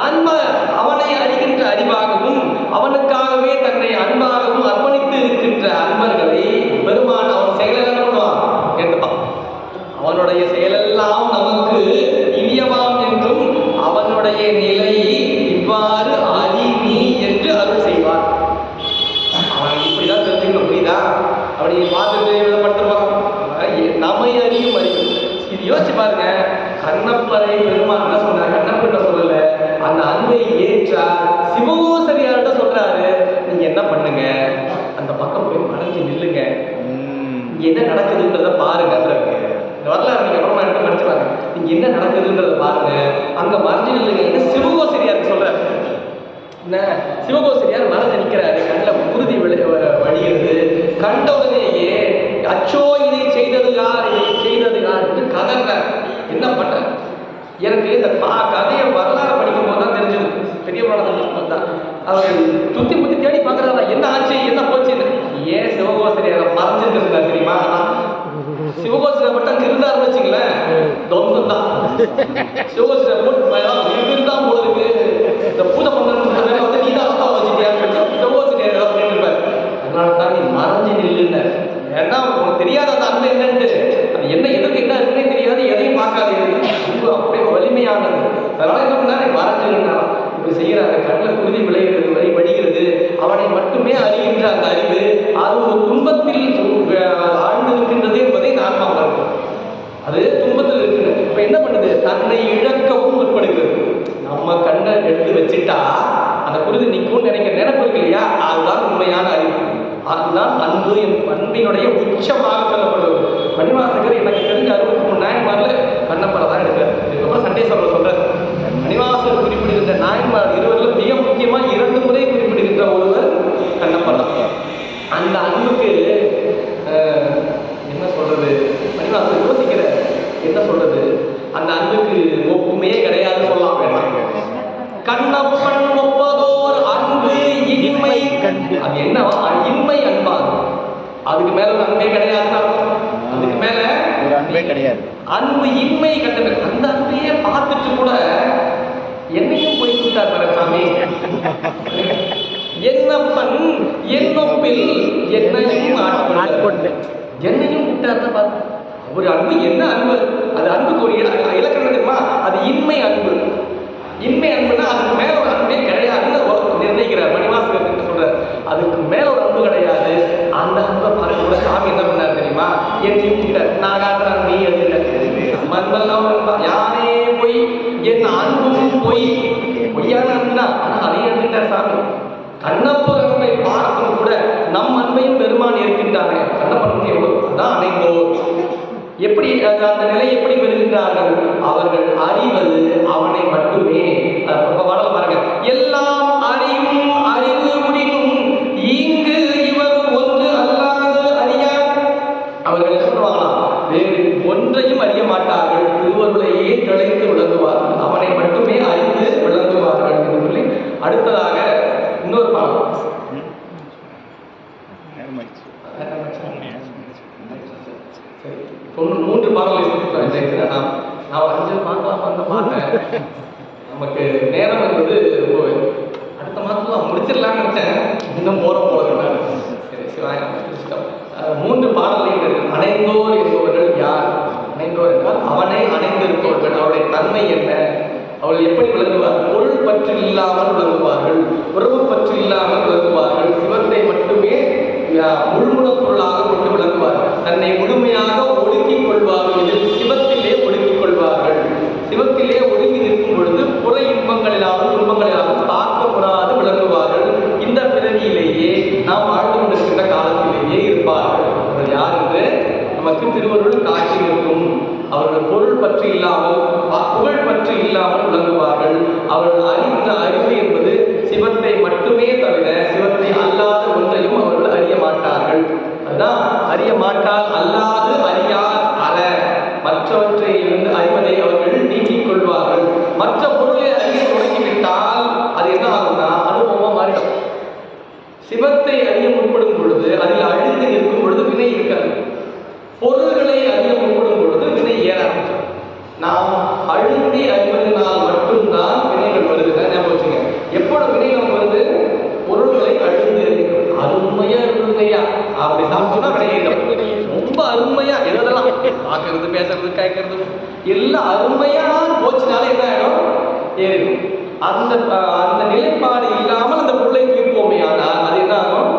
Speaker 1: அன்பு அவனை அறிகின்ற அறிவாகவும் அவனுக்காகவே தன்னை அன்பாகவும் அர்ப்பணித்து இருக்கின்ற அன்பர்களை பெருமான் அவன் செயலை என்ன பண்ணுவான்? கேட்டுப்பான். அவனுடைய செயலெல்லாம் நமக்கு இனியவாம் என்றும் அவனுடைய நிலை இவ்வாறு அறிவி என்று அருள் செய்வார். அவன் இப்படிதான் தெரிஞ்சுக்கணும், புரியுதா? அவனை பார்த்துட்டு விதப்படுத்துவான். நம்மை அறியும் அறிவு. இது யோசிச்சு பாருங்க. கண்ணப்பரை பெருமான் என்ன சொன்னார்? கண்ணப்பட்ட சொல்லல, அந்த அன்பை ஏற்றார். சிவகோசரியார்ட்ட சொல்றாரு, நீங்க என்ன பண்ணுங்க, அந்த பக்கம் போய் மறைஞ்சு நில்லுங்க, என்ன நடக்குதுன்றத பாருங்க. இந்த வரலாறு நீங்க அப்புறமா எடுத்து படிச்சுப்பாங்க. நீங்க என்ன நடக்குதுன்றத பாருங்க, அங்க மறைஞ்சு நில்லுங்க. என்ன சிவகோசரியார் சொல்ற என்ன? சிவகோசரியார் மறைஞ்சு நிற்கிறாரு, கண்ணில் குருதி வடிகிறது. கண்ட உடனேயே அச்சோ இதை செய்தது யார், இதை செய்தது யார் என்று கதற. என்ன பண்ண? எனக்கு இந்த கதையை வரலாறு படிக்கும் போது தான் தெரிஞ்சது, பெரிய புராணத்தில் தான். அவர் சுத்தி முத்தி தேடி பார்க்கறாரா, என்ன ஆச்சு, என்ன போச்சுன்னு. ஏன் சிவகோசரியாரை மறைஞ்சிருக்க சொன்னார் தெரியுமா? சிவகோசரியார் மட்டும் அங்கே இருந்தாருன்னு வச்சுங்களேன், தொந்தம் தான். சிவகோசரியார் போட்டு இருந்தான் போல இருக்கு, இந்த பூஜை பண்ண வந்து நீ தான் அஸ்தா வச்சுட்டியான்னு சொல்லிட்டு சிவகோசரியார் ஏதாவது பண்ணிட்டு இருப்பார். அதனால தான் நீ மறைஞ்சு நில்லுன்னு. ஏன்னா உனக்கு தெரியாத அந்த அன்பு என்னன்ட்டு, அது என்ன எதுக்கு என்ன இருக்குன்னே தெரியாது, எதையும் பார்க்காது. அன்பு அப்படியே வலிமையானது. அதனால என்ன பண்ணாரு? மறைஞ்சிருந்தாரா. இப்படி செய்யறாரு. கண்ணில் குருதி விளைகிறது, வடிகிறது. அவனை மட்டுமே அறிகின்ற அந்த அறிவு, அது ஒரு துன்பத்தில் ஆழ்ந்து இருக்கின்றது என்பதை நான் பார்க்கிறேன். அது துன்பத்தில் இருக்குது. இப்ப என்ன பண்ணுது? தன்னை இழக்கவும் முற்படுகிறது. நம்ம கண்ணை எடுத்து வச்சுட்டா அந்த குருதி நிற்கும் நினைக்கிற நினைப்பு இருக்கு இல்லையா, அதுதான் உண்மையான அறிவு. அதுதான் அன்பு. அன்பினுடைய உச்சமாக சொல்லப்படுவது. மணிவாசகர் எனக்கு தெரிஞ்ச 63 நாயன்மார்ல கண்ணப்பரை தான் எடுக்கிறார். இதுக்கப்புறம் சண்டேஸ்வரர் சொல்றாரு, மணிவாசகர் குறிப்பிடுகின்ற நாயன்மார் 20 மிக முக்கியமா 2 முறை குறிப்பிடுகின்ற ஒருவர் கண்ணப்பர் தான். அந்த அன்புக்கு என்ன சொல்றது? மணிவாசகர் யோசிக்கிற என்ன சொல்றது? அந்த அன்புக்கு ஒப்புமே கிடையாது சொல்லலாம். கண்ணப்பன் ஒப்பதோர் அன்பு இனிமை. அது என்னவா? இன்மை அன்பாது. அதுக்கு மேல ஒரு அன்பே கிடையாது. அதுக்கு மேல ஒரு அன்பே கிடையாது. அன்பு இன்மை கண்டது. அந்த அன்பையே பார்த்துட்டு கூட என்னையும் போய் கூட்டார் பாரு சாமி. என்னப்பன் என்னொப்பில் என்னையும் ஆட்கொண்டு என்னையும் கூட்டார் தான் பார்த்து. ஒரு அன்பு என்ன அன்பு? அது அன்புக்கு ஒரு இலக்கணம் தெரியுமா? அது இன்மை அன்பு. இன்மை அன்புனா அதுக்கு மேல ஒரு அன்பே கிடையாதுன்னு நிர்ணயிக்கிறார் மணிவாசகர் சொல்றார். அதுக்கு மேல ஒரு அன்பு கிடையாது. அந்த அன்பை பார்க்க கூட சாமி என்ன பண்ணார் தெரியுமா? என் கூப்பிட்டார், நான் காட்டுறேன், நீ எதிர அன்பெல்லாம் யாரே போய் என் அன்பும் போய் பொய்யான அன்புனா, ஆனா அதையும் எடுத்துட்டார் சாமி. கண்ணப்பர் அன்பை பார்க்கும் நம் அன்பையும் பெருமான் ஏற்கின்றானே கண்ணப்பனுக்கு எவ்வளவு அதான் அணைந்தோர். எப்படி அந்த நிலை எப்படி பெறுகின்றார்கள்? அவர்கள் அறிவது அவனை மட்டுமே. பாடல பாருங்க, எல்லாம் அறிவும் அறிவு முடிவும் இங்கு இவர் ஒன்று அல்லாது அறியார். அவர்கள் என்ன பண்ணுவாங்களாம்? வேறு ஒன்றையும் அறிய மாட்டார்கள், திருவருளையே திளைத்து விளங்குவார்கள், அவனை மட்டுமே அறிந்து விளங்குவார்கள் என்று சொல்லி அடுத்ததாக இன்னொரு பாடம். மூன்று பாடல்களை நான் 5 பார்த்தேன். நமக்கு நேரம் என்பது ரொம்ப அடுத்த மாதத்துல முடிச்சிடலாம்னு நினைச்சேன், இன்னும் போற போல. சரி, சிவாய இஷ்டம். 3 பாடல்கள். அணைந்தோர் என்பவர்கள் யார்? அணைந்தோர் என்றால் அவனை அணைந்திருப்பவர்கள். அவருடைய தன்மை என்ன? அவர்கள் எப்படி விளங்குவார்கள்? பொருள் பற்று இல்லாமல் விளங்குவார்கள், உறவு பற்று இல்லாமல் விளங்குவார்கள், சிவத்தை மட்டுமே முழுமுன பொருளாக கொண்டு விளங்குவார்கள், தன்னை முழுமையாக ஒடுக்கிக் கொள்வார்கள், சிவத்திலே ஒடுக்கிக் கொள்வார்கள். சிவத்திலே ஒடுங்கி நிற்கும் பொழுது புற இன்பங்களிலாலும் துன்பங்களிலாலும் தாக்க முறாது விளங்குவார்கள். இந்த பிறவியிலேயே நாம் வாழ்ந்து கொண்டிருக்கின்ற காலத்திலேயே இருப்பார்கள். அவர்கள் யார் என்று நமக்கு திருவருள் காட்சி இருக்கும். அவர்கள் பொருள் பற்றி இல்லாமல் புகழ் பற்றி இல்லாமல் விளங்குவார்கள். அவர்கள் அறிந்த அறிவு என்பது சிவத்தை மட்டுமே தவிர சிவத்தை அல்லாத ஒன்றையும் அவர்கள் அறிய மாட்டார்கள். அதுதான் அறிய மாட்டார், அல்லாது அறியார் அற. மற்றவற்றை இருந்து அறிவதை அவர்கள் நீக்கிக் கொள்வார்கள். மற்ற பொருளை அறிய தொடங்கிவிட்டால் அது என்ன ஆகும்னா அனுபவமா மாறிடும். சிவத்தை அறிய முற்படும் பொழுது அதில் அழிந்து நிற்கும் பொழுது வினை இருக்காது. பொருள்களை அறிய முற்படும் பொழுது வினை ஏற ஆரம்பிச்சோம். நாம் அழுந்தி அறிவதனால் மட்டும்தான் வினைகள் வருது. ஞாபகம் வச்சுங்க, எப்போது வினை நமக்கு வருது? பொருள்களை அழுந்து அருமையா இருந்துங்கய்யா அப்படி சாப்பிட்டோம்னா வினையிடும். ரொம்ப அருமையா எதெல்லாம் பார்க்கறது, பேசுறது, கேட்கறது எல்லாம் அருமையா போச்சுனால என்ன ஆயிடும்? ஏறிடும். அந்த நிலைப்பாடு இல்லாமல் அந்த பொருளை தூய்ப்போமே, ஆனால் அது என்ன ஆகும்?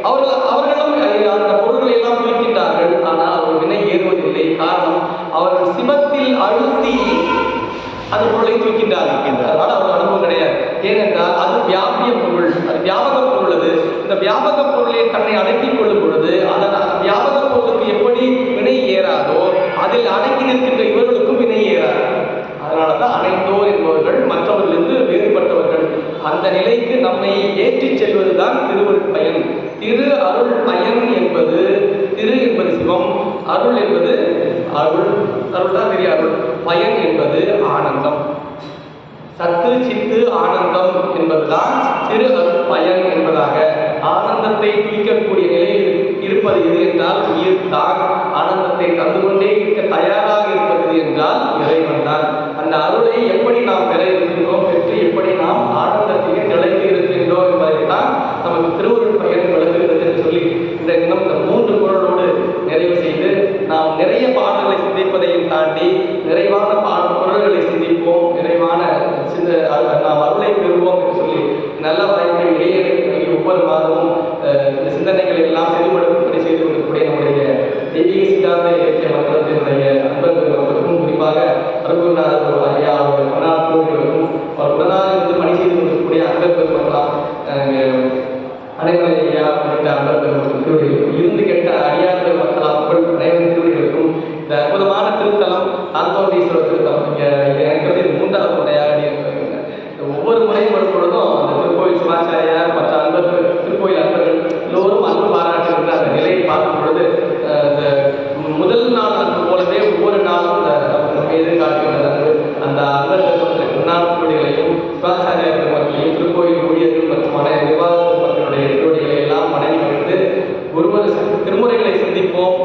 Speaker 1: அவர்களும் அந்த பொருள்களை எல்லாம் தூக்கின்றார்கள், ஆனால் அவர் வினை ஏறுவதில்லை. காரணம், அவர்கள் சிவத்தில் அழுத்தி அந்த பொருளை தூக்கின்றார்கள். அதனால அவர் அனுபவம் கிடையாது. ஏனென்றால் அது வியாபிய பொருள், அது வியாபக பொருள். அது இந்த வியாபக பொருளை தன்னை அடக்கிக் கொள்ளும் பொழுது அதன் வியாபக பொருளுக்கு எப்படி வினை ஏறாதோ அதில் அடக்கி நிற்கின்ற இவர்களுக்கும் வினை ஏறாது. அதனாலதான் அணைந்தோர் என்பவர்கள் மற்றவர்களிருந்து வேறுபட்டவர்கள். அந்த நிலைக்கு நம்மை ஏற்றிச் செல்வதுதான் திருவருள் பயன். திரு அருள் பயன் என்பது, திரு என்பது சிவம், அருள் என்பது அருள், அருள் தான் பெரிய அருள். பயன் என்பது ஆனந்தம். சத்து சித்து ஆனந்தம் என்பதுதான் திரு அருள் பயன் என்பதாக. ஆனந்தத்தை தூக்கக்கூடிய நிலையில் இருப்பது எது என்றால் உயிர் தான். ஆனந்தத்தை தந்து கொண்டே இருக்க தயாராக இருப்பது என்றால் இறைவன் தான். அந்த அருளை எப்படி நாம் பெற இருக்கின்றோம், பெற்று எப்படி நாம் ஆனந்தத்திலே திளைத்து இருக்கின்றோம் என்பதை தான் நமக்கு திருவருள் பயன் விளங்குகிறது என்று சொல்லி இந்த தினம் இந்த 3 குறளோடு நிறைவு செய்து நாம் நிறைய பாடல்களை சிந்திப்பதையும் தாண்டி நிறைவான குறள்களை சிந்திப்போம், நிறைவான நாம் அருளை பெறுவோம் என்று சொல்லி நல்ல வாய்ப்பை இடையே ஒவ்வொரு மாதமும் இந்த சிந்தனைகளை எல்லாம் செவிமடுக்கும்படி செய்து கொண்டிருக்கூடிய நம்முடைய தெய்வீக சித்தாந்த இலக்கிய மன்றத்தினுடைய அன்பர்களுக்கும் குறிப்பாக அருகுநாதர் ஐயா அவர்கள் மன்னார்களுக்கும் அவர் உடனாக பணி செய்து கொண்டிருக்கக்கூடிய அன்பர்கள் பண்ணலாம் அனைவரை ஐயா உள்ளிட்ட அன்பர்களுக்கு இருந்து கேட்ட அறியாத மக்கள் மக்கள் அனைவரும் திருவிகளுக்கும் இந்த அற்புதமான திருத்தலம் தாந்தோண்டீஸ்வரர் திருத்தலம் இங்கே எனக்கு 3வது முறையாக ஒவ்வொரு முறையும் வரும் பொழுதும் அந்த திருக்கோயில் சிவாச்சாரியார் மற்ற அன்பர்கள், திருக்கோயில் அன்பர்கள் எல்லோரும் அன்பு பாராட்டுகின்ற அந்த நிலையை பார்க்கும் பொழுது இந்த முதல் நாள் அன்பு போலவே ஒவ்வொரு நாளும் நம்ம எதிர்காட்டுகின்ற அன்பு அந்த அன்பர்கள் முன்னாள் கோடிகளையும் சிவாச்சாரியார் மக்களையும் திருக்கோயில் ஊழியர்கள் மற்றும் நிர்வாக மக்களுடைய திருவடிகளை எல்லாம் மனைவி வைத்து திருமுறைகளை சிந்திப்போம்.